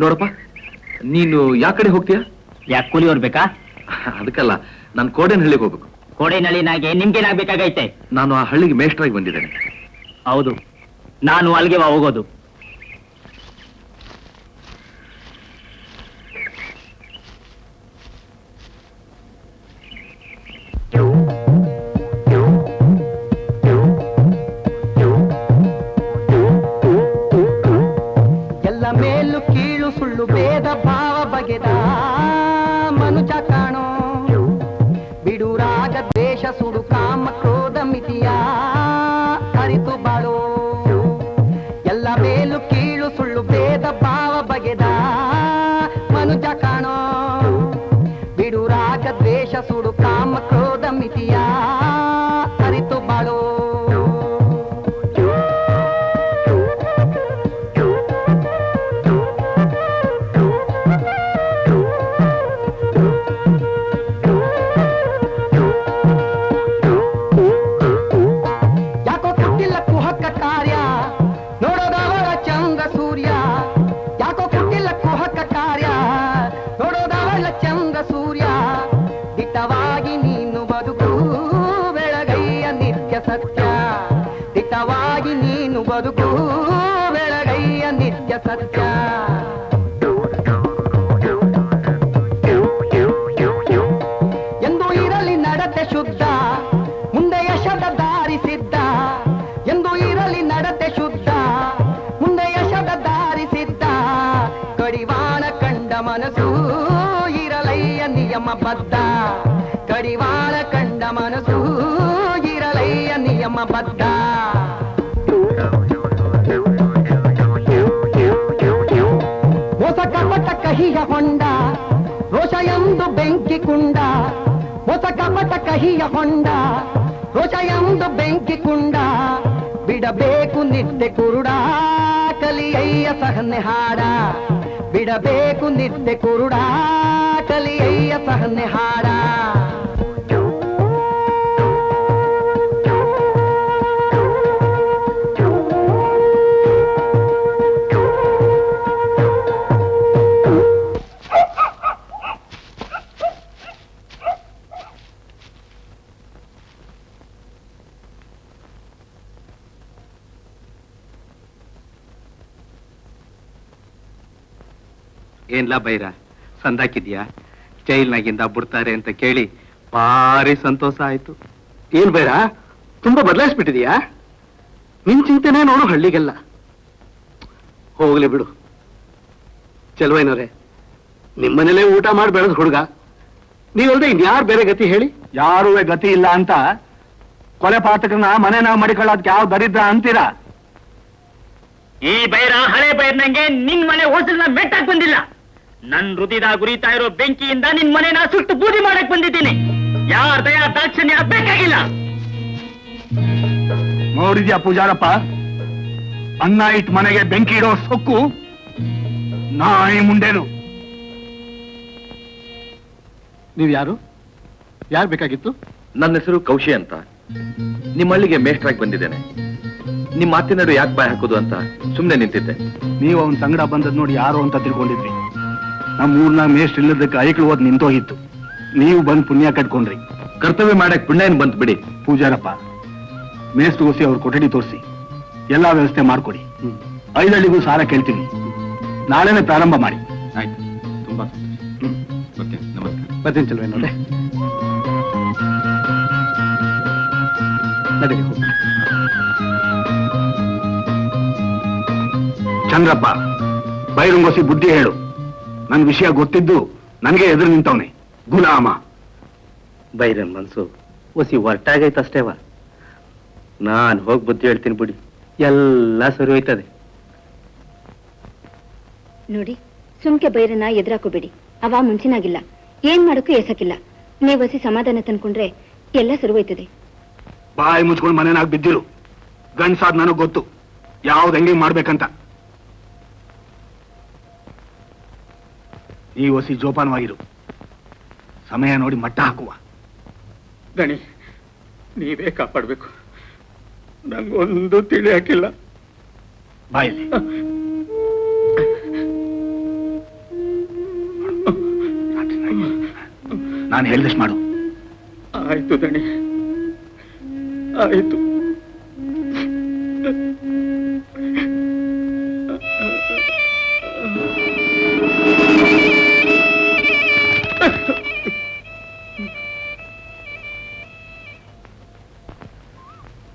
ನೋಡಪ್ಪ, ನೀನು ಯಾ ಕಡೆ ಹೋಗ್ತೀಯ? ಯಾಕೆ ಕೂಲಿ ಹೊರ್ಬೇಕಾ? ಅದಕ್ಕಲ್ಲ, ನಾನು ಕೋಡೇನಹಳ್ಳಿಗೆ ಹೋಗ್ಬೇಕು. ಕೋಡೇನಹಳ್ಳಿನಾಗೆ ನಿಮ್ಗೇನಾಗ್ಬೇಕಾಗೈತೆ? ನಾನು ಆ ಹಳ್ಳಿಗೆ ಮೇಷ್ಟ್ರಾಗಿ ಬಂದಿದ್ದೇನೆ. ಹೌದು, ನಾನು ಅಲ್ಲಿಗೆ ಹೋಗೋದು. ಎಲ್ಲ ಮೇಲು ಕೀಳು ಸುಳ್ಳು ಭೇದ ಭಾವ ಬಗೆದ ಮನುಜ ಕಾಣೋ, ಬಿಡು ರಾಗ ದ್ವೇಷ ಸುಡು ಕಾಮ ಕ್ರೋಧ ಮಿತಿಯ ಅರಿತು ಬಾಳೋ. ಎಲ್ಲ ಮೇಲು ಕೀಳು ಸುಳ್ಳು ಭೇದ ಭಾವ ಬಗೆದ ಮನುಜ ಕಾಣೋ, ಬಿಡು ರಾಗ ದ್ವೇಷ ಸುಡು ಕಾಮ ಕ್ರೋಧ ಮಿತಿಯ ಅರಿತು ಬಾಳೋ. ದಿಟ್ಟವಾಗಿ ನೀನು ಬದುಕು ಬೆಳಗೈಯ ನಿತ್ಯ ಸತ್ಯ, ದಿಟ್ಟವಾಗಿ ನೀನು ಬದುಕು ಬೆಳಗೈಯ ನಿತ್ಯ ಸತ್ಯ. ಎಂದು ಇರಲಿ ನಡತೆ ಶುದ್ಧ, ಮುಂದೆ ಯಶದ ದಾರಿ ಸಿದ್ಧ. ಎಂದು ಇರಲಿ ನಡತೆ ಶುದ್ಧ, ಮುಂದೆ ಯಶದ ದಾರಿ ಸಿದ್ಧ. ಕಡಿವಾಣ ಕಂಡ ಮನಸ್ಸು ಇರಲಯ್ಯ ನಿಯಮ ಬದ್ಧ, ಕಡಿವಾಣ ಕಂಡ ಮನಸ್ಸು ಇರಲಯ್ಯ ನಿಯಮ ಬದ್ಧ. ಹೊಸ ಕಪಟ ಕಹಿಯ ಹೊಂಡ ರೋಷ ಎಂದು ಬೆಂಕಿ ಕುಂಡ, ಹೊಸ ಕಪಟ ಕಹಿಯ ಹೊಂಡ ರೋಷ ಎಂದು ಬೆಂಕಿ ಕುಂಡ. ಬಿಡಬೇಕು ನಿತ್ಯ ಕುರುಡ ಕಲಿಯಯ್ಯ ಸಹನೆ ಹಾಡ, ಬಿಡಬೇಕು ನಿತ್ಯ ಕುರುಡ ಕಲಿಯಯ್ಯ ಸಹನೆ ಹಾಡ. ಏನ್ಲಾ ಬೈರ, ಸಂದಾಕಿದ್ಯಾ? ಜೈಲ್ನಾಗಿಂದ ಬಿಡ್ತಾರೆ ಅಂತ ಕೇಳಿ ಭಾರಿ ಸಂತೋಷ ಆಯ್ತು. ಏನ್ ಬೇಡ, ತುಂಬಾ ಬದಲಾಯಿಸ್ಬಿಟ್ಟಿದೀಯಾ? ನಿನ್ ಚಿಂತೆನೆ ನೋಡು ಹಳ್ಳಿಗೆಲ್ಲ. ಹೋಗ್ಲಿ ಬಿಡು. ಚೆಲುವೈನವ್ರೆ, ನಿಮ್ಮನೇಲೆ ಊಟ ಮಾಡಿ ಬೆಳೆದ ಹುಡುಗ, ನೀವಲ್ದೆ ಇನ್ಯಾರು ಬೇರೆ ಗತಿ ಹೇಳಿ? ಯಾರೂ ಗತಿ ಇಲ್ಲ ಅಂತ ಕೊಲೆ ಪಾತಕನ ಮನೆನ ಮಡಿಕೊಳ್ಳೋದಕ್ಕೆ ಯಾವ ದರಿದ್ರ ಅಂತೀರಾ? ಈ ಬೈರ ಹಳೆ ಬೈರ್ನಂಗೆ ನಿನ್ ಮನೆ ಹೋಸಲ್ನ ಮೆಟ್ಟಾಕ್ ಬಂದಿಲ್ಲ. ನನ್ ಹೃದಯದಾಗ ಉರಿತಾ ಇರೋ ಬೆಂಕಿಯಿಂದ ನಿನ್ ಮನೆನ ಸುಟ್ಟು ಬೂದಿ ಮಾಡಕ್ ಬಂದಿದ್ದೀನಿ. ಯಾರ ದಯಾ ದಾಕ್ಷಿಣ್ಯ ಬೇಕಾಗಿಲ್ಲ. ನೋಡಿದ್ಯಾ ಪೂಜಾರಪ್ಪ, ಅನ್ನ ಇಟ್ ಮನೆಗೆ ಬೆಂಕಿ ಇಡೋ ಸೊಕ್ಕು ನಾಯಿ ಮುಂಡೇನು. ನೀವ್ ಯಾರು ಬೇಕಾಗಿತ್ತು? ನನ್ನ ಹೆಸರು ಕೌಶಿ ಅಂತ. ನಿಮ್ಮ ಹಳ್ಳಿಗೆ ಮೇಷ್ಟ್ರಾಗಿ ಬಂದಿದ್ದೇನೆ. ನಿಮ್ಮ ಮಾತಿನರು ಯಾಕೆ ಬಾಯ್ ಹಾಕೋದು ಅಂತ ಸುಮ್ಮನೆ ನಿಂತಿದ್ದೆ. ನೀವು ಅವನ್ ಸಂಗಡ ಬಂದದ್ ನೋಡಿ ಯಾರು ಅಂತ ತಿಳ್ಕೊಂಡಿದ್ವಿ. ನಮ್ಮ ಊರ್ನಾಗ ಮೇಷ್ಟ್ರ ಇಲ್ಲದಕ್ಕೆ ಐಕ್ಳು ಓದ್ ನಿಂತೋಗಿತ್ತು. ನೀವು ಬಂದ್ ಪುಣ್ಯ ಕಟ್ಕೊಂಡ್ರಿ. ಕರ್ತವ್ಯ ಮಾಡಕ್ ಪುಣ್ಯ ಏನ್ ಬಂತು ಬಿಡಿ. ಪೂಜಾರಪ್ಪ, ಮೇಷ್ಟ್ರಿಗೋಸಿ ಅವ್ರ ಕೊಠಡಿ ತೋರಿಸಿ ಎಲ್ಲಾ ವ್ಯವಸ್ಥೆ ಮಾಡ್ಕೊಡಿ. 5 ಹಳ್ಳಿಗೂ ಸಾಲ ಕೇಳ್ತೀವಿ. ನಾಳೆನೆ ಪ್ರಾರಂಭ ಮಾಡಿ. ಆಯ್ತು, ತುಂಬಾ ಓಕೆ, ನಮಸ್ಕಾರ. ಬರ್ತೀನಿ ಚೆಲುವೇನವ್ರೆ. ನಡೀರಿ ಹೋಗಿ. ಚಂದ್ರಪ್ಪ, ಬೈರಂಗೋಸಿ ಬುದ್ಧಿ ಹೇಳು. ನನ್ ವಿಷಯ ಗೊತ್ತಿದ್ದು ನನಗೆ ಎದುರು ನಿಂತವನೆ ಗುಲಾಮ. ಬೈರನ್ ಮನ್ಸು ಒಸಿ ಹೊರಟಾಗೈತಷ್ಟೇವ. ನಾನ್ ಹೋಗಿ ಬುದ್ಧಿ ಹೇಳ್ತೀನಿ ಬಿಡಿ, ಎಲ್ಲ ಸರಿ ಹೋಯ್ತದೆ. ನೋಡಿ, ಸುಮ್ಕೆ ಬೈರನ್ನ ಎದುರಾಕೋಬೇಡಿ. ಅವ ಮುಂಚಿನಾಗಿಲ್ಲ, ಏನ್ ಮಾಡಕ್ಕೂ ಎಸಕಿಲ್ಲ. ನೀವು ಹೊಸಿ ಸಮಾಧಾನ ತಂದ್ಕೊಂಡ್ರೆ ಎಲ್ಲ ಸರುವೈತದೆ. ಬಾಯಿ ಮುಚ್ಕೊಂಡು ಮನೆನಾಗ ಬಿದ್ದಿರು. ಗಂಡ್ಸಾದ್ ನನಗ್ ಗೊತ್ತು ಯಾವ್ದು ಹೆಂಗೆ ಮಾಡ್ಬೇಕಂತ. ಈ ಒಸಿ ಜೋಪಾನವಾಗಿರು. ಸಮಯ ನೋಡಿ ಮಟ್ಟ ಹಾಕುವ. ದಣಿ, ನೀವೇ ಕಾಪಾಡ್ಬೇಕು. ನಂಗೊಂದು ತಿಳಿ ಹಾಕಿಲ್ಲ. ಬಾಯಲ್ಲಿ ನಾನು ಹೇಳ್ದಷ್ಟು ಮಾಡು. ಆಯ್ತು ದಣಿ, ಆಯ್ತು.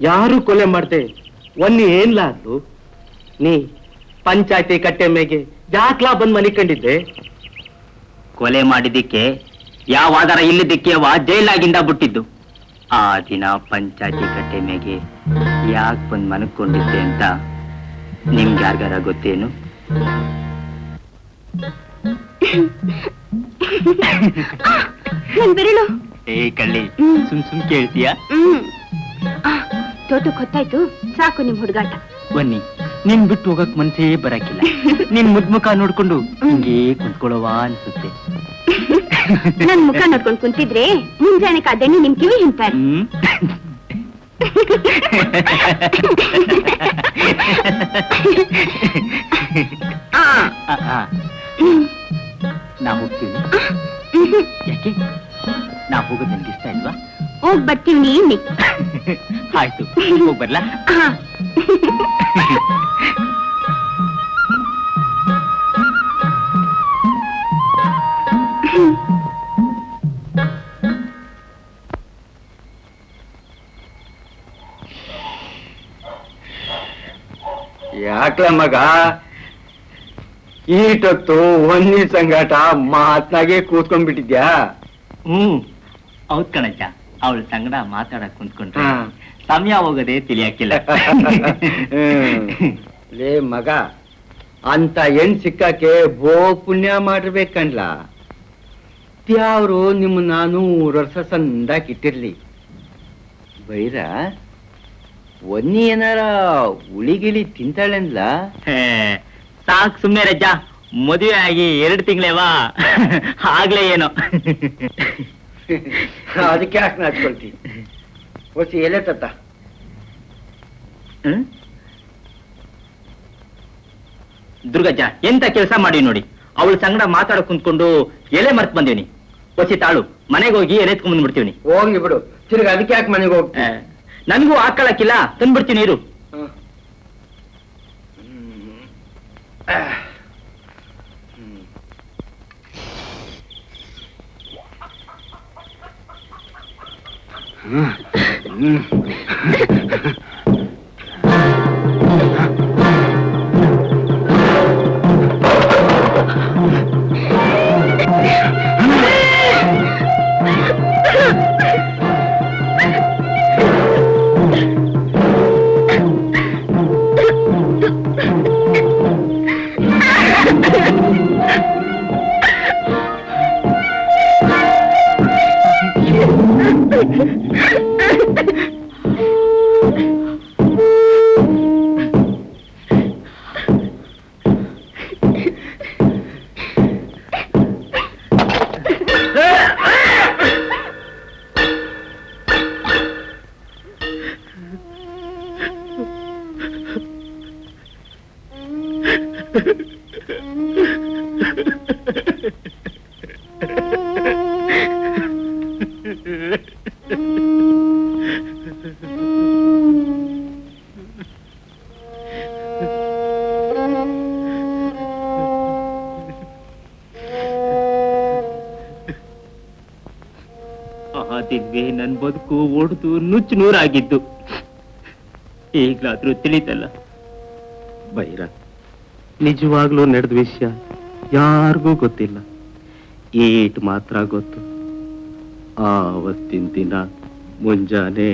ಯಾರು ಕೊಲೆ ಮಾಡ್ದೆ ಒನ್ನಿ ಏನ್ಲಾ ಅದು? ನೀ ಪಂಚಾಯತಿ ಕಟ್ಟೆ ಮೇಗೆ ಯಾಕ್ಲಾ ಬಂದ್ ಮನಿಕೊಂಡಿದ್ದೆ? ಕೊಲೆ ಮಾಡಿದ್ದಕ್ಕೆ ಯಾವ ಆಧಾರ ಇಲ್ಲದಕ್ಕೆ ಅವ ಜೈಲಾಗಿಂದ ಬಿಟ್ಟಿದ್ದು. ಆ ದಿನ ಪಂಚಾಯತಿ ಕಟ್ಟೆ ಮೇಗೆ ಯಾಕೆ ಬಂದ್ ಮನಕೊಂಡಿದ್ದೆ ಅಂತ ನಿಮ್ಗೆ ಯಾರ್ಗಾರ ಗೊತ್ತೇನು? ಬೆರಳು ಏ ಕಳ್ಳಿ, ಸುಮ್ ಕೇಳ್ತೀಯಾ? ತೋಟಕ್ಕೆ ಹೊತ್ತಾಯ್ತು, ಸಾಕು ನಿಮ್ ಹುಡುಗಾಟ. ಬನ್ನಿ, ನಿನ್ ಬಿಟ್ಟು ಹೋಗಕ್ ಮನ್ಸೇ ಬರಕಿಲ್ಲ. ನಿನ್ ಮುಖ ನೋಡ್ಕೊಂಡು ಹಿಂಗೇ ಕುಂತ್ಕೊಳ್ಳೋವಾ ಅನ್ಸುತ್ತೆ. ನನ್ ಮುಖ ನೋಡ್ಕೊಂಡು ಕುಂತಿದ್ರೆ ಮುಂಜಾನೆ ಕಾದಣ್ಣಿ ನಿಮ್ ಕಿವಿ ಹಿಂತಾರೆ. ನಾ ಹೋಗ್ತೀನಿ. ಯಾಕೆ? ನಾ ಹೋಗೋದು ನಿನ್ಗೆ ಇಷ್ಟ ಇಲ್ವಾ? ಹೋಗ್ ಬರ್ತೀವಿ ನೀ. ಆಯ್ತು, ಹೋಗ್ ಬರ್ಲಾ? ಯಾಕ್ಲ ಮಗ ಈಟೊತ್ತು ಒಂದಿ ಸಂಗಾಟ ಮಾತ್ನಾಗೆ ಕೂತ್ಕೊಂಡ್ಬಿಟ್ಟಿದ್ಯಾ? ಹೌದ್ ಕಣಜ್ಜ, ಅವಳ ಸಂಗಡ ಮಾತಾಡಕ್ ಕುಂತ್ಕೊಂಡ್ರೆ ಸಮಯ ಹೋಗೋದೇ ತಿಳಿಯಾಕಿಲ್ಲ. ಲೇ ಮಗ, ಅಂತ ಹೆಣ್ ಸಿಕ್ಕಾಕೆ ಬೋ ಪುಣ್ಯ ಮಾಡಿರ್ಬೇಕನ್ಲ. ತ್ಯಾವ್ರು ನಿಮ್ಮ ನಾನು 3 ವರ್ಷ ಸಂದಾಕಿಟ್ಟಿರ್ಲಿ. ಬೈರ ಒನ್ನಿ ಏನಾರ ಉಳಿಗಿಳಿ ತಿಂತಾಳೆನ್ಲ? ಸಾಕ್ ಸುಮ್ನೆ ರಜ್ಜ, ಮದುವೆ ಆಗಿ 2 ತಿಂಗಳೇವಾ, ಆಗ್ಲೇ ಏನೋ. ಅದಕ್ಕೆ ಯಾಕೆ ನಾಚ್ಕೊಳ್ತಿ? ಹೊಸಿ ಎಲೆ ತತ್ತ. ದುರ್ಗಜ್ಜ, ಎಂತ ಕೆಲಸ ಮಾಡಿ ನೋಡಿ. ಅವಳ ಸಂಗಡ ಮಾತಾಡಕ್ ಕುಂತ್ಕೊಂಡು ಎಲೆ ಮರ್ತ್ ಬಂದೀನಿ. ಹೊಸಿ ತಾಳು, ಮನೆಗೆ ಹೋಗಿ ಎಲೆ ಎತ್ಕೊಂಡ್ ಬಂದ್ಬಿಡ್ತೀವಿ. ಹೋಗ್ಲಿ ಬಿಡು, ತಿರ್ಗ ಅದಕ್ಕೆ ಯಾಕೆ ಮನೆಗೆ ಹೋಗ್ತಿ? ನನ್ಗೂ ಹಾಕೊಳಕ್ಕಿಲ್ಲ, ತಂದ್ಬಿಡ್ತೀನಿ ಇರು. ಆ ದಿವ್ಯೆ ನನ್ ಬದುಕು ಒಡೆದು ನುಚ್ಚು ನೂರಾಗಿದ್ದು ಈಗ್ಲಾದ್ರೂ ತಿಳಿತಲ್ಲ. ಬೈರ, ನಿಜವಾಗ್ಲೂ ನಡೆದ ವಿಷಯ ಯಾರಿಗೂ ಗೊತ್ತಿಲ್ಲ. ಏಟ್ ಮಾತ್ರ ಗೊತ್ತು. ಆವತ್ತಿನ ದಿನ ಮುಂಜಾನೆ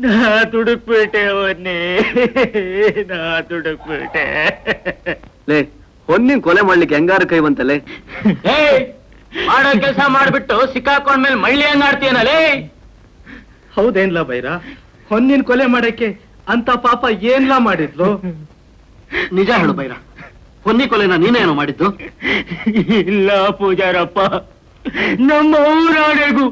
ನಾ ದುಡುಕ್ಬಿಟ್ಟೆ ಅವನ್ನೇ, ನಾ ದುಡುಕ್ಬಿಟ್ಟೆ. ಲೇ, ಹೊನ್ನಿನ್ ಕೊಲೆ ಮಾಡ್ಲಿಕ್ಕೆ ಹೆಂಗಾರು ಕೈ ಬಂತಲ್ಲೇ? ಮಾಡೋ ಕೆಲಸ ಮಾಡ್ಬಿಟ್ಟು ಸಿಕ್ಕಾಕೊಂಡ್ಮೇಲೆ ಮಳ್ಳಿ ಹೆಂಗ್ ಆಡ್ತೀಯನಲ್ಲೇ? ಹೌದೇನ್ಲ ಬೈರ? ಹೊನ್ನಿನ ಕೊಲೆ ಮಾಡಕ್ಕೆ ಅಂತ ಪಾಪ ಏನ್ಲ ಮಾಡಿದ್ಲು? ನಿಜ ಹೇಳು ಬೈರ, ಹೊನ್ನಿ ಕೊಲೆನ ನೀನೇನೋ ಮಾಡಿದ್ದು? ಇಲ್ಲ ಪೂಜಾರಪ್ಪ, ನಮ್ಮ ಊರಾಣೆಗೂ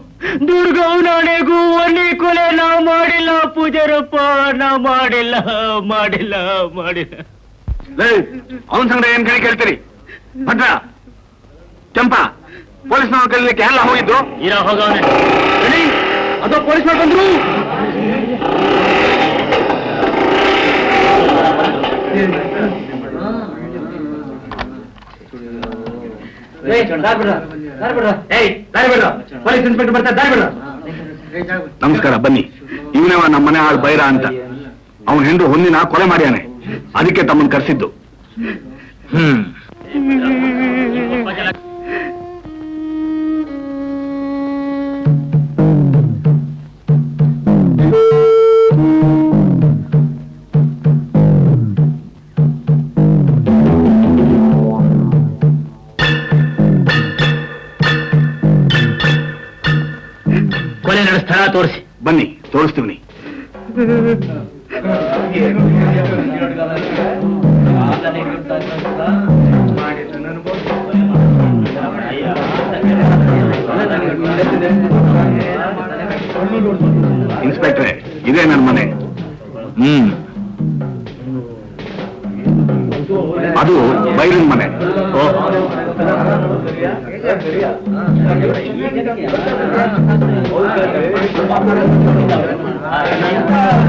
ದುರ್ಗೌನಾಣೆಗೂ ಒನ್ನಿ ಕೊಲೆ ನಾ ಮಾಡಿಲ್ಲ ಪೂಜಾರಪ್ಪ, ನಾ ಮಾಡಿಲ್ಲ ಮಾಡಿಲ್ಲ ಮಾಡಿಲ್ಲ. ಅವನ್ ಸಂಗಡ ಏನ್ ಕೈ ಕೇಳ್ತೀರಿ? ಭದ್ರ, ಚಂಪಾ, ಪೊಲೀಸ್ನವ್ರ ಕರೀಲಿಕ್ಕೆ ಎಲ್ಲ ಹೋಗಿದ್ದು? ಇರ ಹೋಗವನೆ. ಅದು ಪೊಲೀಸ್ನವ್ರು ಬಂದ್ರು. ಪೊಲೀಸ್ ಇನ್ಸ್ಪೆಕ್ಟರ್ ಬರ್ತಾರೆ, ದಾರಿ ಬಿಡ. ನಮಸ್ಕಾರ, ಬನ್ನಿ. ಇವನೇವ ನಮ್ಮ ಮನೆ ಆಳ್ ಬೈರ ಅಂತ. ಅವನ್ ಹೆಂಡ್ರು ಹೊನ್ನಿನ ಕೊಲೆ ಮಾಡ್ಯಾನೆ, ಅದಕ್ಕೆ ತಮ್ಮನ್ ಕರ್ಸಿದ್ದು. ಕೊಲೆ ನಡೆದ ಸ್ಥಳ ತೋರಿಸಿ. ಬನ್ನಿ, ತೋರಿಸ್ತೀವಿ. ಇನ್ಸ್ಪೆಕ್ಟ್ರೆ, ಇದೇ ನನ್ನ ಮನೆ. ಅದು ಬೈರನ್ ಮನೆ.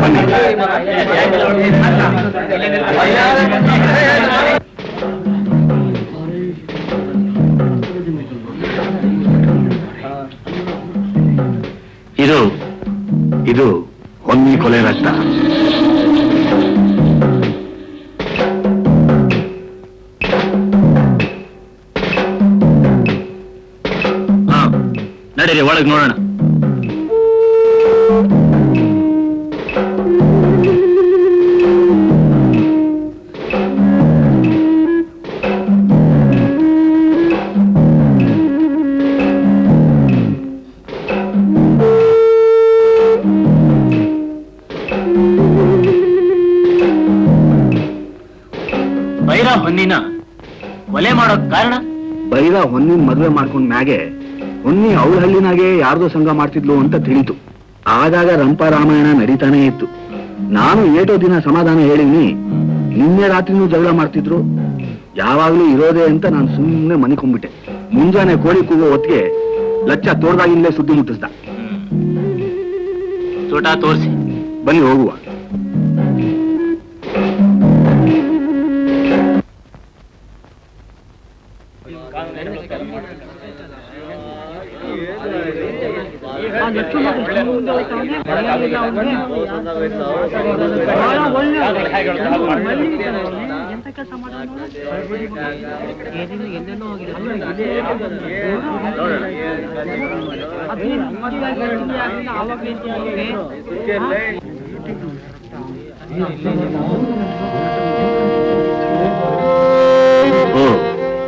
ಬನ್ನಿ. ಇದು ಹೊನ್ನಿ ಕೊಲೆ ರಕ್ತ. ನಡೀರಿ ಒಳಗೆ ನೋಡೋಣ. ಬೈರ ಹೊನ್ನಿನ ಕೊಲೆ ಮಾಡೋಕ್ ಕಾರಣ? ಬೈರ ಹೊನ್ನಿನ ಮದುವೆ ಮಾಡ್ಕೊಂಡ್ ಮ್ಯಾಗೆ ಹೊನ್ನಿ ಅವಳ ಹಳ್ಳಿನಾಗೆ ಯಾರ್ದೋ ಸಂಘ ಮಾಡ್ತಿದ್ಲು ಅಂತ ತಿಳಿತು. ಆದಾಗ ರಂಪ ರಾಮಾಯಣ ನಡೀತಾನೆ ಇತ್ತು. ನಾನು ಏಟೋ ದಿನ ಸಮಾಧಾನ ಹೇಳಿನಿ. ನಿನ್ನೆ ರಾತ್ರಿನೂ ಜಗಳ ಮಾಡ್ತಿದ್ರು. ಯಾವಾಗ್ಲೂ ಇರೋದೇ ಅಂತ ನಾನು ಸುಮ್ಮನೆ ಮನಿಕೊಂಡ್ಬಿಟ್ಟೆ. ಮುಂಜಾನೆ ಕೋಳಿ ಕೂಗೋ ಹೊತ್ತಿಗೆ ಲಚ್ಚ ತೋಟದಾಗಿಂದಲೇ ಸುದ್ದಿ ಮುಟ್ಟಿಸ್ದ. ತೋಟ ತೋರಿಸಿ. ಬನ್ನಿ ಹೋಗುವ.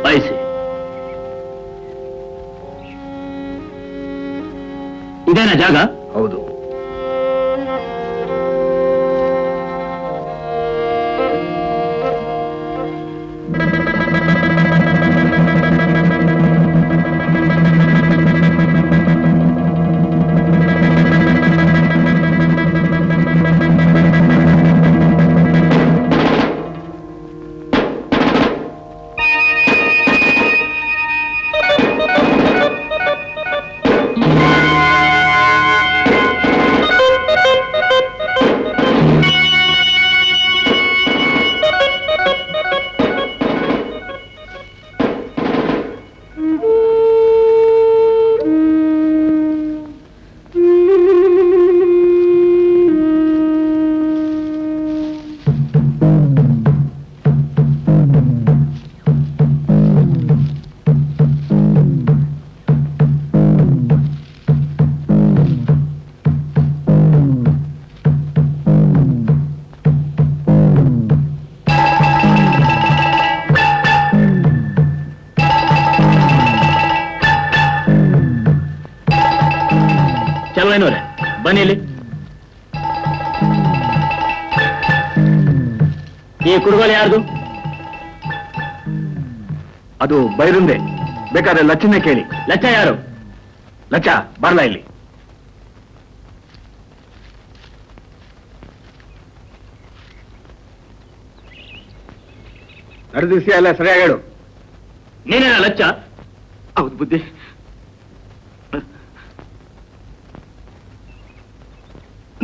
ಬಯಸಿ. ಇದೇನಾ ಜಾಗ? ಹೌದು. ಚಲುವೈನವ್ರೆ ಬನ್ನಿ ಇಲ್ಲಿ. ಈ ಕುಡುಗೋಲು ಯಾರ್ದು? ಅದು ಬೈರುಂದೆ. ಬೇಕಾದ್ರೆ ಲಚ್ಚನ್ನೇ ಕೇಳಿ. ಲಚ್ಚ ಯಾರು? ಲಚ್ಚ ಬರ್ಲಾ ಇಲ್ಲಿ. ನಡೆದಿಸಿ ಅಲ್ಲ ಸರಿಯಾಗಿ ಹೇಳು. ನೀನೇನ ಲಚ್ಚ? ಹೌದು ಬುದ್ಧಿ.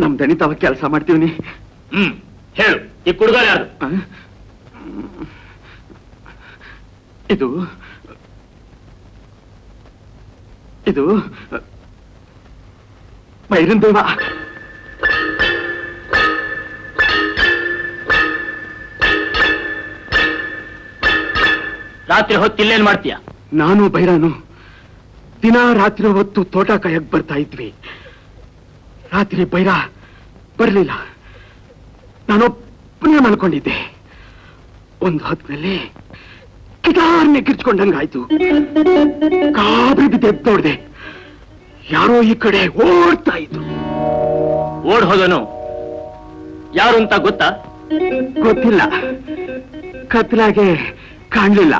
ನಮ್ ದಣಿ ತಾವ ಕೆಲಸ ಮಾಡ್ತೀವಿ. ಹೇಳು, ಈ ಕುಡುಗೋಲು ಯಾರು? ಇದು ಇದು ಬೈರನ್ ದೇವ. ರಾತ್ರಿ ಹೊತ್ತು ಇಲ್ಲೇನ್ ಮಾಡ್ತೀಯ? ನಾನು ಬೈರಾನು ದಿನ ರಾತ್ರಿ ಹೊತ್ತು ತೋಟ ಕಾಯಕ್ ಬರ್ತಾ ಇದ್ವಿ. ರಾತ್ರಿ ಬೈರ ಬರ್ಲಿಲ್ಲ. ನಾನೊಬ್ಬನೇ ಮಲ್ಕೊಂಡಿದ್ದೆ. ಒಂದು ಹೊತ್ತಿನಲ್ಲಿ ಗಿಟಾರ್ನೆ ಕಿರ್ಚ್ಕೊಂಡಂಗಾಯ್ತು. ಕಾಬ್ರಿ ಬಿದ್ದು ಎದ್ದೋಡ್ದೆ. ಯಾರೋ ಈ ಕಡೆ ಓಡ್ತಾ ಇದ್ರು. ಓಡ್ ಹೋದನು ಯಾರು ಅಂತ ಗೊತ್ತಾ? ಗೊತ್ತಿಲ್ಲ. ಕತ್ಲಾಗೆ ಕಾಣ್ಲಿಲ್ಲ.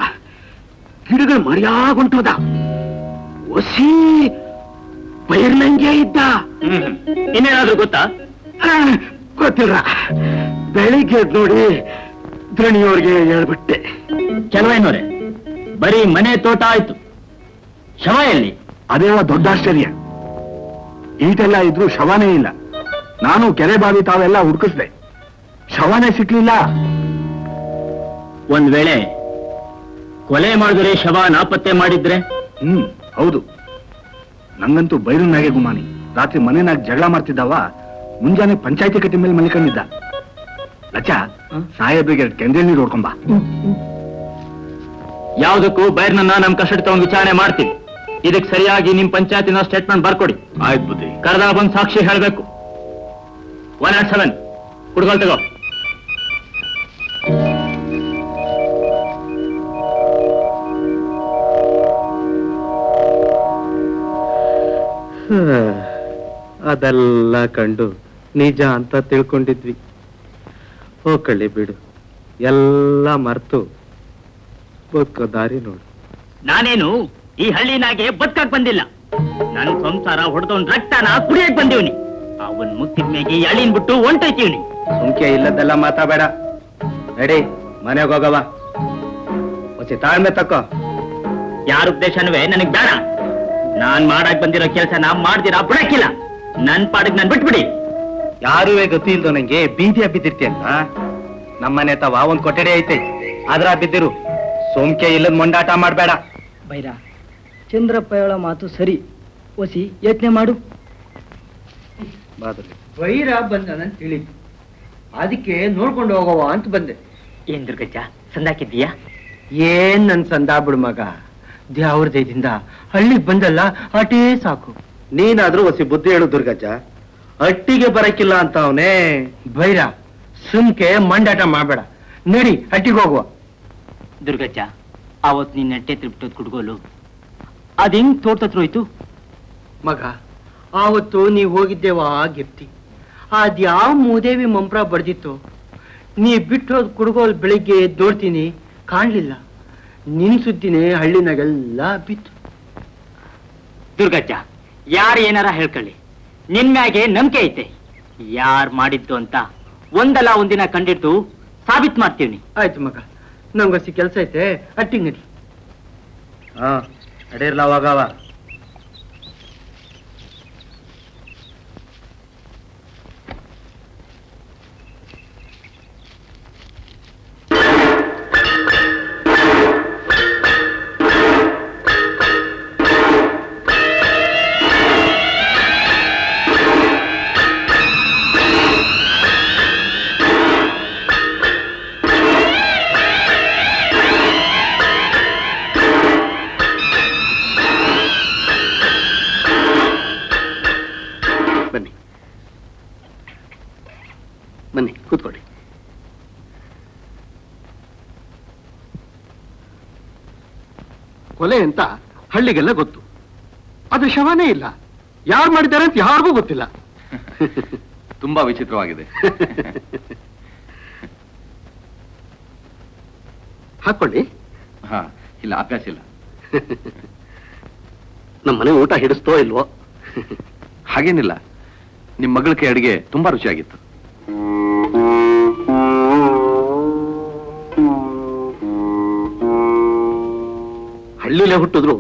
ಗಿಡಗಳು ಮರ್ಯಾಗುಂಟೋದ. ಒಸಿ ಬೈರ್ನಂಗೆ ಇದ್ದ. ಇನ್ನೇನಾದ್ರೂ ಗೊತ್ತಾ? ಗೊತ್ತಿಲ್ಲ. ಬೆಳಿಗ್ಗೆ ನೋಡಿ ದ್ರಣಿಯವ್ರಿಗೆ ಹೇಳ್ಬಿಟ್ಟೆ. ಕೆಲವೇನೋರೆ ಬರೀ ಮನೆ ತೋಟ ಆಯ್ತು, ಶವ ಎಲ್ಲಿ? ಅದೇವ ದೊಡ್ಡ ಆಶ್ಚರ್ಯ. ಈಟೆಲ್ಲ ಇದ್ರು ಶವನೇ ಇಲ್ಲ. ನಾನು ಕೆರೆ ಬಾವಿ ತಾವೆಲ್ಲ ಹುಡುಕಿಸ್ದೆ, ಶವನೇ ಸಿಕ್ಲಿಲ್ಲ. ಒಂದ್ ವೇಳೆ ಕೊಲೆ ಮಾಡಿದ್ರೆ ಶವ ನಾಪತ್ತೆ ಮಾಡಿದ್ರೆ? ಹೌದು. ನಂಗಂತೂ ಬೈರನ್ನಾಗೆ ಗುಮಾನಿ. ರಾತ್ರಿ ಮನೆನಾಗ ಜಗಳ ಮಾಡ್ತಿದ್ದಾವ, ಮುಂಜಾನೆ ಪಂಚಾಯತಿ ಕಟ್ಟಿ ಮೇಲೆ ಮಲ್ಕೊಂಡಿದ್ದ. ಲಚ್ಚ, ಸಾಹೇಬ್ರಿಗೆ ಕೆಂದ್ರೆ ನೀರು ಹೊಡ್ಕೊಂಬ. ಯಾವುದಕ್ಕೂ ಬೈರ್ನನ್ನ ನಮ್ ಕಸ್ಟಡಿ ತಗೊಂಡು ವಿಚಾರಣೆ ಮಾಡ್ತೀವಿ. ಇದಕ್ಕೆ ಸರಿಯಾಗಿ ನಿಮ್ ಪಂಚಾಯತಿನ ಸ್ಟೇಟ್ಮೆಂಟ್ ಬರ್ಕೊಡಿ. ಆಯ್ತು ಬುದ್ಧಿ. ಕರೆದ ಬಂದ್ ಸಾಕ್ಷಿ ಹೇಳ್ಬೇಕು. 107 ಕುಡ್ಗೋಲ್ ತಗೋ. ಅದೆಲ್ಲ ಕಂಡು ನಿಜ ಅಂತ ತಿಳ್ಕೊಂಡಿದ್ವಿ. ಹೋಗಲಿ ಬಿಡು, ಎಲ್ಲ ಮರ್ತು ಬದುಕೋ ದಾರಿ ನೋಡು. ನಾನೇನು ಈ ಹಳ್ಳಿನಾಗೆ ಬದುಕಕ್ ಬಂದಿಲ್ಲ. ನನ್ ಸಂಸಾರ ಹೊಡೆದವನ್ ರಕ್ತನ ಕುಡಿಯಕ್ ಬಂದಿವ್ನಿ. ಅವನ್ ಮುಕ್ತಿದ ಮೇಗೆ ಎಳಿನ್ ಬಿಟ್ಟು ಹೊಂಟೈತೀವ್ನಿ. ಸುಮ್ಕೆ ಇಲ್ಲದೆಲ್ಲ ಮಾತಾಬೇಡ. ನಡಿ ಮನೆಗೆ ಹೋಗವ. ಹೊಸಿ ತಾಳ್ಮೆ ತಕ್ಕೋ. ಯಾರ ಉಪದೇಶನೂ ನನಗ್ ಬೇಡ. ನಾನ್ ಮಾಡಕ್ ಬಂದಿರೋ ಕೆಲಸ ನಾ ಮಾಡ್ದಿರಾ ಬಿಡಕ್ಕಿಲ್ಲ. ನನ್ ಪಾಡಿಗೆ ನಾನ್ ಬಿಟ್ಬಿಡಿ. ಯಾರುವೆ ಗತಿ ಇಲ್ದೋ ನಂಗೆ ಬೀದಿಯ ಬಿದ್ದಿರ್ತೀಯಲ್ಲ. ನಮ್ಮನೆ ತವ ಒಂದ್ ಕೊಠಡಿ ಐತೆ, ಅದ್ರ ಬಿದ್ದಿರು. ಸೋಮ್ಕೆ ಇಲ್ಲದ ಮೊಂಡಾಟ ಮಾಡ್ಬೇಡ. ಬೈರ, ಚಂದ್ರಪ್ಪ ಹೇಳೋ ಮಾತು ಸರಿ. ಒಸಿ ಯತ್ನೆ ಮಾಡು. ವೈರ ಬಂದನಂತ ತಿಳಿತು, ಅದಕ್ಕೆ ನೋಡ್ಕೊಂಡು ಹೋಗವ ಅಂತ ಬಂದೆ. ಏನ್ ದುರ್ಗಜ್ಜ ಸಂದಾಕಿದ್ದೀಯಾ? ಏನ್ ನನ್ ಸಂದಾ ಬಿಡು ಮಗ, ದ್ಯಾವ್ರ ದಯದಿಂದ ಹಳ್ಳಿಗೆ ಬಂದಲ್ಲ ಅಟೇ ಸಾಕು. ನೀನಾದ್ರೂ ಒಸಿ ಬುದ್ಧಿ ಹೇಳು ದುರ್ಗಜ್ಜ. ಅಟ್ಟಿಗೆ ಬರಕ್ಕಿಲ್ಲ ಅಂತ ಅವನೇ. ಬೈರ, ಸುಮ್ಕೆ ಮಂಡಾಟ ಮಾಡ್ಬೇಡ, ನಡಿ ಹಟ್ಟಿಗೆ ಹೋಗುವ. ದುರ್ಗಜ್ಜ, ಅವತ್ ನಿನ್ನ ನೆಟ್ಟೆ ತಿರುಪಟೋದ್ ಕುಡ್ಗೋಲು ಅದ್ ಹೆಂಗ್ ತೋಟತ್ರ ಹೋಯ್ತು? ಮಗ, ಆವತ್ತು ನೀವ್ ಹೋಗಿದ್ದೇವಾ ಗಿರ್ತಿ, ಅದ್ಯಾವ ಮೂದೇವಿ ಮಂಪ್ರ ಬಡ್ದಿತ್ತು. ನೀ ಬಿಟ್ಟೋದ್ ಕುಡ್ಗೋಲ್ ಬೆಳಿಗ್ಗೆ ಎದ್ದೋಡ್ತೀನಿ, ಕಾಣ್ಲಿಲ್ಲ. ನಿನ್ ಸುದ್ದಿನೇ ಹಳ್ಳಿನಾಗೆಲ್ಲ ಬಿತ್ತು. ದುರ್ಗಜ್ಜ, ಯಾರು ಏನಾರ ಹೇಳ್ಕೊಳ್ಳಿ, ನಿನ್ ಮ್ಯಾಗೆ ನಂಬಿಕೆ ಐತೆ. ಯಾರ್ ಮಾಡಿದ್ದು ಅಂತ ಒಂದಲ್ಲ ಒಂದಿನ ಕಂಡಿಡ್ದು ಸಾಬೀತ್ ಮಾಡ್ತೀವಿ. ಆಯ್ತು ಮಗ, ನಂಗೊಸಿ ಕೆಲ್ಸ ಐತೆ, ಹಟ್ಟಿಗೆ ನಡಿ. ಹಾ ನಡೀರ್ಲ ಅವಾಗವ. ಬನ್ನಿ ಕೂತ್ಕೊಳ್ಳಿ. ಕೊಲೆ ಅಂತ ಹಳ್ಳಿಗೆಲ್ಲ ಗೊತ್ತು, ಅದು ಶವನೇ ಇಲ್ಲ. ಯಾರು ಮಾಡಿದ್ದಾರೆ ಅಂತ ಯಾರಿಗೂ ಗೊತ್ತಿಲ್ಲ. ತುಂಬಾ ವಿಚಿತ್ರವಾಗಿದೆ. ಹಾಕೊಳ್ಳಿ. ಹಾ, ಇಲ್ಲ ಅಭ್ಯಾಸ ಇಲ್ಲ. ನಮ್ಮ ಮನೆ ಊಟ ಹಿಡಿಸ್ತೋ ಇಲ್ವೋ? ಹಾಗೇನಿಲ್ಲ, ನಿಮ್ ಮಗಳ ಕೈ ಅಡಿಗೆ ತುಂಬಾ ರುಚಿಯಾಗಿತ್ತು. ಹಳ್ಳಿಲೇ ಹುಟ್ಟಿದ್ರು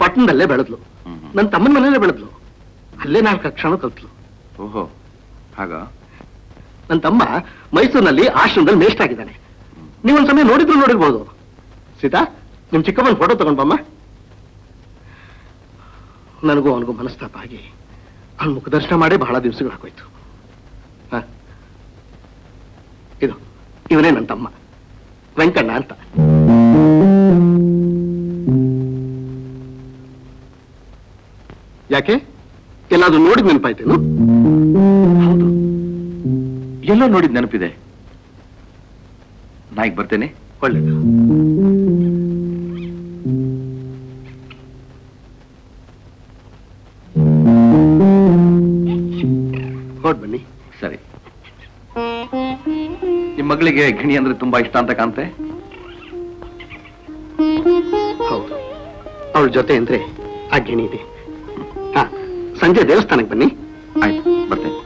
ಪಟ್ಟಣದಲ್ಲೇ ಬೆಳೆದ್ಲು. ನನ್ನ ತಮ್ಮನ ಮನೇಲೆ ಬೆಳೆದ್ಲು, ಅಲ್ಲೇ 4 ಅಕ್ಷರ ಕಲ್ತ್ಲು. ಓಹೋ, ಹಾಗ? ನನ್ನ ತಮ್ಮ ಮೈಸೂರಿನಲ್ಲಿ ಆಶ್ರಮದಲ್ಲಿ ಮೇಷ್ಟ್ರ ಆಗಿದ್ದಾನೆ. ನೀವೊಂದ್ ಸಮಯ ನೋಡಿರ್ಬೋದು. ಸೀತಾ, ನಿಮ್ ಚಿಕ್ಕಮ್ಮನ ಫೋಟೋ ತಗೊಂಡ್ಬಮ್ಮ. ನನಗೂ ಅವನಿಗೂ ಮನಸ್ತಾಪ ಆಗಿ ಅವನ ಮುಖದರ್ಶನ ಮಾಡಿ ಬಹಳ ದಿವಸಗಳು ಹಾಕೋಯ್ತು. ಇದು ಇವನೇ ನನ್ನ ತಮ್ಮ ವೆಂಕಣ್ಣ ಅಂತ. ಯಾಕೆ, ಎಲ್ಲಾದ್ರೂ ನೋಡಿದ್ ನೆನಪಾಯ್ತೇನು? ಹೌದು, ಎಲ್ಲೋ ನೋಡಿದ್ ನೆನಪಿದೆ. ನಾಯಿಗೆ ಬರ್ತೇನೆ. ಒಳ್ಳೇದು. ಹೊರಡ್ ಬನ್ನಿ. ಸರಿ. ನಿಮ್ ಮಗಳಿಗೆ ಗಿಣಿ ಅಂದ್ರೆ ತುಂಬಾ ಇಷ್ಟ ಅಂತ ಕಾಣ್ತೆ. ಹೌದು, ಅವಳ ಜೊತೆ ಅಂದ್ರೆ ಆ ಗಿಣಿ ಇದೆ. ಹಾ, ಸಂಜೆ ದೇವಸ್ಥಾನಕ್ಕೆ ಬನ್ನಿ. ಆಯ್ತು, ಬರ್ತೇನೆ.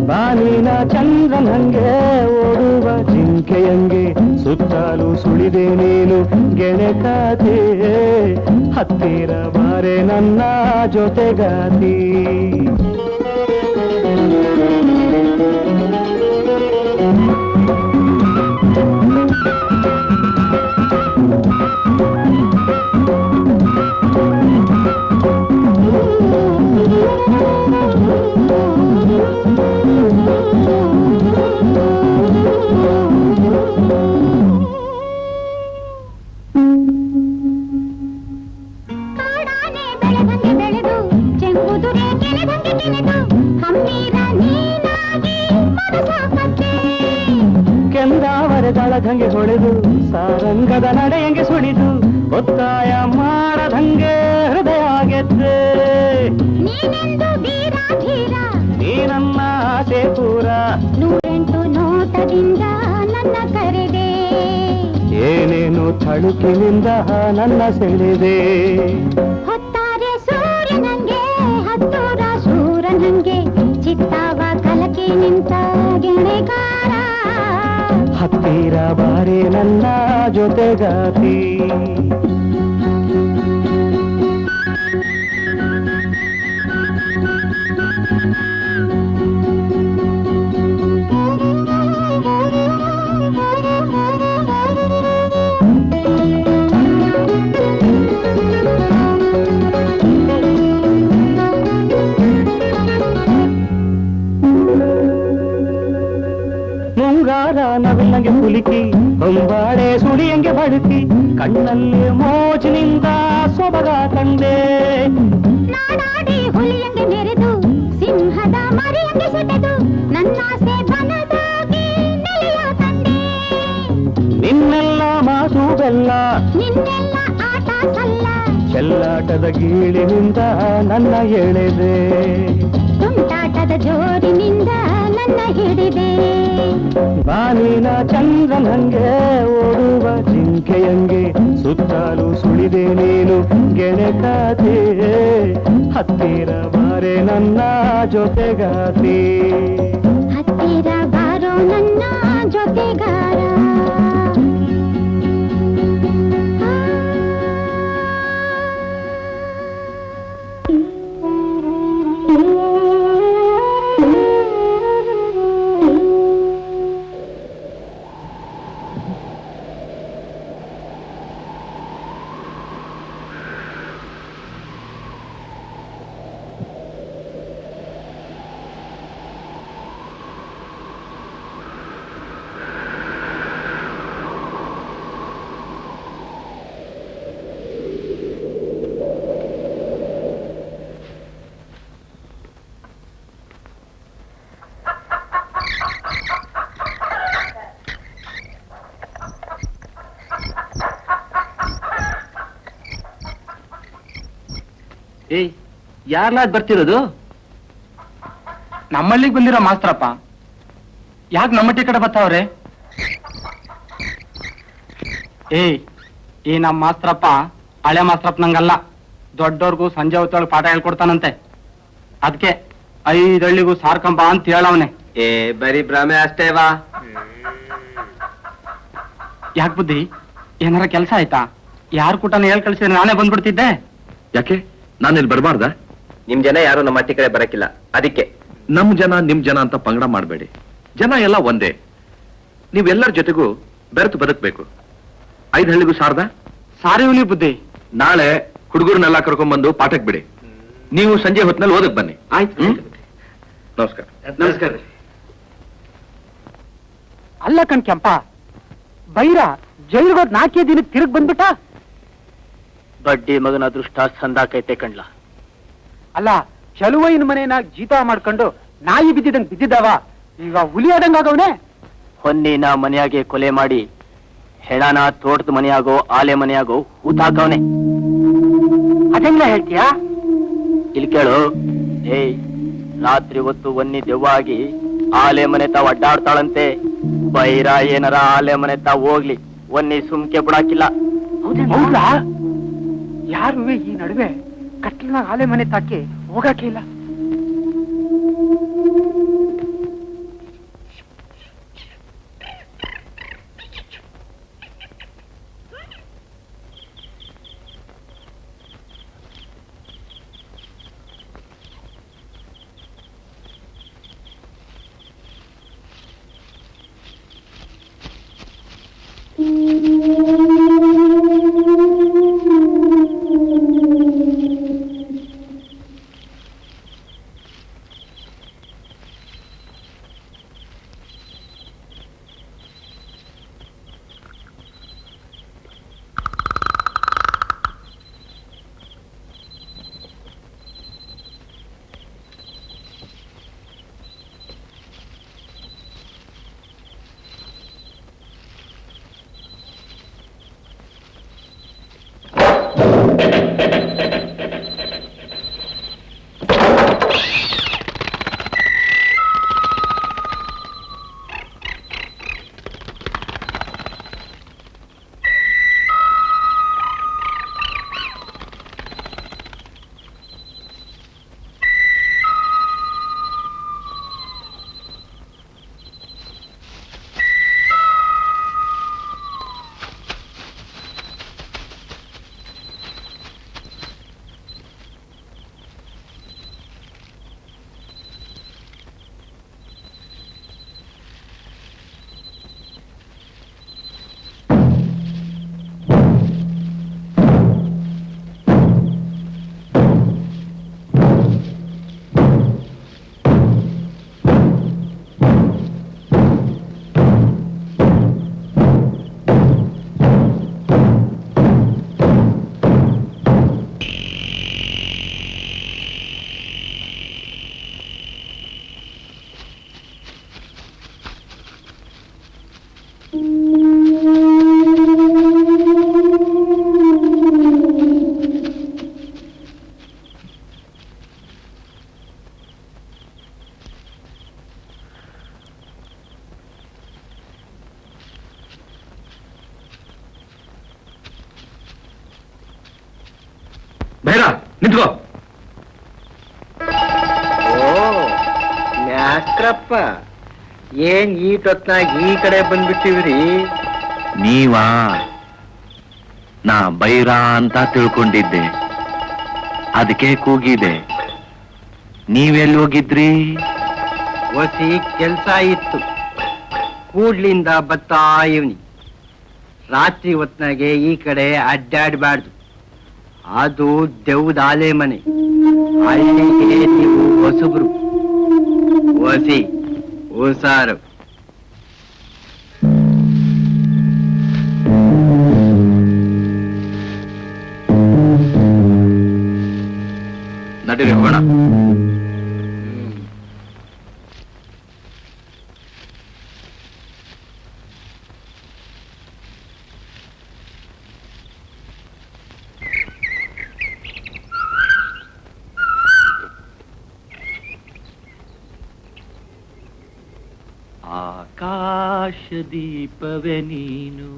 ಬಾಲಿನ ಚಂದ್ರನಂಗೆ ಓಡುವ ಜಿಂಕೆಯಂಗೆ ಸುತ್ತಲೂ ಸುಳಿದೆ ನೀನು ಗೆಳೆಗಾತಿ, ಹತ್ತಿರ ಬಾರೆ ನನ್ನ ಜೊತೆಗಾತಿ. ಕೆಂದಾವರೆದಳದಂಗೆ ಹೊಳೆದು ಸಾರಂಗದ ನಡೆಯಂಗೆ ಸುಳಿದು ಒತ್ತಾಯ ಮಾಡದಂಗೆ ಹೃದಯ ಗೆದ್ದೆ ನೀ ನನ್ನ ಆಸೆ ಪೂರ 108 ನೋಟದಿಂದ ನನ್ನ ಕರೆದೆ ಏನೇನು ತಳುಕಿನಿಂದ ನನ್ನ ಸೆಳೆದೆ ಹೊತ್ತಾರೆ ಸೂರ್ಯನಂಗೆ ಹತ್ತೂರ ಸೂರನಂಗೆ ಚಿತ್ತಾವ ಕಲಕಿ ನಿಂತ ಗೆಳೆಗಾರ ಹತ್ತಿರ ಬಾರೆ ನನ್ನ ಜೊತೆಗಾತಿ ಮುಂಗಾರ ನವಿಲಂಗೆ ಕುಲಿಕಿ ಹೊಂಬಾಳೆ ಸುಳಿಯಂಗೆ ಬಡುಕಿ ಕಣ್ಣಲ್ಲಿ ಮೋಜಿನಿಂದ ಸೊಬಗ ಕಂಡೆ ನಾಡಾಡಿ ಹುಲಿಯಂಗೆ ನೆರೆದು ಸಿಂಹದ ಮರಿಯಂಗೆ ಸೆಟೆದು ನನ್ನಾಸೆ ಬನದಾಗಿ ನೆಲೆಯ ತಂದೆ ನಿನ್ನೆಲ್ಲ ಮಾತು ಬೆಲ್ಲ ನಿನ್ನೆಲ್ಲ ಆಟ ಸಲ್ಲ ಚೆಲ್ಲಾಟದ ಗೀಳಿನಿಂದ ನನ್ನ ಎಳೆದೆ ತುಂಟಾಟದ ಜೋರಿನಿಂದ ನನ್ನ ಹಿಡಿದೆ ಬಾನಿನ ಚಂದ್ರನಂಗೆ ಓಡುವ ಜಿಂಕೆಯಂಗೆ ಸುತ್ತಲೂ ಸುಳಿದೆ ನೀನು ಗೆಳೆಗಾತಿ ಹತ್ತಿರ ಬಾರೆ ನನ್ನ ಜೊತೆಗಾತಿ ಹತ್ತಿರ ಬಾರೋ ನನ್ನ ಜೊತೆಗಾರ ಏಯ್ ಯಾರ್ಲಾದ್ ಬರ್ತಿರೋದು? ನಮ್ಮಲ್ಲಿಗೆ ಬಂದಿರೋ ಮಾಸ್ತ್ರಪ್ಪ. ಯಾಕೆ ನಮ್ಮಟ್ಟಿ ಕಡೆ ಬರ್ತಾವ್ರೆ? ಏಯ್ ಈ ನಮ್ಮ ಮಾಸ್ತ್ರಪ್ಪ ಹಳೆ ಮಾಸ್ತ್ರಪ್ಪ ನಂಗಲ್ಲ, ದೊಡ್ಡವ್ರಿಗೂ ಸಂಜೆ ಹೊತ್ತೊಳಗೆ ಪಾಠ ಹೇಳ್ಕೊಡ್ತಾನಂತೆ. ಅದಕ್ಕೆ 5 ಹಳ್ಳಿಗೂ ಸಾರ್ಕಂಬ ಅಂತ ಹೇಳವನೆ. ಏ ಬರೀ ಭ್ರಮೆ ಅಷ್ಟೇವಾ? ಯಾಕೆ ಬುದ್ಧಿ, ಏನಾರ ಕೆಲಸ ಆಯ್ತಾ? ಯಾರು ಕೂಟನ ಹೇಳ್ ಕಳ್ಸಿದ್ರೆ ನಾನೇ ಬಂದ್ಬಿಡ್ತಿದ್ದೆ. ಯಾಕೆ ನಾನಿಲ್ಲಿ ಬರಬಾರ್ದ? ನಿಮ್ ಜನ ಯಾರು ನಮ್ಮ ಅಟ್ಟಿ ಕಡೆ ಬರಕಿಲ್ಲ, ಅದಕ್ಕೆ. ನಮ್ ಜನ ನಿಮ್ ಜನ ಅಂತ ಪಂಗಡ ಮಾಡಬೇಡಿ. ಜನ ಎಲ್ಲ ಒಂದೇ. ನೀವೆಲ್ಲರ ಜೊತೆಗೂ ಬೆರೆತು ಬದುಕಬೇಕು. 5 ಹಳ್ಳಿಗೂ ಸಾರ್ದ ಸಾರಿವ್ನಿ ಬುದ್ಧಿ. ನಾಳೆ ಹುಡುಗರನ್ನೆಲ್ಲ ಕರ್ಕೊಂಡ್ಬಂದು ಪಾಠಕ್ ಬಿಡಿ. ನೀವು ಸಂಜೆ ಹೊತ್ತಿನಲ್ಲಿ ಓದಕ್ ಬನ್ನಿ. ಆಯ್ತು. ನಮಸ್ಕಾರ. ನಮಸ್ಕಾರ. ಅಲ್ಲ ಕಣ್ ಕೆಂಪ, ಬೈರ ಜೈಲ್ಗೋದ್ 4 ದಿನಕ್ಕೆ ತಿರುಗ್ ಬಂದ್ಬಿಟ್ಟ. ಬಡ್ಡಿ ಮಗನ ಅದೃಷ್ಟ ಸಂದಾಕೈತೆ ಕಣ್ಲ. ಅಲ್ಲ ಚಲುವೈನ ಮನೇನಾಗ ಜೀತ ಮಾಡ್ಕೊಂಡು ನಾಯಿ ಬಿದ್ದಿದಂಗ್ ಬಿದ್ದಿದ್ದಾವ, ಈಗ ಹುಲಿ ಆದಂಗಾಗವನೆ. ಹೊನ್ನಿನ ಮನೆಯಾಗೆ ಕೊಲೆ ಮಾಡಿ ಹೆಣನ ತೋಟದ ಮನೆಯಾಗೋ ಆಲೆ ಮನೆಯಾಗೋ ಹೂತಾಕವನೆ. ಅದೆಲ್ಲ ಹೇಳ್ತೀಯಾ? ಇಲ್ಲಿ ಕೇಳು. ಏಯ್ ರಾತ್ರಿ ಹೊತ್ತು ಒನ್ನಿ ದೆವ್ವಾಗಿ ಆಲೆ ಮನೆ ತಾವ್ ಅಡ್ಡಾಡ್ತಾಳಂತೆ. ಬೈರ ಏನಾರ ಆಲೆ ಮನೆ ತಾವ್ ಹೋಗ್ಲಿ, ಒನ್ನಿ ಸುಮ್ಕೆ ಬಿಡಾಕಿಲ್ಲ. ಹೌದಾ? ಯಾರುವೆ ಈ ನಡುವೆ ಕತ್ಲನಾಗ ಆಲೆ ಮನೆ ತಾಕಿ ಹೋಗಕ್ಕೆ ಇಲ್ಲ. ಬೇಡ ನಿಂತ್ಕೋ. ಓ ಮ್ಯಾಕ್ರಪ್ಪ, ಏನ್ ಈಟೊತ್ನಾಗ ಈ ಕಡೆ ಬಂದ್ಬಿಟ್ಟಿವ್ರಿ? ನೀವಾ? ನಾ ಬೈರ ಅಂತ ತಿಳ್ಕೊಂಡಿದ್ದೆ, ಅದಕ್ಕೆ ಕೂಗಿದೆ. ನೀವೆಲ್ಲಿ ಹೋಗಿದ್ರಿ? ಒಸಿ ಕೆಲ್ಸ ಇತ್ತು, ಕೂಡ್ಲಿಂದ ಬತ್ತಾ ಇವ್ನಿ. ರಾತ್ರಿ ಹೊತ್ನಾಗೆ ಈ ಕಡೆ ಅಡ್ಡಾಡ್ಬಾರ್ದು, ಅದು ದೆವ್ವದ ಆಲೆ ಮನೆ. ಅಲ್ಲಿಗೆ ನೀವು ಹೊಸಬ್ರು, ಒಸಿ ಹುಷಾರು. ನಡೀರಿ ಹೋಗೋಣ. ಆಕಾಶ ದೀಪವೇ ನೀನು,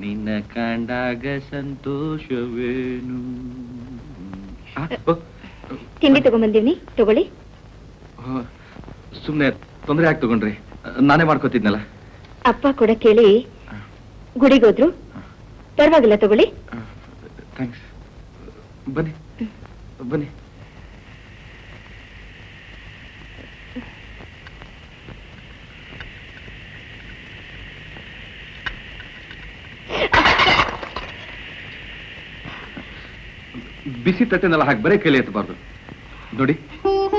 ನಿನ್ನ ಕಂಡಾಗ ಸಂತೋಷವೇನು. ತಿಂಡಿ ತಗೊಂಬಂದಿವ್ನಿ, ತಗೊಳ್ಳಿ. ಸುಮ್ನೆ ತೊಂದರೆ ಯಾಕೆ ತಗೊಂಡ್ರಿ? ನಾನೇ ಮಾಡ್ಕೋತಿದ್ನಲ್ಲ. ಅಪ್ಪ ಕೂಡ ಕೇಳಿ ಗುಡಿಗೋದ್ರು. ಪರವಾಗಿಲ್ಲ, ತಗೊಳ್ಳಿ. ಥ್ಯಾಂಕ್ಸ್. ಬನ್ನಿ ಬನ್ನಿ. ಬಿಸಿ ತಟ್ಟೆನೆಲ್ಲ ಹಾಕಿ ಬರೀ ಕೈಲಿ ಎತ್ತಬಾರ್ದು. ನೋಡಿ,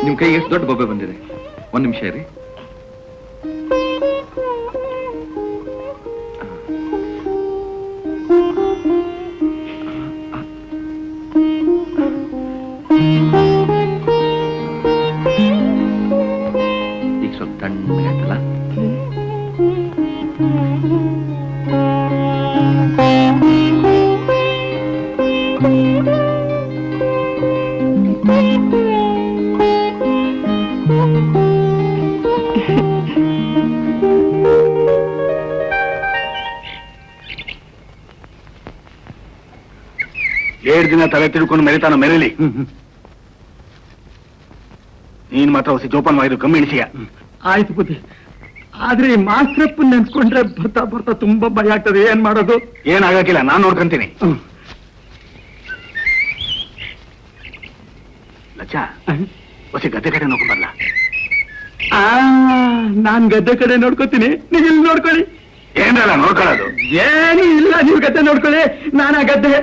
ನಿಮ್ ಕೈಗೆ ಎಷ್ಟು ದೊಡ್ಡ ಬೊಬ್ಬೆ ಬಂದಿದೆ. ಒಂದ್ ನಿಮಿಷ ಇರಿ. ಈಗ ಸ್ವಲ್ಪ ತಣ್ಣಗಾಯ್ತಲ್ಲ? ಏಳು ದಿನ ತಲೆ ತಿಳ್ಕೊಂಡು ಮೆರಿತಾನ ಮೆರಲಿ. ನೀನ್ ಮಾತ್ರ ಹೊಸ ಜೋಪಾನವಾಗಿದ್ದು ಕಮ್ಮಿ ಎಣಿಸಿಯ. ಆಯ್ತು ಬುದ್ಧಿ, ಆದ್ರೆ ಮಾಸ್ತ್ರಪ್ಪನ್ ನೆನ್ಸ್ಕೊಂಡ್ರೆ ಬರ್ತಾ ಬರ್ತಾ ತುಂಬಾ ಭಯ ಆಗ್ತದೆ. ಏನ್ ಮಾಡೋದು? ಏನಾಗಕ್ಕಿಲ್ಲ, ನಾನ್ ನೋಡ್ಕೊಂತೀನಿ. ಲಚ್ಚ, ಹೊಸ ಗದ್ದೆ ಕಡೆ ನೋಡ್ಕೊಂಬರ್ಲ? ನಾನ್ ಗದ್ದೆ ಕಡೆ ನೋಡ್ಕೋತೀನಿ, ನೀವ್ ಇಲ್ಲಿ ನೋಡ್ಕೊಳ್ಳಿ. ಏನ್ರಲ್ಲ ನೋಡ್ಕೊಳ್ಳೋದು? ಏನು ಇಲ್ಲ, ನೀವು ಗದ್ದೆ ನೋಡ್ಕೊಳ್ಳಿ, ನಾನ ಗದ್ದೆ.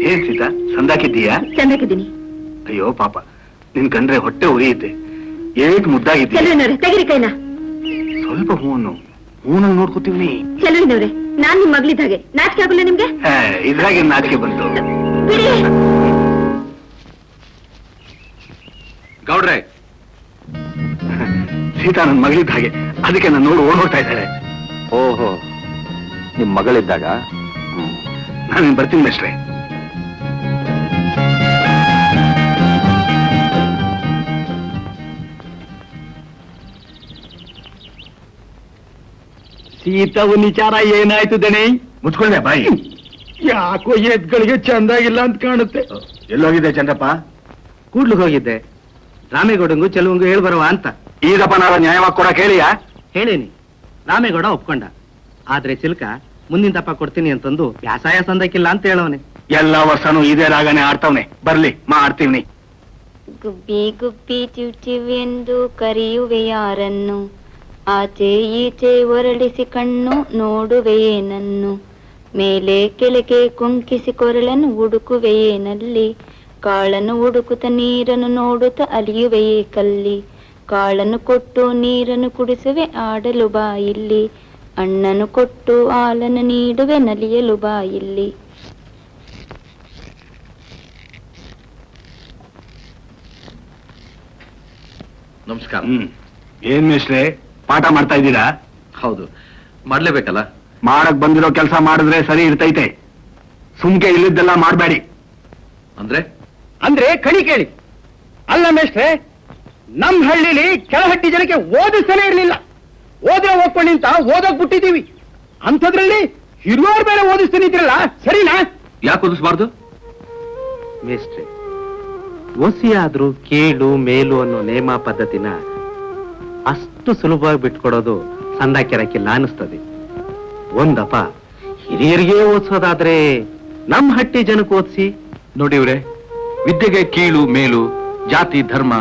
ಏನ್ ಸೀತಾ, ಸಂದಾಕಿದ್ದೀಯಾ? ಚಂದಾಕಿದ್ದೀನಿ. ಅಯ್ಯೋ ಪಾಪ, ನಿನ್ ಕಂಡ್ರೆ ಹೊಟ್ಟೆ ಉರಿಯುತ್ತೆ. ಏಟ್ ಮುದ್ದಾಗಿದ್ದೀಯ. ಚೆಲುವಿನವ್ರೆ, ತೆಗಿರಿ ಕೈನ. ಸ್ವಲ್ಪ ಹೂವನ್ನು ಹೂನಾಗ ನೋಡ್ಕೋತೀವಿ. ಚೆಲುವಿನವ್ರೆ, ನಾನ್ ನಿಮ್ ಮಗಳಿದ್ದ ಹಾಗೆ ನಾಚಿಕೆ ಆಗುಲ್ಲ ನಿಮ್ಗೆ? ಇದ್ರಾಗೆ ನಾಚಿಕೆ ಬಂತು. ಬಿಡಿ. ಗೌಡ್ರೆ, ಸೀತಾ ನನ್ನ ಮಗಳಿದ್ದ ಹಾಗೆ, ಅದಕ್ಕೆ ನಾನು ನೋಡಿ ಓಡ್ ಹೋಗ್ತಾ ಇದ್ದಾರೆ. ಓಹೋ, ನಿಮ್ ಮಗಳಿದ್ದಾಗ? ನಾನು ಬರ್ತೀನಿ ಮೇಷ್ಟ್ರೆ. ಸೀತಾವು ವಿಚಾರ ಏನಾಯ್ತು ದಣಿ? ಮುಚ್ಕೊಂಡೆ ಬಾಯಿ. ಯಾಕೋ ಎದ್ಗಳಿಗೆ ಚಂದಾಗಿಲ್ಲ ಅಂತ ಕಾಣುತ್ತೆ. ಎಲ್ಲೋಗಿದ್ದೆ ಚಂದ್ರಪ್ಪ? ಕೂಡ್ಲಿಗೆ ಹೋಗಿದ್ದೆ, ರಾಮೇಗೌಡಂಗೂ ಚೆಲುವಂಗೂ ಹೇಳ್ ಬರುವ ಅಂತ. ಈಗಪ್ಪ ನಾವ ನ್ಯಾಯವಾಗಿ ಕೊಡ ಕೇಳಿಯಾ? ಹೇಳೇನಿ. ರಾಮೇಗೌಡ ಒಪ್ಕೊಂಡ, ಆದ್ರೆ ಚಿಲ್ಕ ಮುಂದಿನ ತಪ್ಪ ಕೊಡ್ತೀನಿ ಅಂತಂದು ವ್ಯಾಸಾಯ ಸಂದಕ್ಕಿಲ್ಲ ಅಂತ ಹೇಳವನೆ. ಎಲ್ಲ ವರ್ಷನೂ ಇದೇ ರಾಗನೆ ಆಡ್ತವ್ನೆ. ಬರ್ಲಿ, ಮಾಡ್ತೀವಿ. ಗುಬ್ಬಿ ಗುಬ್ಬಿ ಚಿವ್ ಚಿವ್ ಎಂದು ಕರೆಯುವೆ ಯಾರನ್ನು, ಆಚೆ ಈಚೆ ಒರಳಿಸಿ ಕಣ್ಣು ನೋಡುವೆಯೇನನ್ನು, ಮೇಲೆ ಕೆಳಗೆ ಕುಂಕಿಸಿ ಕೊರಳನ್ನು ಹುಡುಕುವೆಯೇನಲ್ಲಿ, ಕಾಳನ್ನು ಹುಡುಕುತ್ತ ನೀರನ್ನು ನೋಡುತ್ತ ಅಲಿಯುವೆಯೇ ಕಲ್ಲಿ, ಕಾಳನ್ನು ಕೊಟ್ಟು ನೀರನ್ನು ಕುಡಿಸುವೆ ಆಡಲು ಬಾ ಇಲ್ಲಿ, ಅಣ್ಣನು ಕೊಟ್ಟು ಹಾಲನ್ನು ನೀಡುವೆ ನಲಿಯಲು ಬಾ ಇಲ್ಲಿ. ನಮಸ್ಕಾರ. ಏನ್ ಮೇಷ್ಟ್ರೆ, ಪಾಠ ಮಾಡ್ತಾ ಇದ್ದೀರಾ? ಹೌದು, ಮಾಡ್ಲೇಬೇಕಲ್ಲ. ಮಾಡಕ್ ಬಂದಿರೋ ಕೆಲಸ ಮಾಡಿದ್ರೆ ಸರಿ ಇರ್ತೈತೆ. ಸುಮ್ಕೆ ಇಲ್ಲಿದ್ದೆಲ್ಲ ಮಾಡ್ಬೇಡಿ. ಅಂದ್ರೆ ಅಂದ್ರೆ ಕಣಿ ಕೇಳಿ. ಅಲ್ಲ ಮೇಷ್ಟ್ರೆ, ನಮ್ ಹಳ್ಳಿಲಿ ಕೆಳಹಟ್ಟಿ ಜನಕ್ಕೆ ಓದಿಸ್ತಾನೆ ಇರ್ಲಿಲ್ಲ. ಓದ್ರೆ ಓದ್ಕೊಂಡು ನಿಂತ ಓದೋಕ್ ಬಿಟ್ಟಿದೀವಿ. ಅಂಥದ್ರಲ್ಲಿ ಹಿರಿಯವ್ರ ಬೇರೆ ಓದಿಸ್ತಾನೆ ಇದ್ರಲ್ಲ, ಸರಿನಾ? ಯಾಕೆ ಓದಿಸ್ಬಾರ್ದು? ಮೇಸ್ಟ್ರೆ, ಒಸಿಯಾದ್ರೂ ಕೀಳು ಮೇಲು ಅನ್ನೋ ನೇಮ ಪದ್ಧತಿನ ಅಷ್ಟು ಸುಲಭವಾಗಿ ಬಿಟ್ಕೊಡೋದು ಸಂದಾಕಿರಕ್ಕಿಲ್ಲ ಅನಿಸ್ತದೆ. ಒಂದಪ್ಪ ಹಿರಿಯರಿಗೆ ಓದಿಸೋದಾದ್ರೆ ನಮ್ ಹಟ್ಟಿ ಜನಕ್ಕೆ ಓದಿಸಿ. ನೋಡಿವ್ರೆ, ವಿದ್ಯೆಗೆ ಕೀಳು ಮೇಲು, ಜಾತಿ ಧರ್ಮ,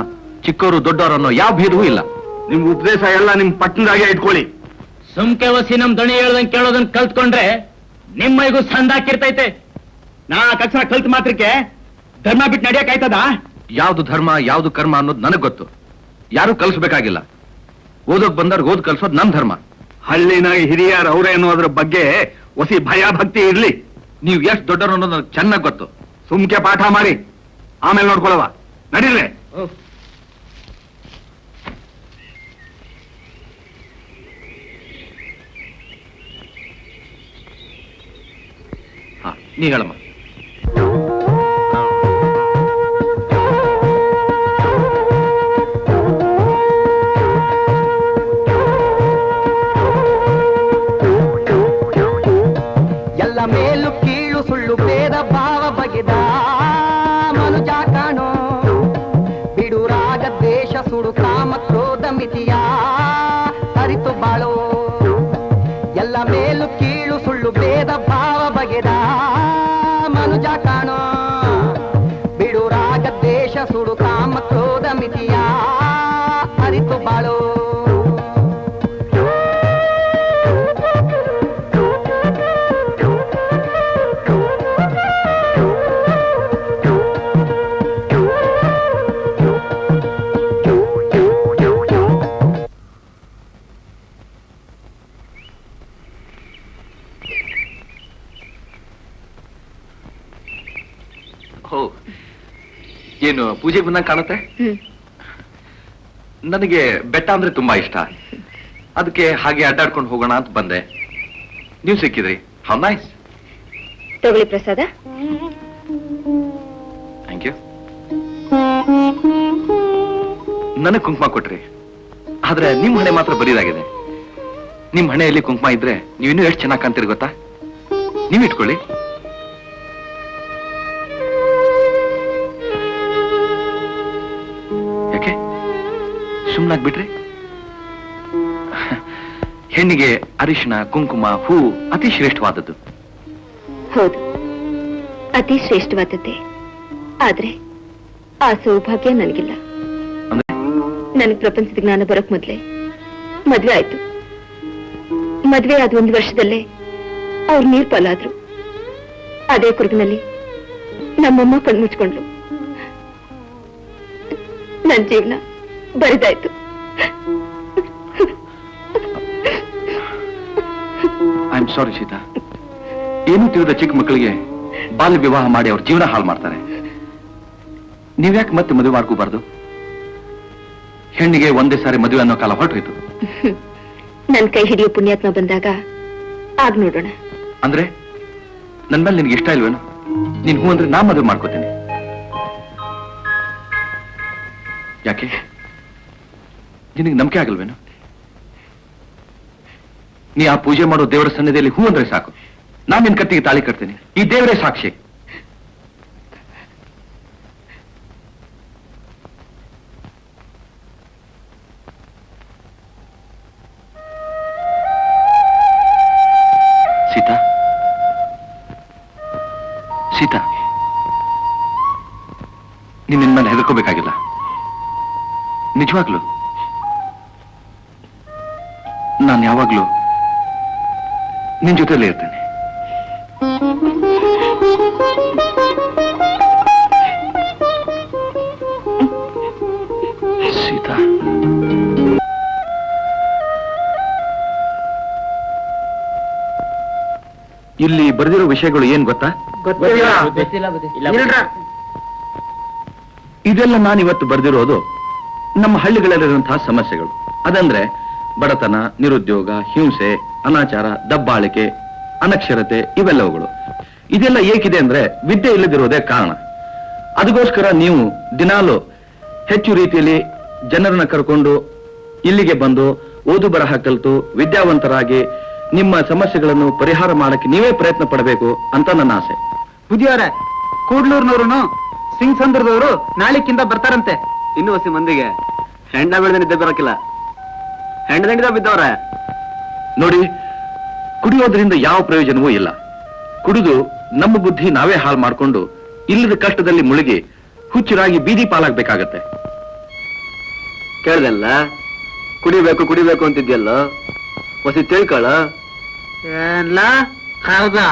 ಚಿಕ್ಕವರು ದೊಡ್ಡವರು ಅನ್ನೋ ಯಾವ ಭೇದವೂ ಇಲ್ಲ. ನಿಮ್ ಉಪದೇಶ ಎಲ್ಲ ನಿಮ್ ಪಟ್ಟಣದಾಗೆ ಇಟ್ಕೊಳ್ಳಿ. ಸುಮ್ಕೆ ಒಸಿ ನಮ್ ದಣಿ ಹೇಳ್ದಂಗ್ ಕೇಳೋದನ್ ಕಲ್ತ್ಕೊಂಡ್ರೆ ನಿಮ್ಮೈಗೂ ಸಂದಾಕಿರ್ತೈತೆ. ನಾ ಕಕ್ಷಣ ಕಲ್ತ್ ಮಾತ್ರಕ್ಕೆ ಧರ್ಮ ಬಿಟ್ಟು ನಡೆಯಕ್ ಆಯ್ತದ? ಯಾವ್ದು ಧರ್ಮ ಯಾವ್ದು ಕರ್ಮ ಅನ್ನೋದು ನನಗ್ ಗೊತ್ತು. ಯಾರು ಕಲಿಸ್ಬೇಕಾಗಿಲ್ಲ. ಓದೋಕ್ ಬಂದವ್ರಿಗೆ ಓದ್ ಕಲ್ಸೋದು ನಮ್ ಧರ್ಮ. ಹಳ್ಳಿನಾಗ ಹಿರಿಯರ್ ಅವ್ರೆ ಅನ್ನೋದ್ರ ಬಗ್ಗೆ ಒಸಿ ಭಯ ಭಕ್ತಿ ಇರ್ಲಿ. ನೀವ್ ಎಷ್ಟು ದೊಡ್ಡವರು ಅನ್ನೋದು ನನಗೆ ಚೆನ್ನಾಗ್ ಗೊತ್ತು. ಸುಮ್ಕೆ ಪಾಠ ಮಾಡಿ ಆಮೇಲೆ ನೋಡ್ಕೊಳವ. ನಡೀರ್ಲೆ. ಹಾ, ನೀ ಹೇಳಮ್ಮ. ಎಲ್ಲ ಮೇಲು ಕೀಳು ಸುಳ್ಳು ಭೇದ ಭಾವ ಬಗೆದ ಮನುಜ ಕಾಣೋ, ಬಿಡು ರಾಗ ದೇಶ ಸುಡು ಕಾಮ ಕ್ರೋಧ ಮಿತಿಯ ಅರಿತು ಬಾಳೋ. ಎಲ್ಲ ಮೇಲು ಕೀಳು ಸುಳ್ಳು ಭೇದ ಭಾವ ಬಗೆದ ಮನುಜ ಕಾಣೋ, ಬಿಡು ರಾಗ ದೇಶ ಸುಡು ಕಾಮ ಕ್ರೋಧ ಮಿತಿಯ ಅರಿತು ಬಾಳೋ. ಏನು ಪೂಜೆಗೆ ಬಂದಂಗೆ ಕಾಣುತ್ತೆ? ನನಗೆ ಬೆಟ್ಟ ಅಂದ್ರೆ ತುಂಬಾ ಇಷ್ಟ. ಅದಕ್ಕೆ ಹಾಗೆ ಅಡ್ಡಾಡ್ಕೊಂಡು ಹೋಗೋಣ ಅಂತ ಬಂದೆ. ನೀವು ಸಿಕ್ಕಿದ್ರಿ. How nice. ತಗೊಳ್ಳಿ ಪ್ರಸಾದ. Thank you. ನನಗ್ ಕುಂಕುಮ ಕೊಟ್ರಿ, ಆದ್ರೆ ನಿಮ್ ಹಣೆ ಮಾತ್ರ ಬರೀದಾಗಿದೆ. ನಿಮ್ ಹಣೆಯಲ್ಲಿ ಕುಂಕುಮ ಇದ್ರೆ ನೀವಿನ್ನೂ ಎಷ್ಟು ಚೆನ್ನಾಗಿ ಕಾಣ್ತೀರಿ ಗೊತ್ತಾ? ನೀವ್ ಇಟ್ಕೊಳ್ಳಿ. ಯಾಕೆ ಸುಮ್ಮನಾಗ್ ಬಿಟ್ರಿ? ಹೆಣ್ಣಿಗೆ ಅರಿಶಿನ ಕುಂಕುಮ ಹೂ ಅತಿ ಶ್ರೇಷ್ಠವಾದದ್ದು. ಹೌದು, ಅತಿ ಶ್ರೇಷ್ಠವಾದದ್ದೇ. ಆದ್ರೆ ಆ ಸೌಭಾಗ್ಯ ನನಗಿಲ್ಲ. ನನಗೆ ಪ್ರಪಂಚದ ಜ್ಞಾನ ಬರೋಕ್ ಮೊದ್ಲೇ ಮದ್ವೆ ಆಯ್ತು. ಮದ್ವೆ ಆದ 1 ವರ್ಷದಲ್ಲೇ ಅವ್ರು ನೀರ್ ಪಾಲಾದ್ರು. ಅದೇ ಕುರುಗಿನಲ್ಲಿ ನಮ್ಮಮ್ಮ ಕಣ್ಮುಚ್ಕೊಂಡ್ಲು. ನನ್ ಜೀವನ ಬರಿದಾಯ್ತು. I am sorry Sita. ಏನು ತಿಳಿದ ಚಿಕ್ಕ ಮಕ್ಕಳಿಗೆ ಬಾಲ್ಯ ವಿವಾಹ ಮಾಡಿ ಅವ್ರ ಜೀವನ ಹಾಳು ಮಾಡ್ತಾರೆ. ನೀವ್ಯಾಕೆ ಮತ್ತೆ ಮದುವೆ ಮಾಡ್ಕೋಬಾರ್ದು? ಹೆಣ್ಣಿಗೆ ಒಂದೇ ಸಾರಿ ಮದುವೆ ಅನ್ನೋ ಕಾಲ ಹೊರಟೋಯ್ತು. ನನ್ ಕೈ ಹಿಡಿಯೋ ಪುಣ್ಯಾತ್ಮ ಬಂದಾಗ ಆಗ ನೋಡೋಣ. ಅಂದ್ರೆ ನನ್ ಮೇಲೆ ನಿನ್ಗೆ ಇಷ್ಟ ಇಲ್ವೇನು? ನೀನ್ ಹೂ ಅಂದ್ರೆ ನಾ ಮದುವೆ ಮಾಡ್ಕೋತೀನಿ. ಯಾಕೆ ನಿನಗೆ ನಂಬಿಕೆ ಆಗಲ್ವೇನು? ನೀ ಆ ಪೂಜೆ ಮಾಡೋ ದೇವರ ಸನ್ನಿಧಿಯಲ್ಲಿ ಹೂ ಅಂದ್ರೆ ಸಾಕು, ನಾನ್ ನಿನ್ ಕತ್ತಿಗೆ ತಾಳಿ ಕಟ್ತೀನಿ. ಈ ದೇವರೇ ಸಾಕ್ಷಿ. ಸೀತಾ, ಸೀತಾ, ನೀನ್ ನಿನ್ ಮೇಲೆ ಹೆದರ್ಕೋಬೇಕಾಗಿಲ್ಲ. ನಿಜವಾಗ್ಲು ನಾನು ಯಾವಾಗ್ಲೂ ನಿನ್ ಜೊತೆಲೇ ಇರ್ತೇನೆ. ಸೀತಾ, ಇಲ್ಲಿ ಬರೆದಿರೋ ವಿಷಯಗಳು ಏನ್ ಗೊತ್ತಾ? ಇದೆಲ್ಲ ನಾನಿವತ್ತು ಬರೆದಿರೋದು ನಮ್ಮ ಹಳ್ಳಿಗಳಲ್ಲಿರುವಂತಹ ಸಮಸ್ಯೆಗಳು. ಅದಂದ್ರೆ ಬಡತನ, ನಿರುದ್ಯೋಗ, ಹಿಂಸೆ, ಅನಾಚಾರ, ದಬ್ಬಾಳಿಕೆ, ಅನಕ್ಷರತೆ, ಇವೆಲ್ಲವುಗಳು. ಇದೆಲ್ಲ ಏಕಿದೆ ಅಂದ್ರೆ ವಿದ್ಯೆ ಇಲ್ಲದಿರೋದೇ ಕಾರಣ. ಅದಕ್ಕೋಸ್ಕರ ನೀವು ದಿನಾಲು ಹೆಚ್ಚು ರೀತಿಯಲ್ಲಿ ಜನರನ್ನ ಕರ್ಕೊಂಡು ಇಲ್ಲಿಗೆ ಬಂದು ಓದು ಬರಹ ಕಲಿತು ವಿದ್ಯಾವಂತರಾಗಿ ನಿಮ್ಮ ಸಮಸ್ಯೆಗಳನ್ನು ಪರಿಹಾರ ಮಾಡಕ್ಕೆ ನೀವೇ ಪ್ರಯತ್ನ ಪಡಬೇಕು ಅಂತ ನನ್ನ ಆಸೆ. ಬುದ್ಧಿಯವರೇ, ಕೂಡ್ಲೂರ್ನವ್ರು ಸಿಂಗ್ ಸಂದ್ರದವರು ನಾಳಿಕ್ಕಿಂದ ಬರ್ತಾರಂತೆ. ಇನ್ನು ಹೊಸ ಮಂದಿಗೆ ಹೆಂಡ ಬೆಳೆದ ನಿದ್ದೆ ಬರಕಿಲ್ಲ. ಹೆಂಡ ದಂಡಿದ ಬಿದ್ದವ್ರೆ. ನೋಡಿ, ಕುಡಿಯೋದ್ರಿಂದ ಯಾವ ಪ್ರಯೋಜನವೂ ಇಲ್ಲ. ಕುಡಿದು ನಮ್ಮ ಬುದ್ಧಿ ನಾವೇ ಹಾಳು ಮಾಡ್ಕೊಂಡು ಇಲ್ಲದ ಕಷ್ಟದಲ್ಲಿ ಮುಳುಗಿ ಹುಚ್ಚರಾಗಿ ಬೀದಿ ಪಾಲಾಗ್ಬೇಕಾಗತ್ತೆ. ಕೇಳ್ದಲ್ಲ, ಕುಡಿಬೇಕು ಕುಡಿಬೇಕು ಅಂತಿದ್ಯಲ್ಲ, ಹೊಸಿ ತಿಳ್ಕೊಳ. ಎಲ್ಲ ಹೌದಾ?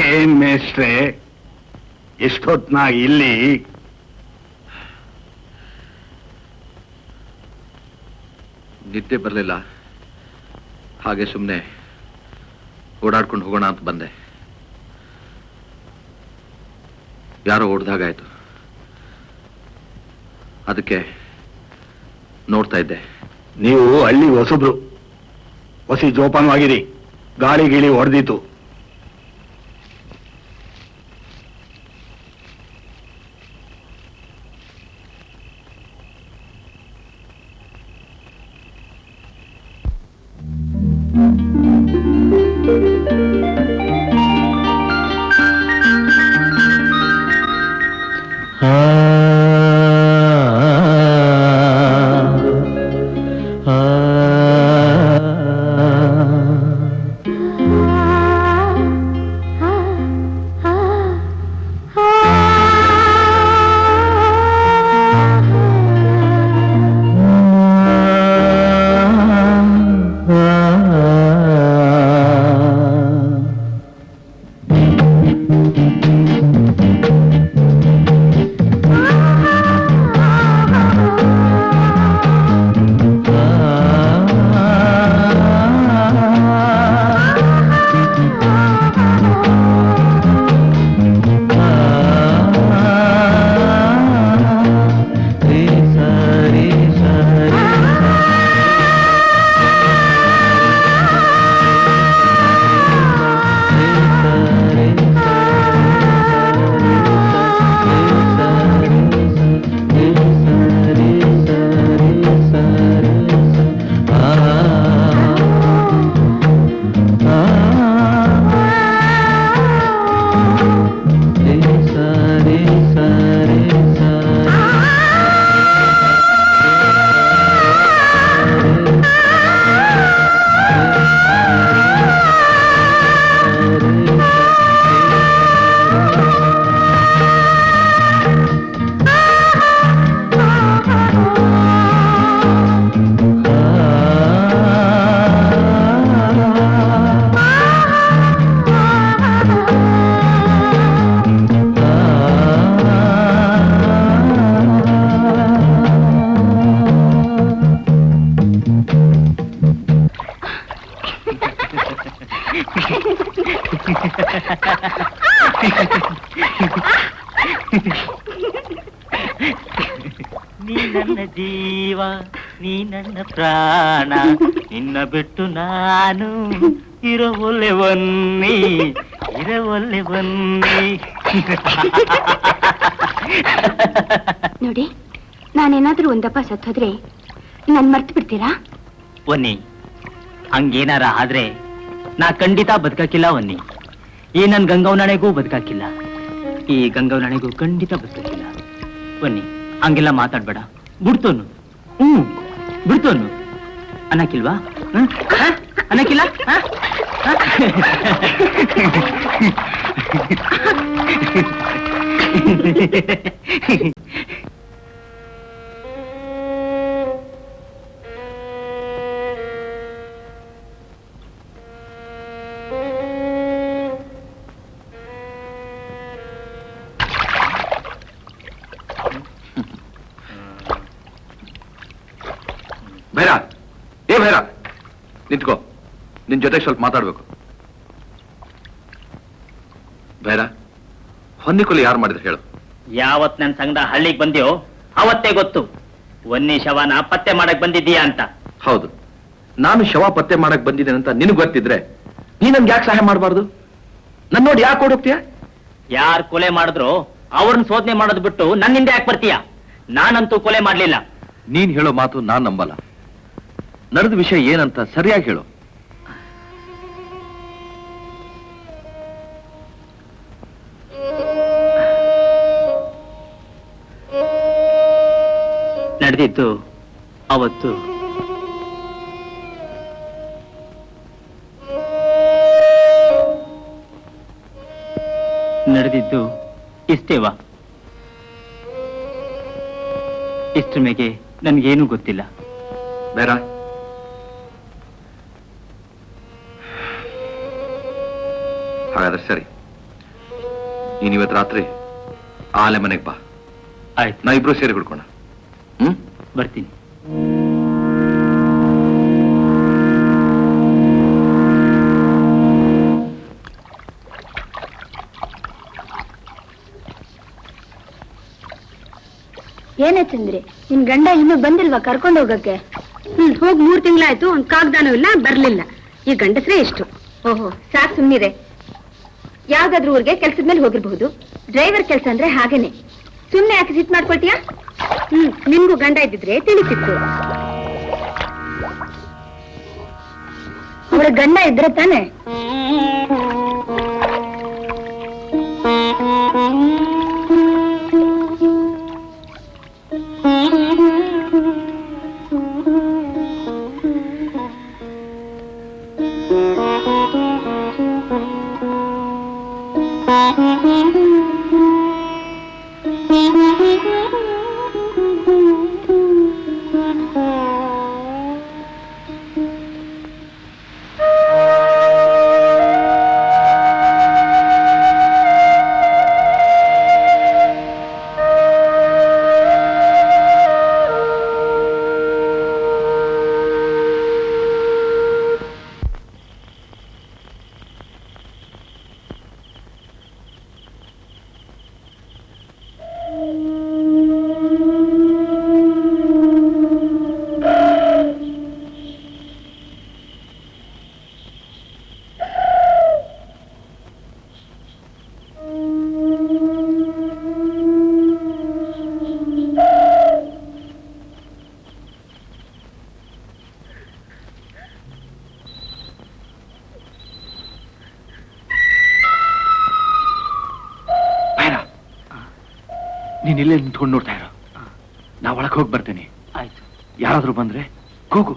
ಏನ್ ಮೇಷ್ಟ್ರೆ, ಎಷ್ಟೊತ್ನಾಗ ಇಲ್ಲಿ? ನಿದ್ದೆ ಬರಲಿಲ್ಲ, ಹಾಗೆ ಸುಮ್ಮನೆ ಓಡಾಡ್ಕೊಂಡು ಹೋಗೋಣ ಅಂತ ಬಂದೆ. ಯಾರೋ ಓಡ್ದಾಗಾಯ್ತು, ಅದಕ್ಕೆ ನೋಡ್ತಾ ಇದ್ದೆ. ನೀವು ಹಳ್ಳಿ ಹೊಸಬ್ರು, ಹೊಸಿ ಜೋಪಾನವಾಗಿರಿ. ಗಾಳಿ ಗಿಳಿ ಹೊಡೆದಿತ್ತು. ನೀ ನನ್ನ ಜೀವ ನೀ ನನ್ನ ಪ್ರಾಣ ನಿನ್ನ ಬಿಟ್ಟು ನಾನು ಇರವೊಲ್ಲೆ ಬನ್ನಿ ಇರವೊಲ್ಲೆ ಬನ್ನಿ. ನೋಡಿ, ನಾನೇನಾದ್ರೂ ಒಂದಪ್ಪ ಸತ್ತೋದ್ರೆ ನನ್ ಮರ್ತು ಬಿಡ್ತೀರಾ? ಒನ್ನಿ, ಹಂಗೇನಾರ ಆದ್ರೆ ನಾ ಖಂಡಿತ ಬದುಕಕ್ಕಿಲ್ಲ ಒನ್ನಿ. ಈ ನನ್ ಗಂಗವನಣೆಗೂ ಬದುಕಕ್ಕಿಲ್ಲ, ಈ ಗಂಗವನಣೆಗೂ ಖಂಡಿತ ಬದುಕಕ್ಕಿಲ್ಲ ಒನ್ನಿ. ಹಂಗೆಲ್ಲ ಮಾತಾಡ್ಬೇಡ. ಬಿಡ್ತೋನು, ಬಿಡ್ತೋನು ಅನ್ನಕ್ಕಿಲ್ವಾ? ಅನ್ನಕ್ಕಿಲ್ಲ? ಭೈರ, ಏ ಭೈರ, ನಿಂತ್ಕೋ. ನಿನ್ ಜೊತೆ ಸ್ವಲ್ಪ ಮಾತಾಡ್ಬೇಕು. ಭೈರ, ಹೊನ್ನಿಕೊಲೆ ಯಾರು ಮಾಡಿದ್ರು ಹೇಳು? ಯಾವತ್ ನನ್ ಸಂಗಡ ಹಳ್ಳಿಗೆ ಬಂದ್ಯೋ ಅವತ್ತೇ ಗೊತ್ತು ಒನ್ನಿ ಶವನ ಪತ್ತೆ ಮಾಡಕ್ ಬಂದಿದ್ದೀಯಾ ಅಂತ. ಹೌದು, ನಾನು ಶವ ಪತ್ತೆ ಮಾಡಕ್ ಬಂದಿದ್ದೇನೆ ಅಂತ ನಿನಗ್ ಗೊತ್ತಿದ್ರೆ ನೀ ನನ್ಗೆ ಯಾಕೆ ಸಹಾಯ ಮಾಡಬಾರ್ದು? ನನ್ ನೋಡಿ ಯಾಕೆ ಓಡೋಗ್ತೀಯ? ಯಾರ್ ಕೊಲೆ ಮಾಡಿದ್ರು ಅವ್ರನ್ನ ಶೋಧನೆ ಮಾಡೋದ್ ಬಿಟ್ಟು ನನ್ನಿಂದ ಯಾಕೆ ಬರ್ತೀಯ? ನಾನಂತೂ ಕೊಲೆ ಮಾಡ್ಲಿಲ್ಲ. ನೀನ್ ಹೇಳೋ ಮಾತು ನಾನ್ ನಂಬಲ್ಲ. ನಡೆದ ವಿಷಯ ಏನಂತ ಸರಿಯಾಗಿ ಹೇಳು. ನಡೆದಿದ್ದು ಅವತ್ತು ನಡೆದಿದ್ದು ಇಷ್ಟೇವಾ? ಇಷ್ಟ್ರ ಮೇಲೆ ನನ್ಗೇನು ಗೊತ್ತಿಲ್ಲ. ಬೇಡ, ಹಾಗಾದ್ರೆ ಸರಿ, ನೀನ್ ಇವತ್ತು ರಾತ್ರಿ ಆಲೆ ಮನೆಗೆ ಬಾ. ಆಯ್ತು, ನಾ ಇಬ್ರು ಸೇರಿ ಹುಡ್ಕೋಣ. ಬರ್ತೀನಿ. ಏನಾಯ್ತಂದ್ರೆ ನಿನ್ ಗಂಡ ಇನ್ನೂ ಬಂದಿಲ್ವಾ ಕರ್ಕೊಂಡು ಹೋಗಕ್ಕೆ? ಹೋಗ್ 3 ತಿಂಗಳಾಯ್ತು, ಒಂದ್ ಕಾಗ್ದಾನೂ ಇಲ್ಲ, ಬರ್ಲಿಲ್ಲ. ಈ ಗಂಡಸ್ರೇ ಎಷ್ಟು? ಓಹೋ, ಸಾಕ್ ಸುಮ್ನಿರೆ. ಯಾವ್ದಾದ್ರು ಊರಿಗೆ ಕೆಲ್ಸದ ಮೇಲೆ ಹೋಗಿರ್ಬಹುದು. ಡ್ರೈವರ್ ಕೆಲ್ಸ ಅಂದ್ರೆ ಹಾಗೇನೆ. ಸುಮ್ನೆ ಯಾಕೆ ಸಿಟ್ ಮಾಡ್ಕೊಳ್ತೀಯಾ? ನಿನ್ಗೂ ಗಂಡ ಇದ್ದಿದ್ರೆ ತಿಳಿಸಿತ್ತು. ಅವಳ ಗಂಡ ಇದ್ರೆ ತಾನೆ. ನೀನ್ ಇಲ್ಲೇ ನಿಂತ್ಕೊಂಡು ನೋಡ್ತಾ ಇರೋ, ನಾ ಒಳಗೆ ಹೋಗಿ ಬರ್ತೇನೆ. ಆಯ್ತು. ಯಾರಾದ್ರೂ ಬಂದ್ರೆ ಕೂಗು.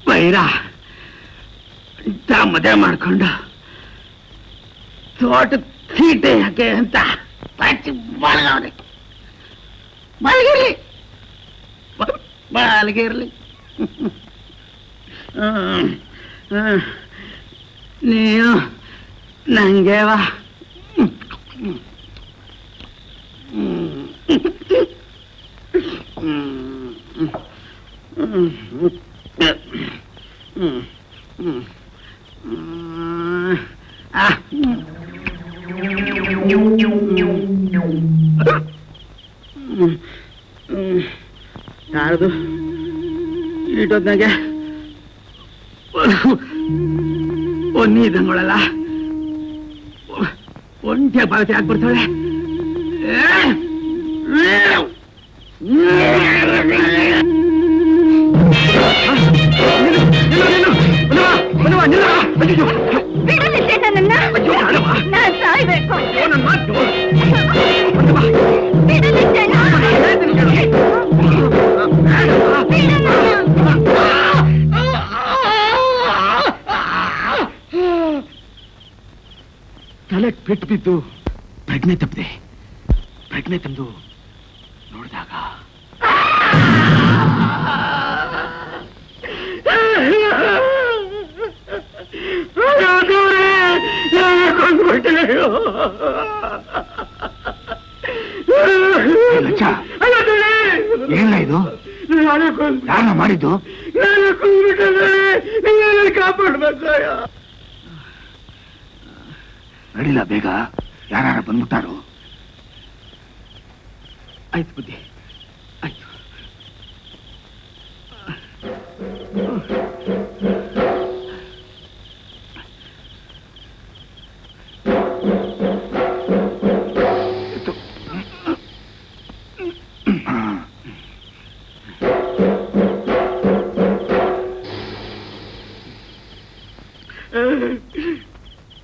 ಬೈರ ಮದುವೆ ಮಾಡ್ಕೊಂಡು ತೋಟ ತೀಟೆ ಯಾಕೆ ಅಂತ ಮಲಗಿರ್ಲಿ ಮಲಗಿರ್ಲಿ ನೀನು ನಂಗೆವಾ ಯಾರದು ಈಟೊತ್ನಾಗೆ ಒನ್ನಿ ಇದ್ದಂಗಳಲ್ಲ ಒಂಟೆ ಪಾವತಿ ಆಗ್ಬಿಡ್ತಾಳೆ ಸಾಯ್ಬೇಕು ತಲೆ ಪೆಟ್ಟು ಬಿದ್ದು ಪ್ರಜ್ಞೆ ತಪ್ಪದೆ ಪ್ರಜ್ಞೆ ತಂದು ನೋಡಿದಾಗ ಏನ ಇದು ಯಾರನ್ನ ಮಾಡಿದ್ದು ಕಾಪಾಡ್ಬೇಕಯ್ಯ ನಡಿಲ್ಲ ಬೇಗ ಯಾರ ಬಂದ್ಬಿಟ್ಟಾರು ಆಯ್ತು ಬುದ್ಧಿ ಆಯ್ತು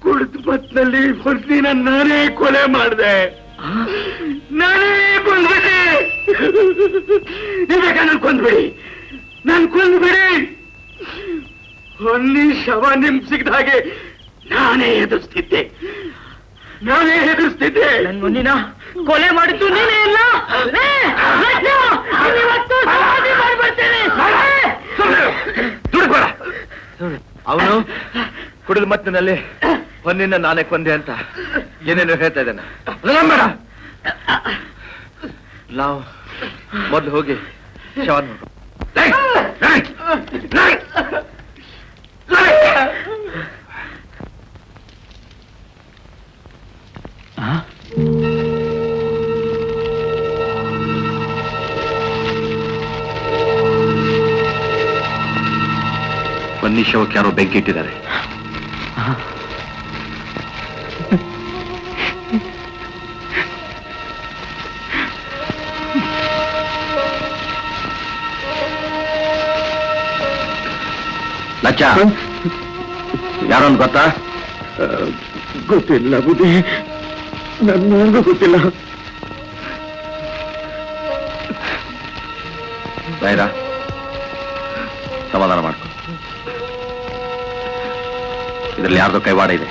ಕುಡಿದ ಮತ್ನಲ್ಲಿ ಹೊರದಿನ ನಾನೇ ಕೊಲೆ ಮಾಡಿದೆ ನಾನೇ ಕೊಂದ್ಬಿಟ್ಟೆ ನೀವೇಗ ನನ್ ಕೊಂದ್ಬಿಡಿ ಹೊನ್ನಿ ಶವ ನಿಮ್ ಸಿಗ್ದ ಹಾಗೆ ನಾನೇ ಎದುರಿಸ್ತಿದ್ದೆ ನನ್ ಮುನ್ನಿನ ಕೊಲೆ ಮಾಡಿದ್ದು ನೀನೇ ಇಲ್ಲ ಅವನು ಕುಡಿದ ಮತ್ತಿನಲ್ಲಿ ಹೊನ್ನಿನ ನಾನೇ ಕೊಂದೆ ಅಂತ ಏನೇನು ಹೇಳ್ತಾ ಇದ್ದಾನೆ ನಾವು ಮೊದ್ಲು ಹೋಗಿ ಶವ ನೋಡು. ಹೊನ್ನಿ ಶವಕ್ಕೆ ಯಾರೋ ಬೆಂಕಿ ಇಟ್ಟಿದ್ದಾರೆ. ಲಚ್ಚ ಯಾರೊಂದು ಗೊತ್ತಾ? ಗೊತ್ತಿಲ್ಲ ಬುದ್ಧಿ, ನನಗೂ ಗೊತ್ತಿಲ್ಲ. ಬೈರ ಸಮಾಧಾನ ಮಾಡ್ಕೊ. ಇದರಲ್ಲಿ ಯಾರ್ದೋ ಕೈವಾಡ ಇದೆ.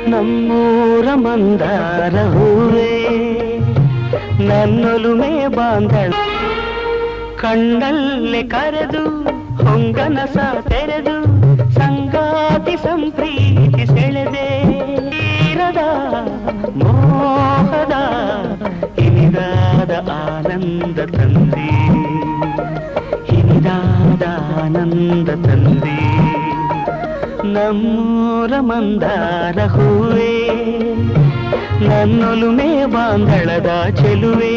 ನಮ್ಮೂರ ಮಂದಾರ ಹೂವೇ ನನ್ನೊಲುಮೆ ಬಾಂಧಳ ಕಣ್ಣಲ್ಲಿ ಕರೆದು ಹೊಂಗನಸ ತೆರೆದು ಸಂಗಾತಿ ಸಂಪ್ರೀತಿ ಸೆಳೆದೆ ತೀರದ ಮೋಹದ ಇನಿದಾದ ಆನಂದ ತಂದೆ ಇನಿದಾದ ಆನಂದ ತಂದೆ ನಮ್ಮೂರ ಮಂದಾರ ಹೂವೇ ನನ್ನೊಲುಮೆ ಬಾಂಧಳದ ಚೆಲುವೆ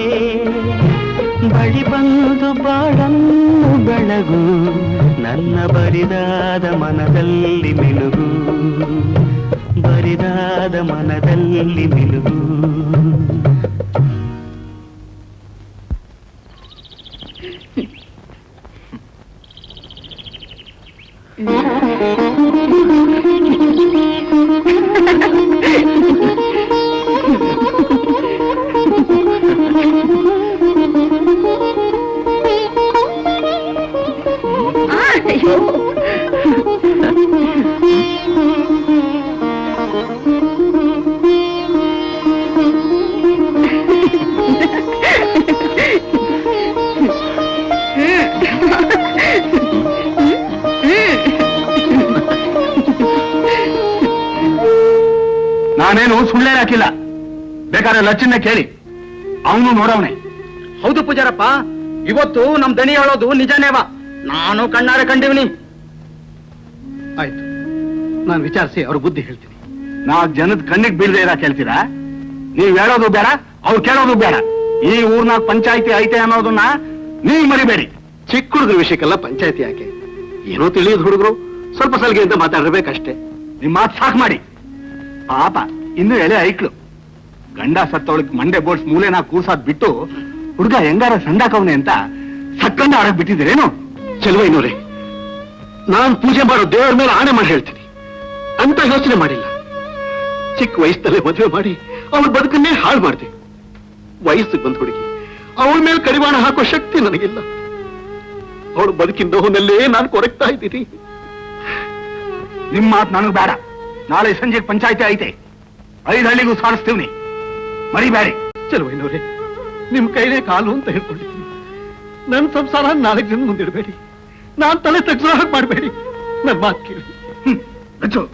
ಬಳಿ ಬಂದು ಬಾಳನ್ನು ಬೆಳಗು ನನ್ನ ಬರಿದಾದ ಮನದಲ್ಲಿ ಮಿನುಗು ಬರಿದಾದ ಮನದಲ್ಲಿ ಮಿನುಗು ನಾನೇನು ಸುಳ್ಳೇ ಹಾಕಿಲ್ಲ, ಬೇಕಾದ್ರೆ ಲಚ್ಚನ್ನ ಕೇಳಿ, ಅವನು ನೋಡವನೆ. ಹೌದು ಪೂಜಾರಪ್ಪ, ಇವತ್ತು ನಮ್ ದನಿ ಹೇಳೋದು ನಿಜನೇವ, ನಾನು ಕಣ್ಣಾರೆ ಕಂಡಿವ್ನಿ. ಆಯ್ತು, ನಾನು ವಿಚಾರಿಸಿ ಅವ್ರ ಬುದ್ಧಿ ಹೇಳ್ತೀನಿ. 4 ಜನದ ಕಣ್ಣಿಗೆ ಬೀಳದೆ ಇರ ಕೇಳ್ತೀರಾ? ನೀವ್ ಹೇಳೋದು ಬೇಡ, ಅವ್ರು ಕೇಳೋದು ಬೇಡ. ಈ ಊರ್ನಾಗ ಪಂಚಾಯಿತಿ ಐತೆ ಅನ್ನೋದನ್ನ ನೀವ್ ಮರಿಬೇಡಿ. ಚಿಕ್ಕ ಹುಡುಗರ ವಿಷಯಕ್ಕೆಲ್ಲ ಪಂಚಾಯತಿ ಯಾಕೆ? ಏನೋ ತಿಳಿಯೋದು ಹುಡುಗರು, ಸ್ವಲ್ಪ ಸಲಿಗೆ ಅಂತ ಮಾತಾಡಿರ್ಬೇಕಷ್ಟೇ. ನಿಮ್ ಮಾತು ಸಾಕು ಮಾಡಿ. ಪಾಪ ಇನ್ನು ಎಳೆ ಐಕ್ಳು, ಗಂಡ ಸತ್ತವಳಿಗೆ ಮಂಡೆ ಬೋಡ್ಸ್ ಮೂಲೆನ ಕೂರ್ಸಾದ್ ಬಿಟ್ಟು ಹುಡುಗ ಹೆಂಗಾರ ಸಂದಾಕವನೆ ಅಂತ ಸಕ್ಕಂಡ ಆಡಕ್ ಬಿಟ್ಟಿದ್ದೀರೇನು? ಚೆಲುವೈನವ್ರೆ, ನಾನ್ ಪೂಜೆ ಮಾಡೋ ದೇವರ ಮೇಲೆ ಆಣೆ ಮಾಡಿ ಹೇಳ್ತೀನಿ, ಅಂತ ಯೋಚನೆ ಮಾಡಿಲ್ಲ. ಚಿಕ್ಕ ವಯಸ್ಸಲ್ಲೇ ಮದುವೆ ಮಾಡಿ ಅವಳ ಬದುಕನ್ನೇ ಹಾಳು ಮಾಡಿದೆ. ವಯಸ್ಸಿಗೆ ಬಂದ ಹುಡುಗಿ, ಅವಳ ಮೇಲೆ ಕಡಿವಾಣ ಹಾಕೋ ಶಕ್ತಿ ನನಗಿಲ್ಲ. ಅವಳು ಬದುಕಿನ ನೋವಿನಲ್ಲೇ ನಾನು ಕೊರಗ್ತಾ ಇದ್ದೀನಿ. ನಿಮ್ ಮಾತು ನನಗ್ ಬೇಡ. ನಾಳೆ ಸಂಜೆಗೆ ಪಂಚಾಯಿತಿ ಐತೆ, 5 ಹಳ್ಳಿಗೂ ಸಾರಿಸ್ತೀವ್ನಿ, ಮರಿಬೇಡಿ. ಚೆಲುವೈನವ್ರೆ, ನಿಮ್ ಕೈಲೇ ಕಾಲು ಅಂತ ಹೇಳ್ಕೊಂಡಿದ್ದೀನಿ. ನನ್ನ ಸಂಸಾರ 4 ಜನ ಮುಂದಿಡಬೇಡಿ, ನಾನ್ ತಲೆ ತಗ್ಸೋ ಹಾಗೆ ಮಾಡಬೇಡಿ. ನನ್ನ ಮಾತು ಕೇಳಿ. ರಚ್ಚು,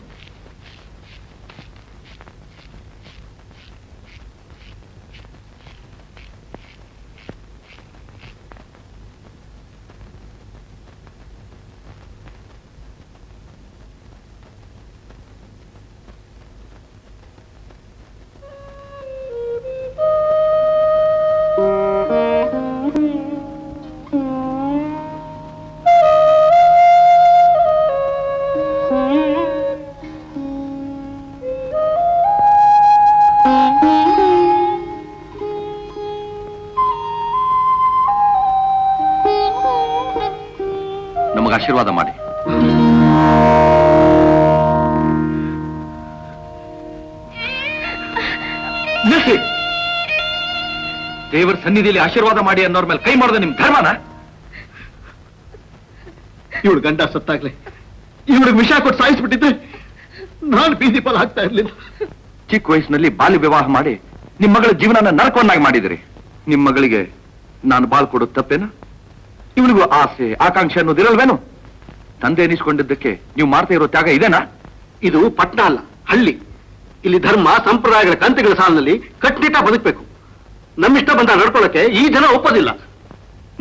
ನಮಗೆ ಆಶೀರ್ವಾದ ಮಾಡಿ. ದೇವರ ಸನ್ನಿಧಿಯಲ್ಲಿ ಆಶೀರ್ವಾದ ಮಾಡಿ ಅನ್ನೋರ್ ಮೇಲೆ ಕೈ ಮಾಡಿದ ನಿಮ್ ಧರ್ಮನ? ಇವಳು ಗಂಡ ಸತ್ತಾಗ್ಲೆ ಇವಳಿಗೆ ವಿಷ ಕೊಟ್ಟು ಸಾಯಿಸ್ಬಿಟ್ಟಿದ್ರೆ ನಾನು ಬೀದಿ ಪಾಲ್ ಆಗ್ತಾ ಇರ್ಲಿಲ್ಲ. ಚಿಕ್ಕ ವಯಸ್ಸಿನಲ್ಲಿ ಬಾಲ್ಯ ವಿವಾಹ ಮಾಡಿ ನಿಮ್ ಮಗಳ ಜೀವನನ ನರಕವನ್ನಾಗಿ ಮಾಡಿದಿರಿ. ನಿಮ್ ಮಗಳಿಗೆ ನಾನು ಬಾಳ್ ಕೊಡೋದು ತಪ್ಪೇನ? ಇವಳಿಗೂ ಆಸೆ ಆಕಾಂಕ್ಷೆ ಅನ್ನೋದಿರಲ್ವೇನು? ತಂದೆ ಎನಿಸ್ಕೊಂಡಿದ್ದಕ್ಕೆ ನೀವು ಮಾಡ್ತಾ ಇರೋ ತ್ಯಾಗ ಇದೇನಾ? ಇದು ಪಟ್ಟಣ ಅಲ್ಲ, ಹಳ್ಳಿ. ಇಲ್ಲಿ ಧರ್ಮ ಸಂಪ್ರದಾಯಗಳ ಕಂತೆಗಳ ಸಾಲಿನಲ್ಲಿ ಕಟ್ಟಿಟ್ಟ ಬದುಕಬೇಕು. ನಮ್ಮಿಷ್ಟ ಬಂದ ನಡ್ಕೊಳ್ಳಕ್ಕೆ ಈ ಜನ ಒಪ್ಪೋದಿಲ್ಲ.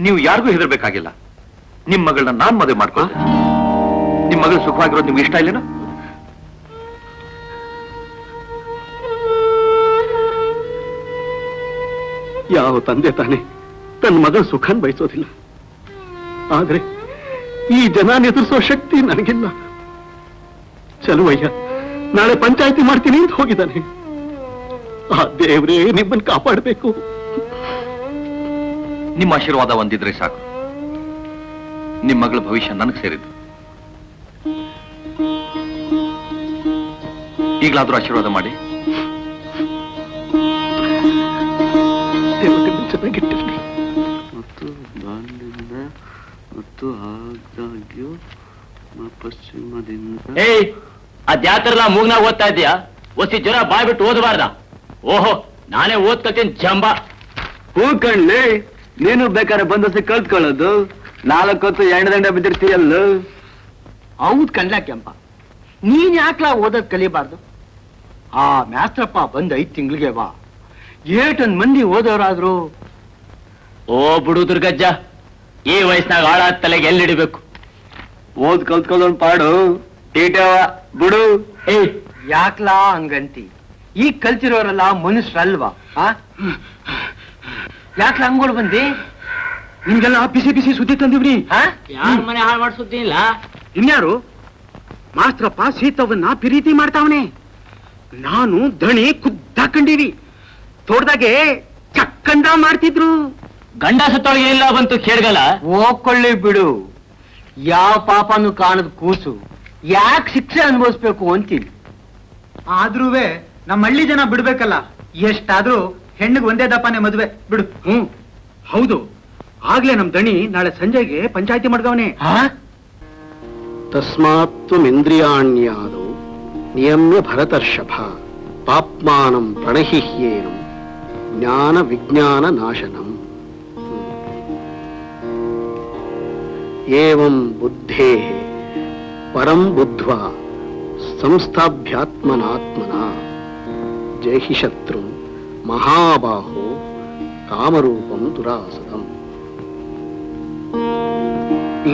ನೀವು ಯಾರಿಗೂ ಹೆದರ್ಬೇಕಾಗಿಲ್ಲ. ನಿಮ್ ಮಗಳನ್ನ ನಾನ್ ಮದುವೆ ಮಾಡ್ಕೊಳ್ಳ. ನಿಮ್ ಮಗಳು ಸುಖವಾಗಿರೋದು ನಿಮ್ಗೆ ಇಷ್ಟ ಇಲ್ಲೇನೋ? ಯಾವ ತಂದೆ ತಾನೆ ತನ್ನ ಮಗಳ ಸುಖನ್ ಬಯಸೋದಿಲ್ಲ. ಆದ್ರೆ ಈ ಜನ ಎದುರಿಸೋ ಶಕ್ತಿ ನನಗಿಲ್ಲ. ಚಲುವಯ್ಯ ನಾಳೆ ಪಂಚಾಯಿತಿ ಮಾಡ್ತೀನಿ ಅಂತ ಹೋಗಿದ್ದಾನೆ. ಆ ದೇವ್ರೇ ನಿಮ್ಮನ್ನು ಕಾಪಾಡಬೇಕು. ನಿಮ್ಮ ಆಶೀರ್ವಾದ ಒಂದಿದ್ರೆ ಸಾಕು. ನಿಮ್ಮ ಮಗಳ ಭವಿಷ್ಯ ನನಗೆ ಸೇರಿದ್ದು. ಈಗಲಾದ್ರೂ ಆಶೀರ್ವಾದ ಮಾಡಿ. ಚೆನ್ನಾಗಿಟ್ಟಿರ್ಲಿ. ಅದ್ಯಾತ್ರಲ್ಲ ಮೂಗ್ನಾಗ ಓದ್ತಾ ಇದೀಯಾ? ಒಸಿ ಜ್ವರ ಬಾಯ್ಬಿಟ್ಟು ಓದಬಾರ್ದ? ಓಹೋ, ನಾನೇ ಓದ್ಕತೀನಿ ಜಂಬ. ಹೂ ಕಣ್ಲಿ, ನೀನು ಬೇಕಾದ್ರೆ ಬಂದಸಿ ಕಲ್ತ್ಕೊಳ್ಳೋದು, 4 ಹೊತ್ತು ದಂಡ ಬಿದ್ದಿರ್ತೀಯಲ್ಲ. ಹೌದ್ ಕಣ್ಲ ಕೆಂಪ, ನೀನ್ ಯಾಕ್ಲಾ ಓದೋದ್ ಕಲಿಬಾರ್ದು? ಆ ಮ್ಯಾಸ್ತ್ರಪ್ಪ ಬಂದ್ 5 ತಿಂಗಳಿಗೆ ಬಾ, ಏಟೊಂದ್ ಮಂದಿ ಓದೋರಾದ್ರು. ಓ ಬಿಡು ದುರ್ಗಜ್ಜ, ಈ ವಯಸ್ಸಿನಾಗ ಆಳಾದ ತಲೆಗೆ ಎಲ್ಲಿಡಬೇಕು? ಓದ್ ಕಲ್ತ್ಕೊಳ್ಳೋನ್ ಪಾಡು ಟೀಟವ ಬಿಡು. ಯಾಕ್ಲಾ ಹಂಗಂತಿ? ಈಗ ಕಲ್ತಿರೋರೆಲ್ಲ ಮನುಷ್ಯರಲ್ವಾ? ಯಾಕ್ಲಾ ಹಂಗೋಡ್ ಬಂದಿ? ನಿಮ್ಗೆಲ್ಲ ಬಿಸಿ ಬಿಸಿ ಸುದ್ದಿ ತಂದಿವ್ರಿ. ಯಾರ ಮನೆ ಹಾಳು ಮಾಡಿಸುದ್ದಿ ಇಲ್ಲ? ಇನ್ಯಾರು? ಮಾಸ್ತ್ರಪ್ಪ ಸೀತವನ್ನ ಪ್ರೀತಿ ಮಾಡ್ತಾವನೆ. ನಾನು ದಣಿ ಕುದ್ದಾಕಂಡೀವಿ. ತೋಟದಾಗೆ ಚಕ್ಕಂದ ಮಾಡ್ತಿದ್ರು. ಗಂಡ ಸತ್ತೊಳಗೆ ಇಲ್ಲ ಬಂತು ಕೇಳ್ಗಲ್ಲ. ಹೋಗ್ಕೊಳ್ಳಿ ಬಿಡು, ಯಾವ ಪಾಪನು ಕಾಣದ್ ಕೂಸು ಯಾಕೆ ಶಿಕ್ಷೆ ಅನುಭವಿಸ್ಬೇಕು ಅಂತೀನಿ. ಆದ್ರೂವೆ ನಮ್ಮ ಹಳ್ಳಿ ಜನ ಬಿಡ್ಬೇಕಲ್ಲ. ಎಷ್ಟಾದ್ರೂ ಹೆಣ್ಣಿಗೆ ಒಂದೇ ದಪ್ಪನೆ ಮದುವೆ ಬಿಡು. ಹೌದು, ಆಗ್ಲೇ ನಮ್ ದಣಿ ನಾಳೆ ಸಂಜೆಗೆ ಪಂಚಾಯತಿ ಮಾಡ್ಗವನೆ. ತಸ್ಮಾತ್ವಮಿಂದ್ರಿಯಾಣ್ಯಾದೌ ನಿಯಮ್ಯ ಭರತರ್ಷಭ ಪಾಪ್ಮಾನಂ ಪ್ರಣಹಿಹ್ಯೇನಂ ಜ್ಞಾನ ವಿಜ್ಞಾನ ನಾಶನಂ. ಏವಂ ಬುದ್ಧೇಃ ಪರಂ ಬುದ್ಧ್ವಾ ಸಂಸ್ಥಾಭ್ಯಾತ್ಮನಾತ್ಮನಾ ಜೈಹಿ ಶತ್ರುಂ ಮಹಾಬಾಹೋ ಕಾಮರೂಪಂ ದುರಾಸದಂ.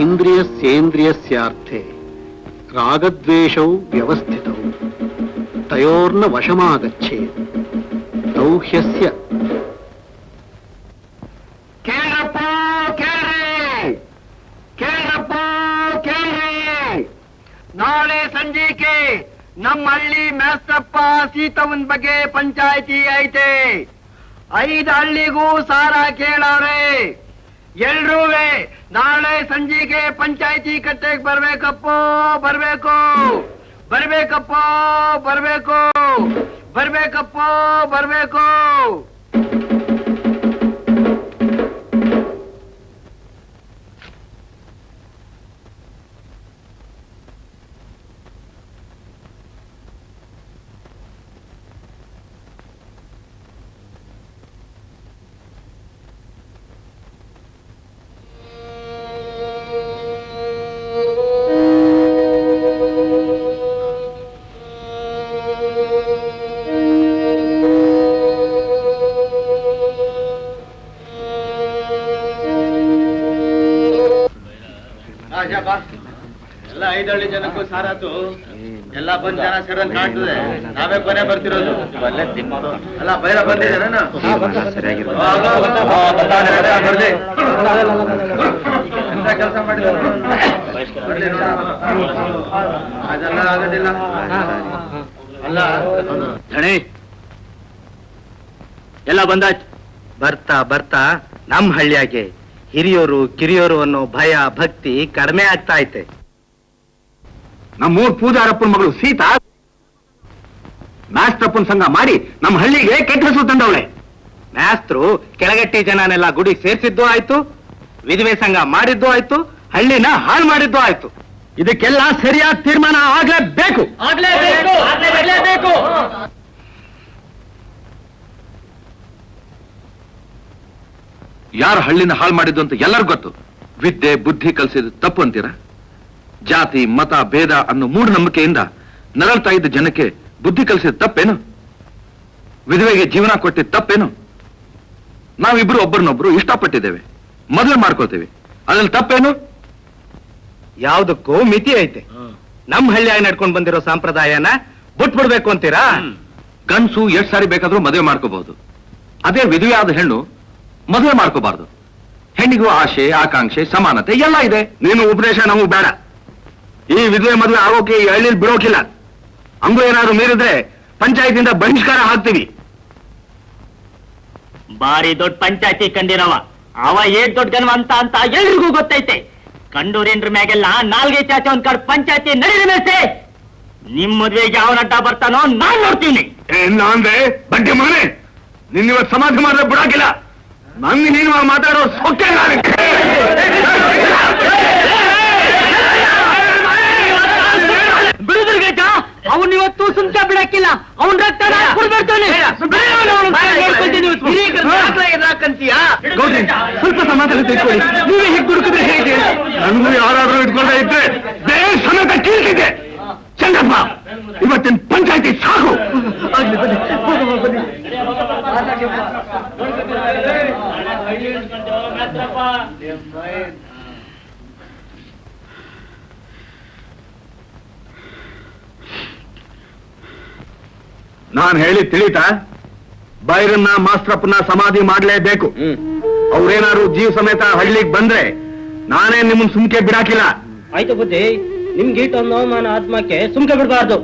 ಇಂದ್ರಿಯಸ್ಯೇಂದ್ರಿಯಸ್ಯಾರ್ಥೆ ರಾಗದ್ವೇಷೌ ವ್ಯವಸ್ಥಿತೌ ತಯೋರ್ನ ವಶಮಾಗಚ್ಚೇತ್ ತೌ ಹ್ಯಸ್ಯ. ಕೇಳಪ್ಪ ಕೇಳ್ರಿ, ನಾಳೆ ಸಂಜೆಗೆ ನಮ್ಮ ಹಳ್ಳಿ ಮ್ಯಾಸ್ತಪ್ಪ ಸೀತವನ್ ಬಗ್ಗೆ ಪಂಚಾಯತಿ ಐತೆ. 5 ಹಳ್ಳಿಗೂ ಸಾರ ಕೇಳವ್ರೆ. ಎಲ್ರೂವೆ ನಾಳೆ ಸಂಜೆಗೆ ಪಂಚಾಯತಿ ಕಟ್ಟೆಗೆ ಬರ್ಬೇಕಪ್ಪ, ಬರ್ಬೇಕು. ಎಲ್ಲ 5 ಹಳ್ಳಿ ಜನಕ್ಕೂ ಸಾರಾತು. ಎಲ್ಲ ಬಂದ್ ಜನ ಸೇರೋದ್ ಕಾಣ್ತದೆ. ನಾವೇ ಕೊನೆ ಬರ್ತಿರೋದು. ಅಲ್ಲ ಬೈರ ಬಂದಿದ್ದಾರೇನು? ಎಂತ ಕೆಲಸ ಮಾಡಿದ್ರು ಅದೆಲ್ಲ ಆಗೋದಿಲ್ಲ. ಅಲ್ಲ ಧಣಿ ಎಲ್ಲ ಬಂದಾಚ್. ಬರ್ತಾ ಬರ್ತಾ ನಮ್ ಹಳ್ಳಿಯಾಗೆ ಹಿರಿಯೋರು ಕಿರಿಯೋರು ಅನ್ನೋ ಭಯ ಭಕ್ತಿ ಕಡಿಮೆ ಆಗ್ತಾ ಐತೆ. ನಮ್ಮೂರ್ ಪೂಜಾರಪ್ಪನ ಮಗಳು ಸೀತಾ ಮಾಸ್ತಪ್ಪನ ಸಂಘ ಮಾಡಿ ನಮ್ಮ ಹಳ್ಳಿಗೆ ಕೆಟ್ಟ ಹೆಸರು ತಂದವಳೆ. ಮ್ಯಾಸ್ತ್ರು ಕೆಳಗಟ್ಟಿ ಜನನೆಲ್ಲ ಗುಡಿ ಸೇರ್ಸಿದ್ದು ಆಯ್ತು, ವಿಧವೆ ಸಂಘ ಮಾಡಿದ್ದು ಆಯ್ತು, ಹಳ್ಳಿನ ಹಾಳು ಮಾಡಿದ್ದು ಆಯ್ತು. ಇದಕ್ಕೆಲ್ಲ ಸರಿಯಾದ ತೀರ್ಮಾನ ಆಗ್ಲೇಬೇಕು. ಯಾರು ಹಳ್ಳಿನ ಹಾಳು ಮಾಡಿದ್ದು ಅಂತ ಎಲ್ಲರಿಗೂ ಗೊತ್ತು. ವಿದ್ಯೆ ಬುದ್ಧಿ ಕಲಿಸಿದ ತಪ್ಪು ಅಂತೀರಾ? ಜಾತಿ ಮತ ಭೇದ ಅನ್ನೋ ಮೂಢನಂಬಿಕೆಯಿಂದ ನರಳ್ತಾ ಇದ್ದ ಜನಕ್ಕೆ ಬುದ್ಧಿ ಕಲಿಸಿದ ತಪ್ಪೇನು? ವಿಧವೆಗೆ ಜೀವನ ಕೊಟ್ಟಿದ್ದ ತಪ್ಪೇನು? ನಾವಿಬ್ರು ಒಬ್ಬರನ್ನೊಬ್ರು ಇಷ್ಟಪಟ್ಟಿದ್ದೇವೆ, ಮದುವೆ ಮಾಡ್ಕೋತೇವೆ, ಅದ್ರಲ್ಲಿ ತಪ್ಪೇನು? ಯಾವ್ದಕ್ಕೂ ಮಿತಿ ಐತೆ. ನಮ್ ಹಳ್ಳಿಯಾಗಿ ನಡ್ಕೊಂಡ್ ಬಂದಿರೋ ಸಂಪ್ರದಾಯನ ಬಿಟ್ಬಿಡ್ಬೇಕು ಅಂತೀರಾ? ಗಂಡ್ಸು ಎಷ್ಟು ಸಾರಿ ಬೇಕಾದ್ರೂ ಮದುವೆ ಮಾಡ್ಕೋಬಹುದು. ಅದೇ ವಿಧವೆ ಆದ ಹೆಣ್ಣು ಮದುವೆ ಮಾಡ್ಕೋಬಾರ್ದು. ಹೆಣ್ಣಿಗೂ ಆಶೆ ಆಕಾಂಕ್ಷೆ ಸಮಾನತೆ ಎಲ್ಲ ಇದೆ. ನೀನು ಉಪದೇಶ ನಮಗ್ ಬೇಡ. ಈ ವಿಧವೆ ಮದುವೆ ಆಗೋಕೆ ಈ ಹಳ್ಳಿಲಿ ಬಿಡೋಕಿಲ್ಲ. ಹಂಗೂ ಏನಾದ್ರು ಮೀರಿದ್ರೆ ಪಂಚಾಯತಿಂದ ಬಹಿಷ್ಕಾರ ಹಾಕ್ತೀವಿ. ಬಾರಿ ದೊಡ್ಡ ಪಂಚಾಯತಿ ಕಂಡಿರವ ಅವ ಏಟ್ ದೊಡ್ಡ ಗನ್ವ ಅಂತ ಎಲ್ರಿಗೂ ಗೊತ್ತೈತೆ. ಕಂಡೂರೇನ್ರ ಮ್ಯಾಗೆಲ್ಲ 4 ಚಾಚೆ ಒಂದ್ ಕಡೆ ಪಂಚಾಯತಿ ನಡೀಲಿ ಮೇಸೆ. ನಿಮ್ ಮದ್ವೆಗೆ ಯಾವ ನಡ್ಡ ಬರ್ತಾನೋ ನಾನ್ ನೋಡ್ತೀನಿ. ಅಂದ್ರೆ ಬಡ್ಡಿ ಮಗನೇ, ನಿನ್ನಿವತ್ತು ಸಮಾಧಿ ಮಾಡಿದ್ರೆ ಬಿಡೋಕಿಲ್ಲ. ನಂಗೆ ನೀನು ಮಾತಾಡೋ ಸೊಕ್ಕೆ ಬಿಡುದ್ರಿಗೈತ ಅವನ್ ಇವತ್ತು ಸುಮ್ಕೆ ಬಿಡಕ್ಕಿಲ್ಲ. ಅವನ್ ರಕ್ತ ಗೌಡ್ರಿ, ಸ್ವಲ್ಪ ಸಮಾಧಾನ ತೆಗೆದುಕೊಳ್ಳಿ. ನೀವೇ ಹೀಗೆ ದುಡುಕಿದ್ರೆ ಹೇಗೆ? ನನಗೂ ಯಾರಾದ್ರೂ ಇಟ್ಕೊಂಡೇ ಇದ್ರೆ ಬೇರೆ ಸಮೇತ ಕೀಳ್ತಿದ್ದೆ. ಚಂದ್ರಪ್ಪ, ಇವತ್ತಿನ ಪಂಚಾಯತಿ ಸಾಕು. ನಾನು ಹೇಳಿ ತಿಳಿತಾ? ಬೈರನ್ನ ಮಾಸ್ತ್ರಪ್ಪನ ಸಮಾಧಿ ಮಾಡ್ಲೇಬೇಕು. ಅವ್ರೇನಾದ್ರು ಜೀವ ಸಮೇತ ಹಳ್ಳಿಗೆ ಬಂದ್ರೆ ನಾನೇ ನಿಮ್ಮನ್ ಸುಮ್ಕೆ ಬಿಡಾಕಿಲ್ಲ. ಆಯ್ತು ಬುದ್ಧಿ, ನಿಮ್ಗೀಟು ಅವಮಾನ ಆತ್ಮಕ್ಕೆ ಸುಮ್ಕೆ ಬಿಡಬಾರ್ದು.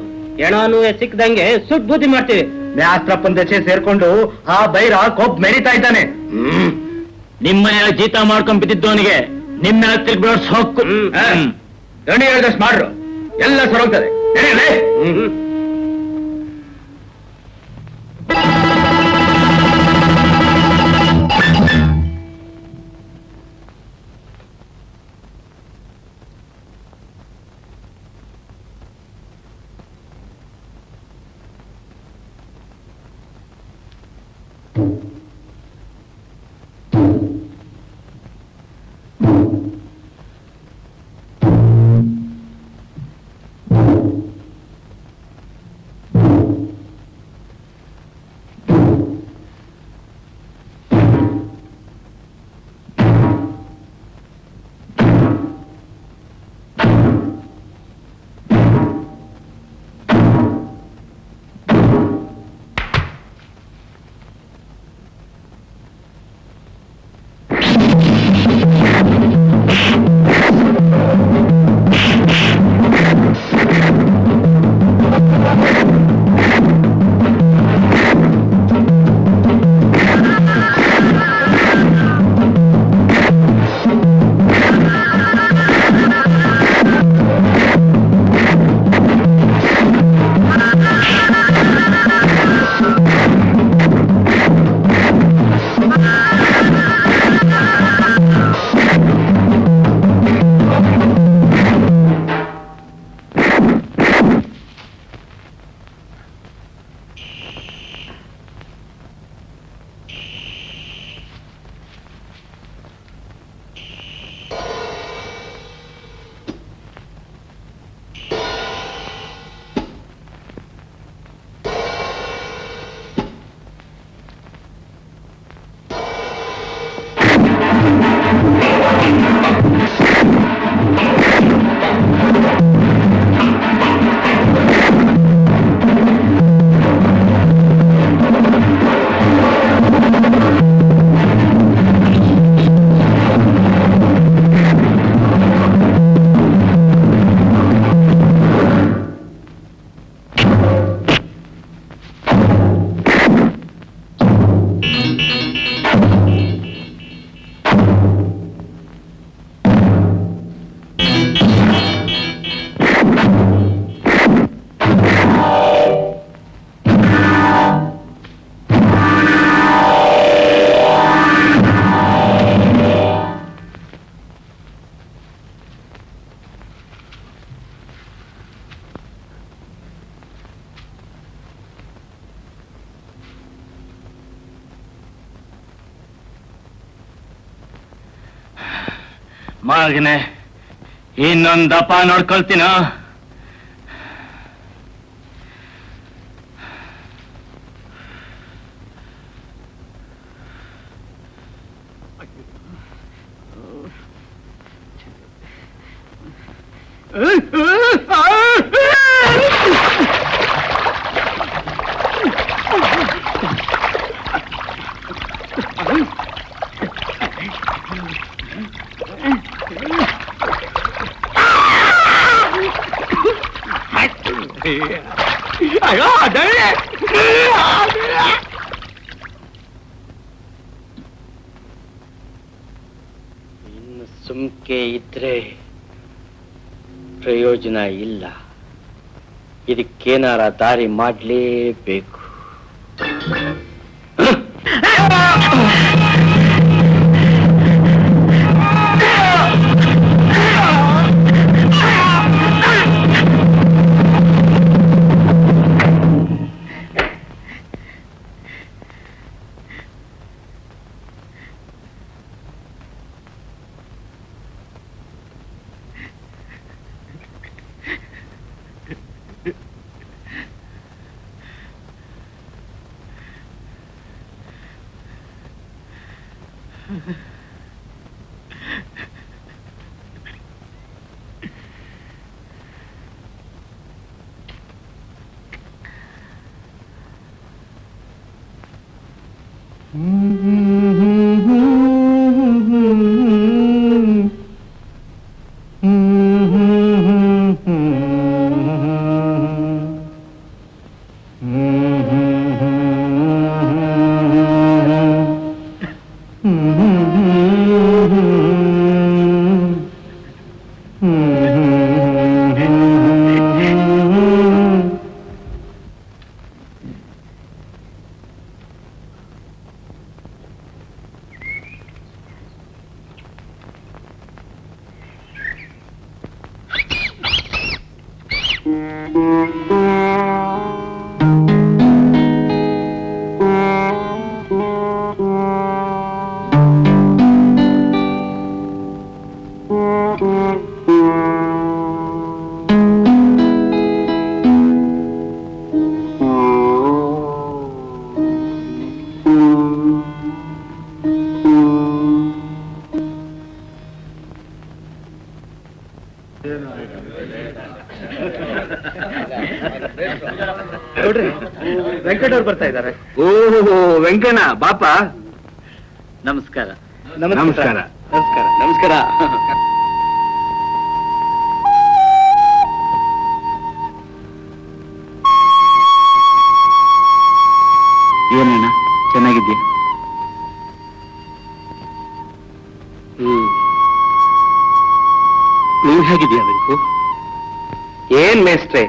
ಎಣಾನು ಸಿಕ್ಕದಂಗೆ ಸುಟ್ ಬುದ್ಧಿ ಮಾಡ್ತೀವಿ. ಮಾಸ್ತ್ರಪ್ಪನ ದಶೆ ಸೇರ್ಕೊಂಡು ಆ ಬೈರ ಕೊಬ್ಬ ಮೆರಿತಾ ಇದ್ದಾನೆ. ನಿಮ್ಮನೆಯ ಜೀತ ಮಾಡ್ಕೊಂಡ್ ಬಿದ್ದಿದ್ದವನಿಗೆ ನಿಮ್ಮ ತಿರ್ಬಿಡೋ ಸೊಕ್ಕು. ದಣಿ ಹೇಳಿದಷ್ಟು ಮಾಡ್ರು, ಎಲ್ಲ ಸರೋಗ್ತದೆ. ಮಗನೆ, ಇನ್ನೊಂದಪ್ಪ ನೋಡ್ಕೊಳ್ತೀನ. ಇನ್ನು ಸುಮ್ಕೆ ಇದ್ರೆ ಪ್ರಯೋಜನ ಇಲ್ಲ. ಇದಕ್ಕೇನಾರ ದಾರಿ ಮಾಡ್ಲೇಬೇಕು. ವೆಂಕಟ್ ಅವ್ರು ಬರ್ತಾ ಇದ್ದಾರೆ. ಓಹೋ ವೆಂಕಣ್ಣ ಬಾಪ. ನಮಸ್ಕಾರ. ನಮಸ್ಕಾರ. ನಮಸ್ಕಾರ. ನಮಸ್ಕಾರ. ಏನಣ್ಣ ಚೆನ್ನಾಗಿದ್ಯಾ? ನೀವ್ ಹೇಗಿದ್ಯಾ ವೆಂಕು? ಏನ್ ಮೇಸ್ಟ್ರೆ,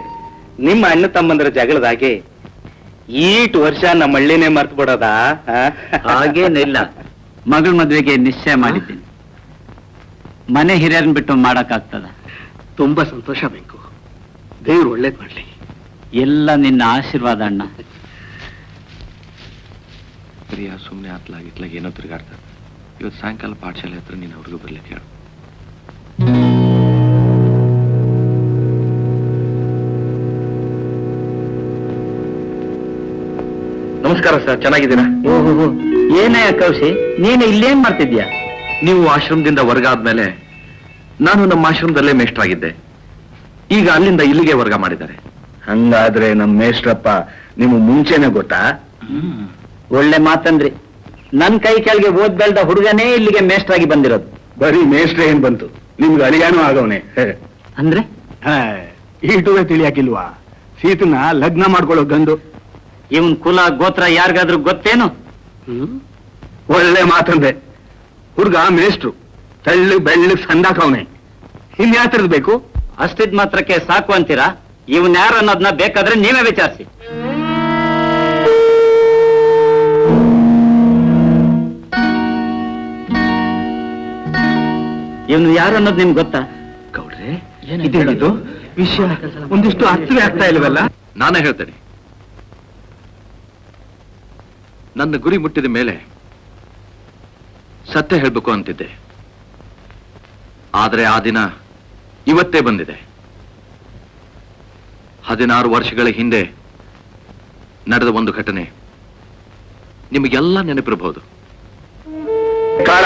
ನಿಮ್ಮ ಅಣ್ಣ ತಮ್ಮಂದ್ರ ಜಗಳದಾಗೆ ಈಟ್ ವರ್ಷ ನಮ್ಮ ಹಳ್ಳಿನೇ ಮರ್ತು ಬಿಡೋದಾ? ಹಾಗೇನಿಲ್ಲ, ಮಗಳ ಮದ್ವೆಗೆ ನಿಶ್ಚಯ ಮಾಡಿದ್ದೀನಿ. ಮನೆ ಹಿರಿಯರನ್ನ ಬಿಟ್ಟು ಮಾಡಕ್ಕಾಗ್ತದ? ತುಂಬಾ ಸಂತೋಷ ವೆಂಕು, ದೇವ್ರು ಒಳ್ಳೇದ್ ಮಾಡ್ಲಿ. ಎಲ್ಲ ನಿನ್ನ ಆಶೀರ್ವಾದ ಅಣ್ಣ. ಪ್ರಿಯ ಸುಮ್ಮನೆ ಆತ್ಲಾಗಿತ್ಲಾಗ ಏನೋ ತಿರುಗಾಡ್ತಾರೆ. ಇವತ್ತು ಸಾಯಂಕಾಲ ಪಾಠಶಾಲೆ ಹತ್ರ ನೀನು ಅವ್ರಿಗೂ ಬರ್ಲಿಕ್ಕೆ ಹೇಳು. ನಮಸ್ಕಾರ ಸರ್, ಚೆನ್ನಾಗಿದ್ದೀರಾ? ಓಹೋ, ಏನಯ್ಯ ಕೌಶಿ, ನೀನು ಇಲ್ಲೇನ್ ಮಾಡ್ತಿದ್ಯಾ? ನೀವು ಆಶ್ರಮದಿಂದ ವರ್ಗಾದ್ಮೇಲೆ ನಾನು ನಮ್ಮ ಆಶ್ರಮದಲ್ಲೇ ಮೇಷ್ಟ್ರಾಗಿದ್ದೆ. ಈಗ ಅಲ್ಲಿಂದ ಇಲ್ಲಿಗೆ ವರ್ಗ ಮಾಡಿದ್ದಾರೆ. ಹಂಗಾದ್ರೆ ನಮ್ ಮೇಷ್ಟ್ರಪ್ಪ ನಿಮ್ಗೆ ಮುಂಚೆನೆ ಗೊತ್ತಾ? ಒಳ್ಳೆ ಮಾತಂದ್ರಿ. ನನ್ ಕೈ ಕೆಳಗೆ ಓದ್ ಬೆಳ್ದ ಹುಡುಗನೇ ಇಲ್ಲಿಗೆ ಮೇಷ್ಟ್ರಾಗಿ ಬಂದಿರೋದು. ಬರೀ ಮೇಷ್ಟ್ರೆ ಏನ್ ಬಂತು, ನಿಮ್ಗೆ ಅಳಿಯಾನು ಆಗವನೆ. ಅಂದ್ರೆ ಈಟುವೆ ತಿಳಿಯಾಕಿಲ್ವಾ? ಸೀತನ ಲಗ್ನ ಮಾಡ್ಕೊಳ್ಳೋ ಗಂಡು. ಇವನ್ ಕುಲ ಗೋತ್ರ ಯಾರಿಗಾದ್ರೂ ಗೊತ್ತೇನು? ಒಳ್ಳೆ ಮಾತಂದೆ. ಹುಡ್ಗ ಮೇಷ್ಟ್ರು, ತೆಳ್ಳು ಬೆಳ್ಳು ಸಂದಾಕವನೆ. ಇನ್ಯಾತ್ರದ್ ಬೇಕು? ಅಷ್ಟಿದ್ ಮಾತ್ರಕ್ಕೆ ಸಾಕು ಅಂತೀರಾ? ಇವನ್ ಯಾರು ಅನ್ನೋದನ್ನ ಬೇಕಾದ್ರೆ ನೀವೇ ವಿಚಾರಿಸಿ. ಇವನು ಯಾರು ಅನ್ನೋದು ನಿಮ್ಗೆ ಗೊತ್ತಾ? ಗೌಡ್ರೆ, ಇದೇನಿದು ವಿಷಯ? ಒಂದಿಷ್ಟು ಅರ್ಥವೇ ಆಗ್ತಾ ಇಲ್ವಲ್ಲ? ನಾನೇ ಹೇಳ್ತೇನೆ. ನನ್ನ ಗುರಿ ಮುಟ್ಟಿದ ಮೇಲೆ ಸತ್ಯ ಹೇಳ್ಬೇಕು ಅಂತಿದ್ದೆ. ಆದರೆ ಆ ದಿನ ಇವತ್ತೇ ಬಂದಿದೆ. 16 ವರ್ಷಗಳ ಹಿಂದೆ ನಡೆದ ಒಂದು ಘಟನೆ ನಿಮಗೆಲ್ಲ ನೆನಪಿರಬಹುದು. ಕಾಳ,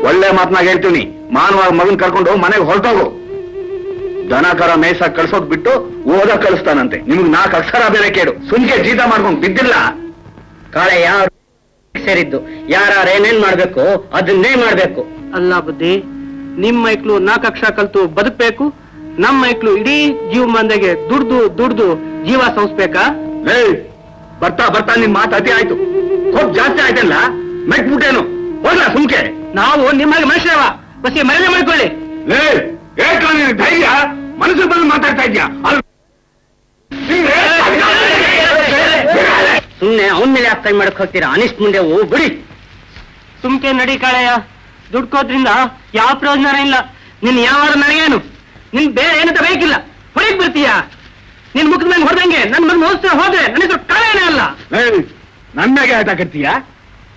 ಒಳ್ಳೆ ಮಾತನಾಗ ಹೇಳ್ತೀನಿ. ಮಾನವ ಮಗನ್ ಕರ್ಕೊಂಡು ಮನೆಗೆ ಹೊರಟೋಗು. ದನ ಕರ ಮೇಸ ಕಳ್ಸೋದ್ ಬಿಟ್ಟು ಓದ ಕಳಿಸ್ತಾನಂತೆ. ನಿಮ್ಗೆ 4 ಅಕ್ಷರ ಬೇರೆ ಕೇಳು. ಸುಮ್ಕೆ ಜೀತ ಮಾಡ್ಕೊಂಡು ಬಿದ್ದಿಲ್ಲ. ಕಾಳೆ ಯಾರು ಸೇರಿದ್ದು, ಯಾರು ಏನೇನ್ ಮಾಡ್ಬೇಕು ಅದನ್ನೇ ಮಾಡ್ಬೇಕು. ಅಲ್ಲ ಬುದ್ಧಿ, ನಿಮ್ ಮೈಕ್ಳು 4 ಅಕ್ಷರ ಕಲ್ತು ಬದುಕ್ಬೇಕು, ನಮ್ಮ ಮೈಕ್ಳು ಇಡೀ ಜೀವ ಮಂದಿಗೆ ದುಡ್ದು ಜೀವ ಸಂಸ್ಬೇಕಾ? ಬರ್ತಾ ಬರ್ತಾ ನಿನ್ ಮಾತು ಅತಿ ಆಯ್ತು. ಸ್ವಲ್ಪ ಜಾಸ್ತಿ ಆಯ್ತಲ್ಲ, ಮೆಟ್ಬಿಟ್ಟೇನು? ಹೋಗ್ಲ ಸುಮ್ಕೆ. ನಾವು ನಿಮ್ಮಲ್ಲಿ ಮನುಷ್ಯವ, ಬಸ್ ಮರ್ಯಾದೆ ಮಾಡ್ಕೊಳ್ಳಿ. ಧೈರ್ಯ ಮನಸ್ಸು ಬಂದು ಮಾತಾಡ್ತಾ ಇದ್ಯಾ? ಸುಮ್ನೆ ಅವನ್ ಮೇಲೆ ಯಾಕೆ ಕೈ ಮಾಡಕ್ ಹೋಗ್ತೀರಾ? ಅನಿಷ್ಟ್ ಮುಂದೆ ಬಿಡಿ. ಸುಮ್ಕೆ ನಡಿ ಕಾಳೆಯ, ದುಡ್ಕೋದ್ರಿಂದ ಯಾವ ಪ್ರಯೋಜನ ಇಲ್ಲ. ನಿನ್ ಯಾವ ನನಗೇನು, ನಿನ್ ಬೇರೆ ಏನಂತ ಬೇಕಿಲ್ಲ. ಹೊರಗೆ ಬರ್ತೀಯ, ನಿನ್ ಮುಖದ ಮೇಲೆ ಹೊಡೆದಂಗೆ ನನ್ ಮಗ ಮೋಸ ಹೋದ್ರೆ ನನ್ನ ಹೆಸರು ಕಾಳೆನೇ ಅಲ್ಲ. ನನ್ನಾಗೆ ಆಟ ಕಟ್ತೀಯ?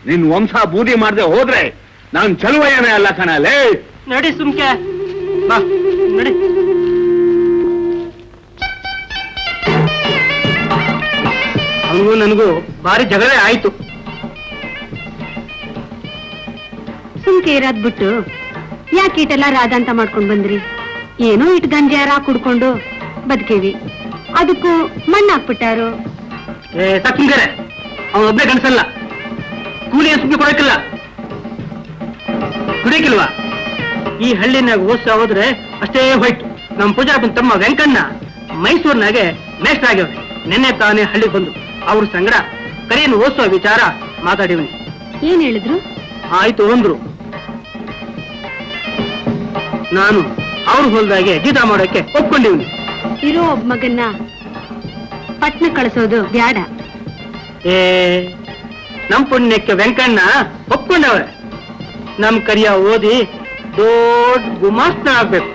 ನಿನ್ ವಂಶ ಬೂದಿ ಮಾಡದೆ ಹೋದ್ರೆ ನಾನ್ ಚಲುವಯ್ಯನೇ ಅಲ್ಲ ಕಣಲೇ. ನಡಿ ಸುಮ್ಕೆ ಬಾ, ನಡಿ. ಅವನಿಗೂ ನನಗೂ ಭಾರಿ ಜಗಳೇ ಆಯ್ತು. ಸುಮ್ಕೆ ಇರೋದ್ ಬಿಟ್ಟು ಯಾಕೆ ಇಟೆಲ್ಲ ರಾಧ ಅಂತ ಮಾಡ್ಕೊಂಡ್ ಬಂದ್ರಿ? ಏನೋ ಇಟ್ ಗಂಜಾರ ಕುಡ್ಕೊಂಡು ಬದುಕೇವಿ, ಅದಕ್ಕೂ ಮಣ್ಣು ಹಾಕ್ಬಿಟ್ಟಾರು. ಸಾಕಿಂಗಾರೆ ಅವನ ಒಬ್ಬನೇ ಗಂಡಸಲ್ಲ, ಕೂಲಿ ಸುಮ್ಮನೆ ಕೊಡಕ್ಕಿಲ್ಲ, ಕುಡಿಯಕ್ಕಿಲ್ವಾ? ಈ ಹಳ್ಳಿನಾಗ ಓದ್ಸ ಹೋದ್ರೆ ಅಷ್ಟೇ ಹೋಯ್ತು. ನಮ್ಮ ಪೂಜಾರಪ್ಪನ ತಮ್ಮ ವೆಂಕಣ್ಣ ಮೈಸೂರಿನಾಗೆ ಮೇಸ್ಟರ್ ಆಗ್ಯವ್ರೆ. ನೆನ್ನೆ ತಾನೇ ಹಳ್ಳಿಗೆ ಬಂದು ಅವ್ರ ಸಂಗಡ ಕರಿಯನ್ನು ಓದಿಸುವ ವಿಚಾರ ಮಾತಾಡಿವನಿ. ಏನ್ ಹೇಳಿದ್ರು? ಆಯ್ತು ಅಂದ್ರು. ನಾನು ಅವ್ರ ಹೊಲದಾಗೆ ಜೀತ ಮಾಡೋಕೆ ಒಪ್ಕೊಂಡಿವ್ನಿ. ಇರೋ ಒಬ್ಬ ಮಗನ್ನ ಪಟ್ನ ಕಳಿಸೋದು ಬ್ಯಾಡ. ನಮ್ ಪುಣ್ಯಕ್ಕೆ ವೆಂಕಣ್ಣ ಒಪ್ಕೊಂಡವ್ರೆ. ನಮ್ ಕರಿಯ ಓದಿ ದೊಡ್ಡ ಗುಮಾಸ್ತ ಆಗ್ಬೇಕು.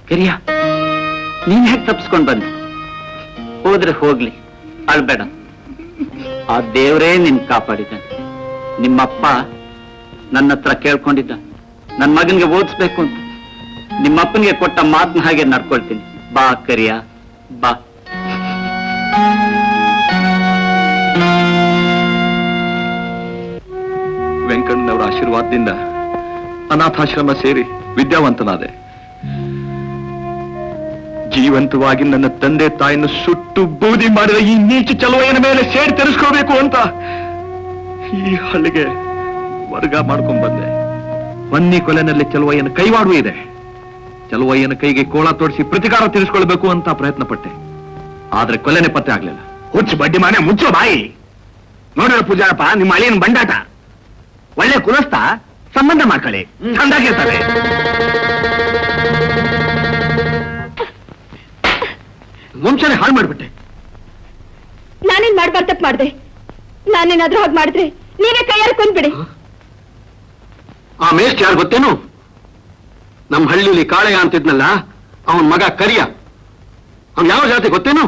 ಕಿರಿಯ, ನೀನ್ ಹೇಗೆ ತಪ್ಪಿಸ್ಕೊಂಡ್ ಬಂದೆ? ಹೋದ್ರೆ ಹೋಗ್ಲಿ, ಅಳ್ಬೇಡ. ಆ ದೇವರೇ ನಿನ್ ಕಾಪಾಡಿದ್ದಾನೆ. ನಿಮ್ಮಪ್ಪ ನನ್ನ ಹತ್ರ ಕೇಳ್ಕೊಂಡಿದ್ದ ನನ್ ಮಗನ್ಗೆ ಓದಿಸ್ಬೇಕು ಅಂತ. ನಿಮ್ಮಪ್ಪನಿಗೆ ಕೊಟ್ಟ ಮಾತನ್ನ ಹಾಗೆ ನಡ್ಕೊಳ್ತೀನಿ. ಬಾ ಕರಿಯ, ಬಾ. ವೆಂಕಣ್ಣನವರ ಆಶೀರ್ವಾದದಿಂದ ಅನಾಥಾಶ್ರಮ ಸೇರಿ ವಿದ್ಯಾವಂತನಾದೆ. ಜೀವಂತವಾಗಿ ನನ್ನ ತಂದೆ ತಾಯಿಯನ್ನು ಸುಟ್ಟು ಬೂದಿ ಮಾಡಿದ ಈ ನೀಚ ಚಲುವೆಯ ಮೇಲೆ ಸೇರಿ ತೆರೆಸ್ಕೋಬೇಕು ಅಂತ ಈ ಹಳ್ಳಿಗೆ ವರ್ಗ ಮಾಡ್ಕೊಂಡ್ ಬಂದೆ. ಬನ್ನಿ ಕೊಲೆನಲ್ಲಿ ಚಲುವಯ್ಯನ ಕೈವಾಡುವ ಇದೆ. ಚಲುವಯ್ಯನ ಕೈಗೆ ಕೋಳ ತೋಡಿಸಿ ಪ್ರತಿಕಾರ ತೀರಿಸ್ಕೊಳ್ಬೇಕು ಅಂತ ಪ್ರಯತ್ನ ಪಟ್ಟೆ. ಆದ್ರೆ ಕೊಲೆನೆ ಪತ್ತೆ ಆಗ್ಲಿಲ್ಲ. ಹುಚ್ಚು ಬಡ್ಡಿ ಮನೆ ಮುಚ್ಚೋ ಬಾಯಿ. ನೋಡಿರ ಪೂಜಾರಪ್ಪ, ನಿಮ್ಮ ಅಳಿಯನ್ ಬಂಡಾಟ. ಒಳ್ಳೆ ಕುಲಸ್ತ ಸಂಬಂಧ ಮಾಡ್ಕೊಳ್ಳಿ, ಚಂದಾಗಿರ್ತಾರೆ. ವಂಶನೇ ಹಾಳು ಮಾಡ್ಬಿಟ್ಟೆ. ನಾನೇನ್ ಮಾಡ್ಬಾರ್ದು ತಪ್ಪು ಮಾಡ್ದೆ. ನಾನೇನಾದ್ರೂ ಹಾಗೆ ಮಾಡಿದ್ರೆ ನೀವೇ ಕೈಯಾರ ಕೊಂದ್ಬಿಡಿ. ಆ ಮೇಸ್ಟ್ ಯಾರು ಗೊತ್ತೇನು? ನಮ್ಮ ಹಳ್ಳಿಲಿ ಕಾಳೆಯ ಅಂತಿದ್ನಲ್ಲ, ಅವನ್ ಮಗ ಕರಿಯ. ಅವನ್ ಯಾವ ಜಾತಿ ಗೊತ್ತೇನು?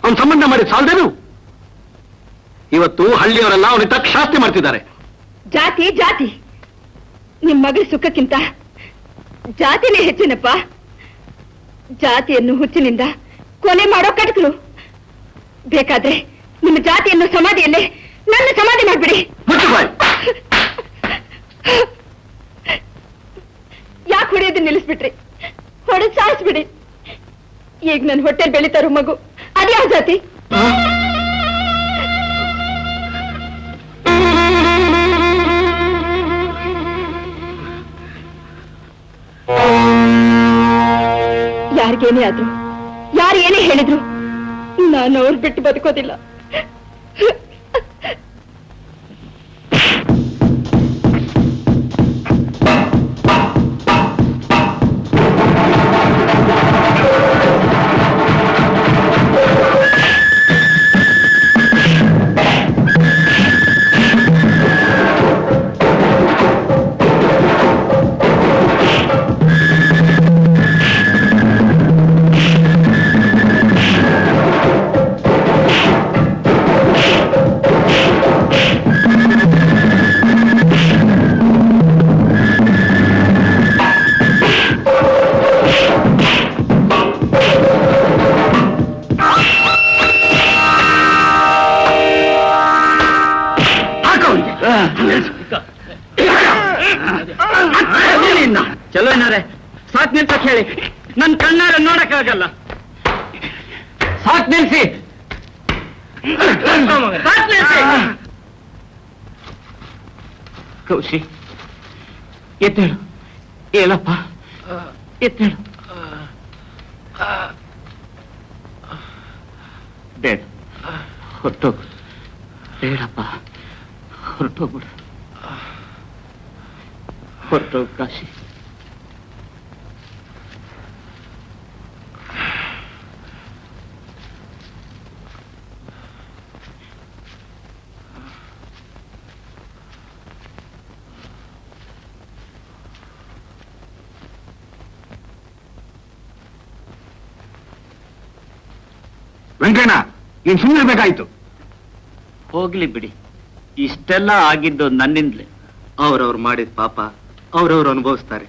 ಅವನ್ ಸಂಬಂಧ ಮಾಡಿ ಸಾಲ್ದೇನು? ಇವತ್ತು ಹಳ್ಳಿಯವರೆಲ್ಲ ಅವನಿಗೆ ತಕ್ಕ ಶಾಸ್ತಿ ಮಾಡ್ತಿದ್ದಾರೆ. ಜಾತಿ ಜಾತಿ, ನಿಮ್ ಮಗಳ ಸುಖಕ್ಕಿಂತ ಜಾತಿನೇ ಹೆಚ್ಚಿನಪ್ಪ. ಜಾತಿಯನ್ನು ಹುಚ್ಚಿನಿಂದ ಕೊಲೆ ಮಾಡೋ ಕಟಕಲು. ಬೇಕಾದ್ರೆ ನಿಮ್ಮ ಜಾತಿಯನ್ನು ಸಮಾಧಿಯಲ್ಲೇ ನನ್ನ ಸಮಾಧಿ ಮಾಡ್ಬಿಡಿ. ಯಾಕೆ ಹೊಡೆಯೋದು ನಿಲ್ಲಿಸ್ಬಿಟ್ರಿ? ಹೊಡೆದು ಸಾಯಿಸ್ಬಿಡಿ. ಈಗ ನನ್ನ ಹೊಟ್ಟೆಲ್ ಬೆಳಿತಾರೋ ಮಗು ಅದ್ಯಾವ ಜಾತಿ? ಯಾರಿಗೇನೇ ಆದ್ರು, ಯಾರು ಏನೇ ಹೇಳಿದ್ರು, ನಾನು ಅವ್ರು ಬಿಟ್ಟು ಬದುಕೋದಿಲ್ಲ. ಯಾಕೆ ಹೇಳಿ ನನ್ ಕಣ್ಣಾರ ನೋಡಕ್ಕಾಗಲ್ಲ. ಸಾಕ್ ನಿಲ್ಸಿ. ಕೌಶಿ ಎತ್ತೇಳು. ಹೇಳಪ್ಪ ಎತ್ತೇಳು. ಬೇಡ ಹೊರಟೋಗು. ಬೇಡಪ್ಪ ಹೊರಟೋಗ್ಬಿಡು. ಹೊರಟೋಗು ಕಾಶಿ. ವೆಂಕಣ್ಣ ನೀನ್ ಸುಮ್ಮನಿರ್ಬೇಕಾಯ್ತು. ಹೋಗ್ಲಿ ಬಿಡಿ, ಇಷ್ಟೆಲ್ಲ ಆಗಿದ್ದು ನನ್ನಿಂದಲೇ. ಅವ್ರವ್ರು ಮಾಡಿದ ಪಾಪ ಅವ್ರವ್ರು ಅನುಭವಿಸ್ತಾರೆ.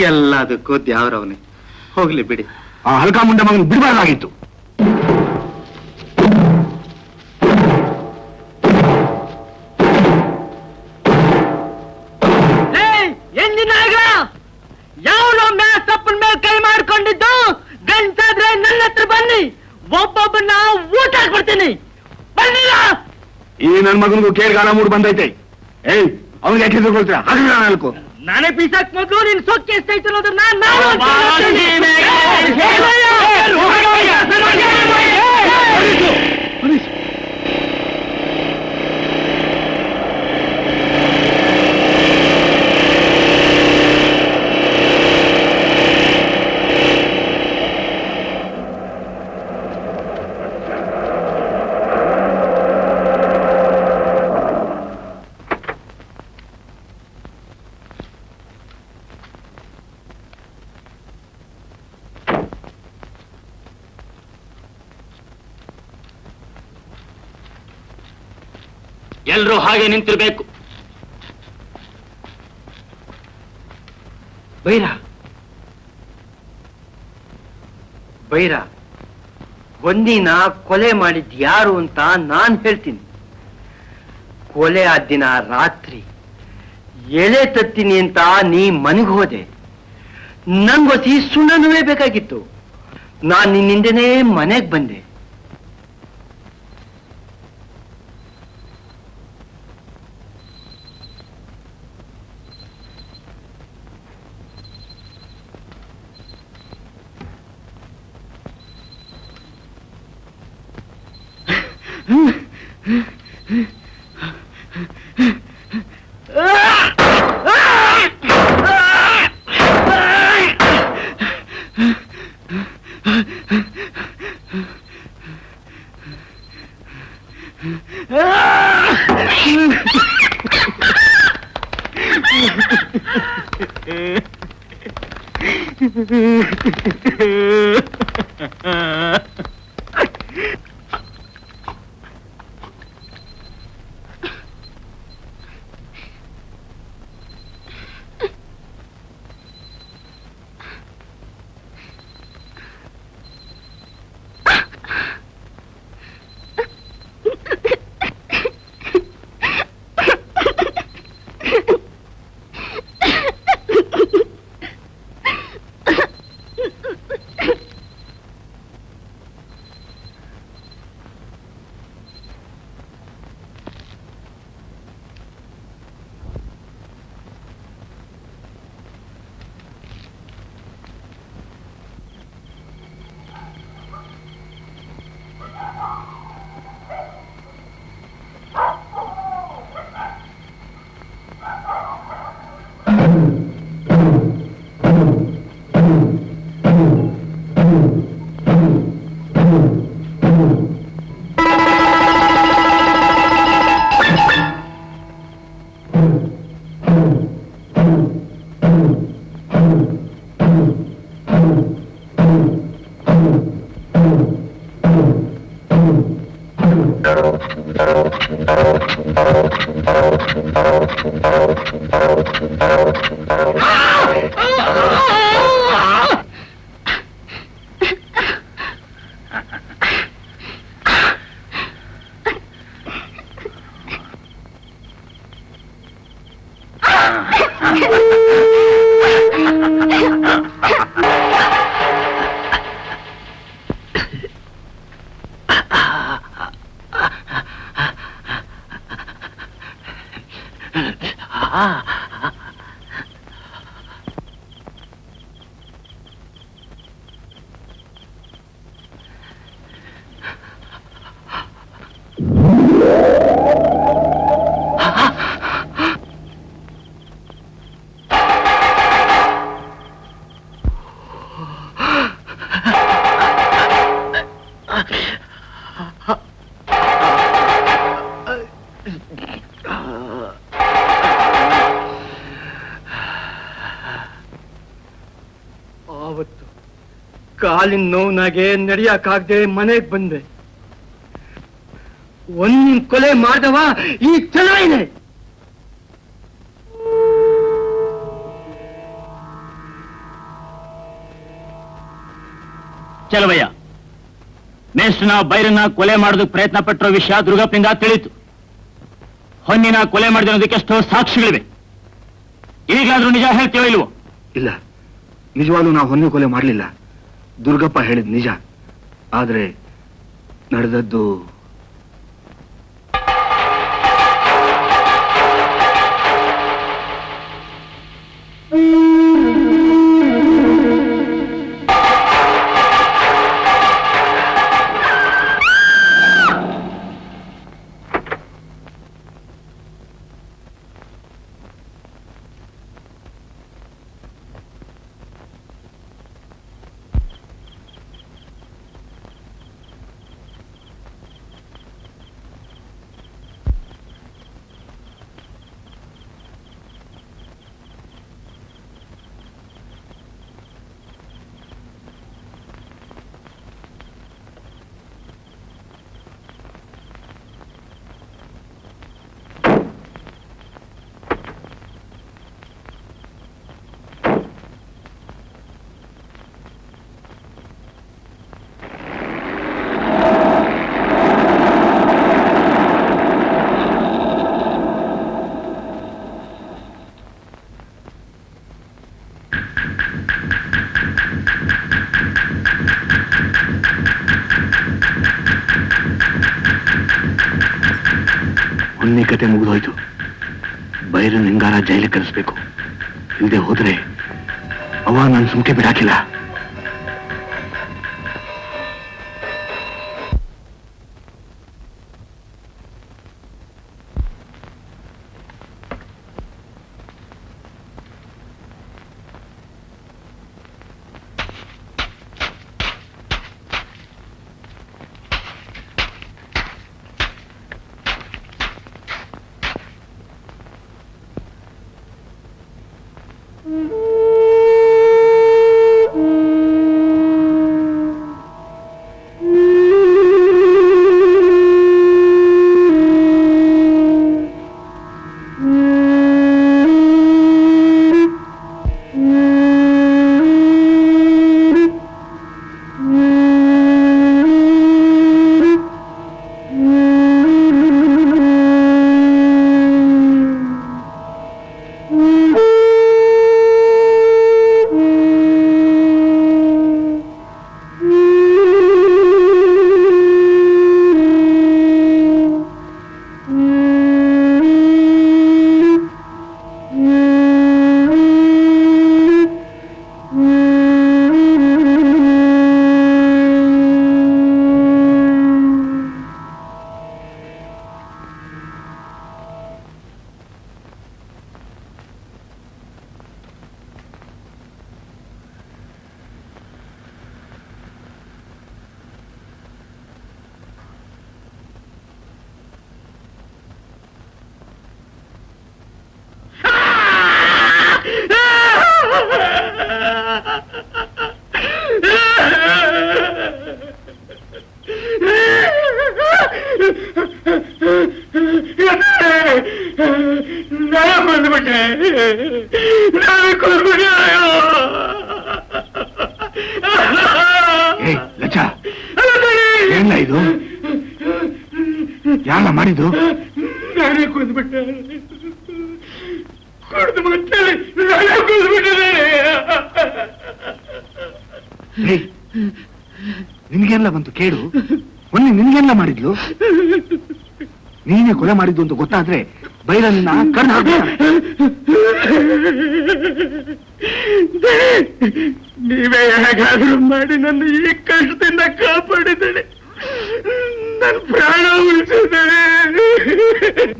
ಎಲ್ಲದಕ್ಕೂ ದ್ಯಾವ್ರವನೇ. ಹೋಗ್ಲಿ ಬಿಡಿ. ಆ ಹಲ್ಕ ಮುಂಡೆ ಮಗನ್ ಬಿಡಬಾರ್ದಾಗಿತ್ತು. ಯಾವನೋ ತಪ್ಪನ ಮೇಲೆ ಕೈ ಮಾಡ್ಕೊಂಡಿದ್ದು ಗಂಟಾದ್ರೆ ನನ್ನ ಹತ್ರ ಬನ್ನಿ, ಒಬ್ಬೊಬ್ಬನ ಊಟ ಹಾಕ್ಬಿಡ್ತೀನಿ. ಬಂದಿಲ್ಲ ಈ ನನ್ ಮಗನಿಗೂ ಕೇಳ್ಗಾಲ ಮೂಡ್ ಬಂದೈತೆ. ಏಯ್ ಅವ್ನಿಗೆ ಯಾಕೆ ಕೊಡ್ತೀರಾ? ಹಾಕಿಲ್ಲ ನಾಲ್ಕು. ನಾನೇ ಬೀಸಕ್ ಮೊದ್ಲು ನಿನ್ ಸೊಕ್ಕೆ ಎಷ್ಟೈತೆ ಅನ್ನೋದನ್ನ ಎಲ್ರೂ ಹಾಗೆ ನಿಂತಿರ್ಬೇಕು. ಬೈರ ಬೈರ, ಒಂದಿನ ಕೊಲೆ ಮಾಡಿದ್ ಯಾರು ಅಂತ ನಾನ್ ಹೇಳ್ತೀನಿ. ಕೊಲೆ ಆದ ದಿನ ರಾತ್ರಿ ಎಲೆ ತತ್ತೀನಿ ಅಂತ ನೀ ಮನೆಗೆ ಹೋದೆ. ನಂಗೊಸಿ ಸುಣ್ಣನುವೇ ಬೇಕಾಗಿತ್ತು. ನಾನ್ ನಿನ್ನಿಂದನೇ ಮನೆಗ್ ಬಂದೆ. ಆವತ್ತು ಕಾಲಿನ ನೋವಿನಾಗೆ ನಡೆಯಕ್ಕಾಗದೆ ಮನೆಗೆ ಬಂದೆ. ಒಂದ್ ಕೊಲೆ ಮಾಡ್ದವ ಈ ಚಲುವೈನೆ. ಚಲವಯ್ಯ, ಮೇಷ್ಟ್ರನ ಬೈರನ್ನ ಕೊಲೆ ಮಾಡೋದಕ್ಕೆ ಪ್ರಯತ್ನ ಪಟ್ಟಿರೋ ವಿಷಯ ದುರ್ಗಪ್ಪನಿಂದ ತಿಳಿತು. ಹೊನ್ನಿನ ಕೊಲೆ ಮಾಡಿದಕ್ಕೆ ಎಷ್ಟೋ ಸಾಕ್ಷಿಗಳಿವೆ. ಈಗಲಾದ್ರೂ ನಿಜ ಹೇಳ್ತೀವೋ ಇಲ್ವೋ? ಇಲ್ಲ, ನಿಜವಾಗ್ಲೂ ನಾವು ಹೊನ್ನೆ ಕೊಲೆ ಮಾಡಲಿಲ್ಲ. ದುರ್ಗಪ್ಪ ಹೇಳಿದ್ ನಿಜ. ಆದ್ರೆ ನಡೆದದ್ದು ಕತೆ ಮುಗಿದೋಯ್ತು. ಬೈರನ್ ಹೆಂಗಾರ ಜೈಲಿಗೆ ಕಳಿಸ್ಬೇಕು. ಇಲ್ಲದೆ ಹೋದ್ರೆ ಅವ ನಾನು ಸುಮ್ಕೆ ಬಿಡಾಕಿಲ್ಲ. ಇದು ಯಾರ ಮಾಡಿದ್ದು? ನಾನೇ ಕೊಂದ್ಬಿಟ್ಟೆ. ಕುಡ್ದು ಮತ್ತೆ ನಾನೇ ಕೊಂದ್ಬಿಟ್ಟಿದ್ದೇನೆ. ನಿನ್ಗೆಲ್ಲ ಬಂತು ಕೇಳು. ಮೊನ್ನೆ ನಿನ್ಗೆಲ್ಲ ಮಾಡಿದ್ಲು. ನೀನೇ ಕೊಲೆ ಮಾಡಿದ್ದು ಅಂತ ಗೊತ್ತಾದ್ರೆ ಬೈರನ್ನ ಕಣ್ಣು ಹಾಕ್ತಾರೆ. ನೀವೇ ಹೇಗಾದ್ರೂ ಮಾಡಿ ನನ್ನ ಈ ಕಷ್ಟದಿಂದ ಕಾಪಾಡಿದ್ದೇನೆ. ನನ್ನ ಪ್ರಾಣ ಉಳಿಸಿದ್ದೇನೆ.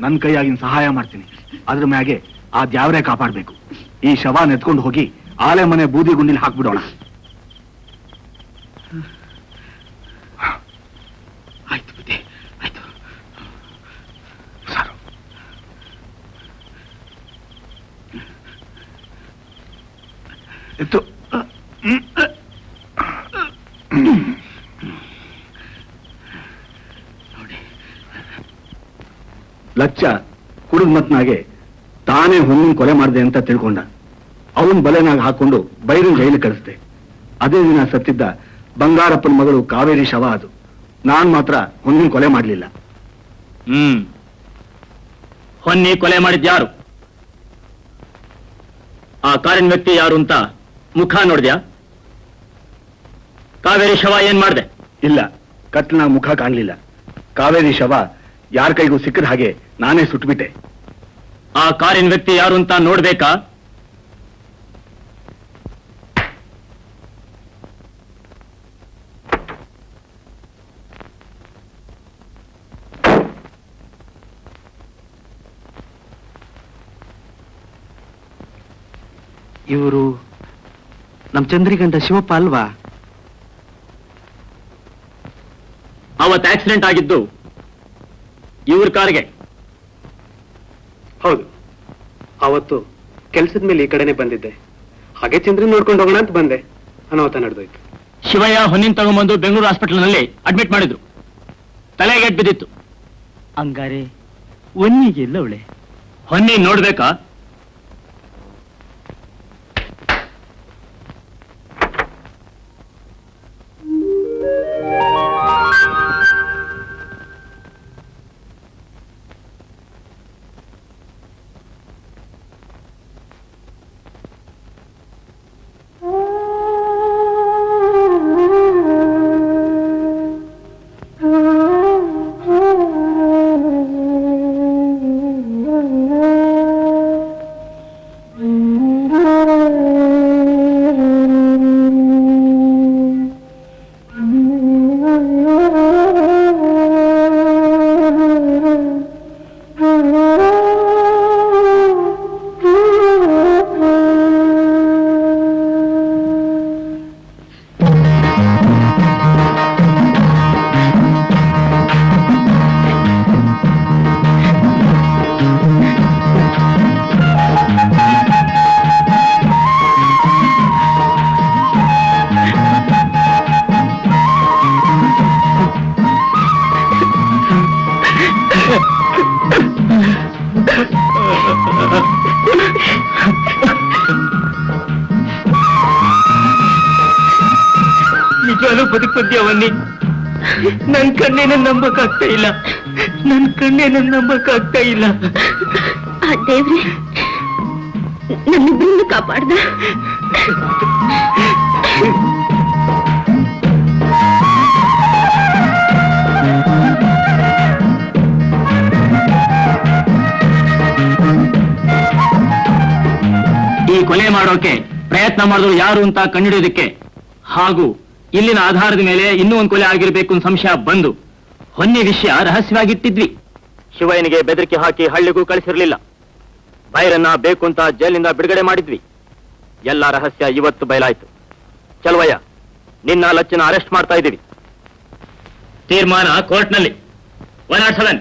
ನನ್ನ ಕೈಯಾಗಿನ ಸಹಾಯ ಮಾಡ್ತೀನಿ. ಅದ್ರ ಮ್ಯಾಗೆ ಆ ದ್ಯಾವ್ರೇ ಕಾಪಾಡ್ಬೇಕು. ಈ ಶವ ನೆತ್ಕೊಂಡು ಹೋಗಿ ಆಲೆ ಮನೆ ಬೂದಿ ಗುಂಡಿಲಿ ಹಾಕ್ಬಿಡೋಣ. ಆಯ್ತು ಬುದ್ಧಿ, ಆಯ್ತು. ಸಾರು ಎತ್ತು ಲಚ್ಚ ಕುಡಿದ ಮತ್ನಾಗೆ ತಾನೇ ಹೊನ್ನಿನ ಕೊಲೆ ಮಾಡಿದೆ ಅಂತ ತಿಳ್ಕೊಂಡ. ಅವನ್ ಬಲೆನಾಗ ಹಾಕೊಂಡು ಬೈರನ್ ಜೈಲು ಕಳಿಸ್ದೆ. ಅದೇ ದಿನ ಸತ್ತಿದ್ದ ಬಂಗಾರಪ್ಪನ ಮಗಳು ಕಾವೇರಿ ಶವ ಅದು. ನಾನ್ ಮಾತ್ರ ಹೊನ್ನಿನ ಕೊಲೆ ಮಾಡ್ಲಿಲ್ಲ. ಹೊನ್ನಿ ಕೊಲೆ ಮಾಡಿದ್ ಯಾರು? ಆ ಕಾರಿನ ವ್ಯಕ್ತಿ ಯಾರು ಅಂತ ಮುಖ ನೋಡಿದ್ಯಾ? ಕಾವೇರಿ ಶವ ಏನ್ ಮಾಡ್ದೆ? ಇಲ್ಲ, ಕತ್ಲನಾಗ ಮುಖ ಕಾಣ್ಲಿಲ್ಲ. ಕಾವೇರಿ ಶವ ಯಾರ ಕೈಗೂ ಸಿಕ್ಕದ ಹಾಗೆ ನಾನೇ ಸುಟ್ಬಿಟ್ಟೆ. ಆ ಕಾರಿನ ವ್ಯಕ್ತಿ ಯಾರು ಅಂತ ನೋಡ್ಬೇಕಾ? ಇವರು ನಮ್ ಚಂದ್ರಿಗಂಡ ಶಿವಪ್ಪ ಅಲ್ವಾ? ಅವತ್ತು ಆಕ್ಸಿಡೆಂಟ್ ಆಗಿದ್ದು ಇವ್ರ ಕಾರ್ಗೆ. ಹೌದು, ಅವತ್ತು ಕೆಲ್ಸದ ಮೇಲೆ ಈ ಕಡೆನೆ ಬಂದಿದ್ದೆ. ಹಾಗೆ ಚಂದ್ರನ್ ನೋಡ್ಕೊಂಡು ಹೋಗೋಣ ಅಂತ ಬಂದೆ. ಅನಾಹುತ ನಡೆದೋಯ್ತು. ಶಿವಯ್ಯ ಹೊನ್ನಿನ ತಗೊಂಬಂದು ಬೆಂಗಳೂರು ಹಾಸ್ಪಿಟಲ್ನಲ್ಲಿ ಅಡ್ಮಿಟ್ ಮಾಡಿದ್ರು. ತಲೆಗೆ ಬಿದ್ದಿತ್ತು. ಹಂಗಾರೆ ಒನ್ನಿಗೆ ಎಲ್ಲ ಅವಳೆ? ಹೊನ್ನಿ ನೋಡ್ಬೇಕಾ? ನಿಜವಾಗ್ಲೂ ಬದುಕ್ಬಂದ್ಯ ಹೊನ್ನಿ? ನನ್ ಕಣ್ಣೇನ ನಂಬಕ್ಕಾಗ್ತಾ ಇಲ್ಲ. ನನ್ ಕಣ್ಣೇನ ನಂಬಕ್ಕಾಗ್ತಾ ಇಲ್ಲ. ಆ ದೇವ್ರೆ ನನ್ನಿಬ್ಬರನ್ನು ಕಾಪಾಡ್ದ. ಈ ಕೊಲೆ ಮಾಡೋಕೆ ಪ್ರಯತ್ನ ಮಾಡಿದ್ರು ಯಾರು ಅಂತ ಕಂಡುಹಿಡಿಯೋದಕ್ಕೆ, ಹಾಗೂ ಇಲ್ಲಿನ ಆಧಾರದ ಮೇಲೆ ಇನ್ನೂ ಒಂದು ಕೊಲೆ ಆಗಿರ್ಬೇಕು ಅಂತ ಸಂಶಯ ಬಂದು ಹೊನ್ನಿ ವಿಷಯ ರಹಸ್ಯವಾಗಿಟ್ಟಿದ್ವಿ. ಶಿವಯ್ಯನಿಗೆ ಬೆದರಿಕೆ ಹಾಕಿ ಹಳ್ಳಿಗೂ ಕಳಿಸಿರ್ಲಿಲ್ಲ. ಬೈರನ್ನ ಬೇಕು ಅಂತ ಜೈಲಿನಿಂದ ಬಿಡುಗಡೆ ಮಾಡಿದ್ವಿ. ಎಲ್ಲ ರಹಸ್ಯ ಇವತ್ತು ಬಯಲಾಯ್ತು. ಚಲವಯ್ಯ, ನಿನ್ನ ಲಚ್ಚನ ಅರೆಸ್ಟ್ ಮಾಡ್ತಾ ಇದ್ದೀವಿ. ತೀರ್ಮಾನ ಕೋರ್ಟ್ನಲ್ಲಿ. 107,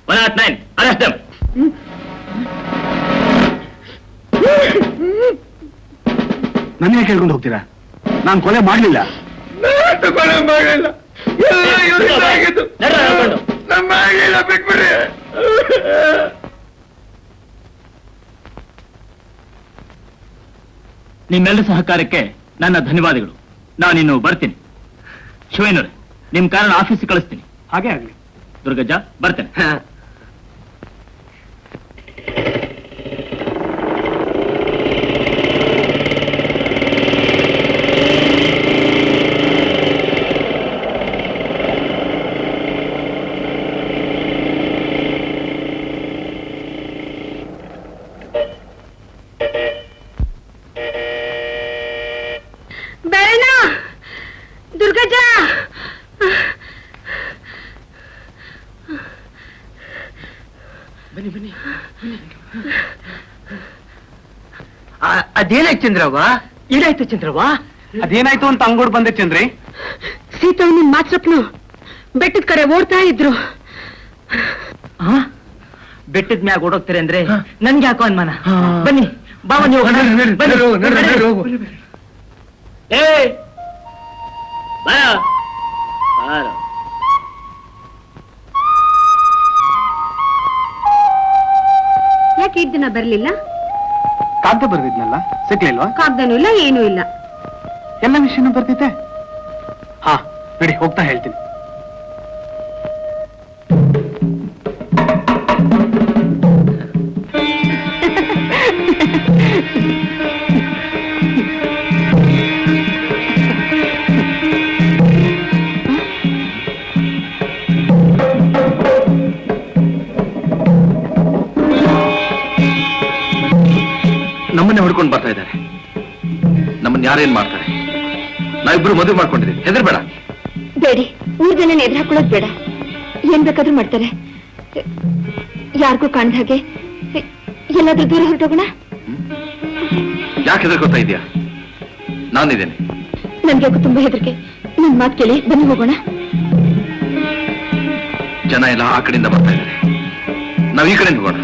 109 ಅರೆಸ್ಟ್ ದೆಮ್. ನನ್ನೇ ಕೇಳ್ಕೊಂಡು ಹೋಗ್ತೀರಾ? ನಾನು ಕೊಲೆ ಮಾಡ್ಲಿಲ್ಲ. ಕೊಲೆ ಮಾಡಲಿಲ್ಲ. ಬಿಟ್ಬಿಡ್ರಿ. ನಿಮ್ಮೆಲ್ಲ ಸಹಕಾರಕ್ಕೆ ನನ್ನ ಧನ್ಯವಾದಗಳು. ನಾನಿನ್ನು ಬರ್ತೀನಿ. ಶಿವಯ್ಯನವ್ರೆ, ನಿಮ್ ಕಾರಣ ಆಫೀಸಿಗೆ ಕಳಿಸ್ತೀನಿ. ಹಾಗೆ ಆಗ್ಲಿ. ದುರ್ಗಜ್ಜ, ಬರ್ತೇನೆ. ಬೇಡ ದುರ್ಗಜ್ಜ. ಬನ್ನಿ ಬನ್ನಿ. ಅದೇನಾಯ್ತು ಚಂದ್ರವ್ವ? ಏನಾಯ್ತು ಚಂದ್ರವ್ವ? ಅದೇನಾಯ್ತು ಅಂತ ಅಂಗೋಡ್ ಬಂದೆ ಚಂದ್ರಿ. ಸೀತವ್ ನಿನ್ ಮಾತ್ರಪ್ಪನು ಬೆಟ್ಟದ ಕಡೆ ಓಡ್ತಾ ಇದ್ರು. ಬೆಟ್ಟದ ಮ್ಯಾಗ ಓಡೋಗ್ತಾರೆ ಅಂದ್ರೆ ನನ್ಗೆ ಯಾಕೋ ಅನ್ಮಾನ. ಬನ್ನಿ ಬಾವ, ನೀವು ಏ ಬಾರ ಬಾರ. ಯಾಕೆ ಇಷ್ಟು ದಿನ ಬರ್ಲಿಲ್ಲ? ಕಾಗ್ದ ಬರ್ದಿದ್ನಲ್ಲ, ಸಿಗ್ಲಿಲ್ವಾ? ಕಾಗ್ದನೂ ಇಲ್ಲ, ಏನೂ ಇಲ್ಲ. ಎಲ್ಲ ವಿಷಯನೂ ಬರ್ದಿದ್ದೆ. ಹಾ ನಡಿ, ಹೋಗ್ತಾ ಹೇಳ್ತೀನಿ. ನಮ್ಮನ್ನೇ ಹೊಡ್ಕೊಂಡು ಬರ್ತಾ ಇದ್ದಾರೆ. ನಮ್ಮನ್ನ ಯಾರೇನ್ ಮಾಡ್ತಾರೆ? ನಾವಿಬ್ರು ಮದುವೆ ಮಾಡ್ಕೊಂಡಿದ್ದೀವಿ, ಹೆದರ್ಬೇಡ. ಬೇಡಿ, ಊರ್ ಜನ ಎದುರು ಹಾಕೊಳ್ಳೋದು ಬೇಡ. ಏನ್ ಬೇಕಾದ್ರೂ ಮಾಡ್ತಾರೆ. ಯಾರಿಗೂ ಕಾಣ್ದ ಹಾಗೆ ಎಲ್ಲಾದ್ರೂ ದೂರ ಹೊರಟೋಗೋಣ. ಯಾಕೆ ಹೆದರ್ಕೋತಾ ಇದೀಯಾ? ನಾನಿದ್ದೇನೆ. ನನ್ಗೆ ತುಂಬಾ ಹೆದರಿಕೆ. ನಿನ್ ಮಾತು ಕೇಳಿ ಬನ್ನಿ ಹೋಗೋಣ. ಜನ ಎಲ್ಲ ಆ ಕಡೆಯಿಂದ ಬರ್ತಾ ಇದ್ದಾರೆ, ನಾವ್ ಈ ಕಡೆಯಿಂದ ಹೋಗೋಣ.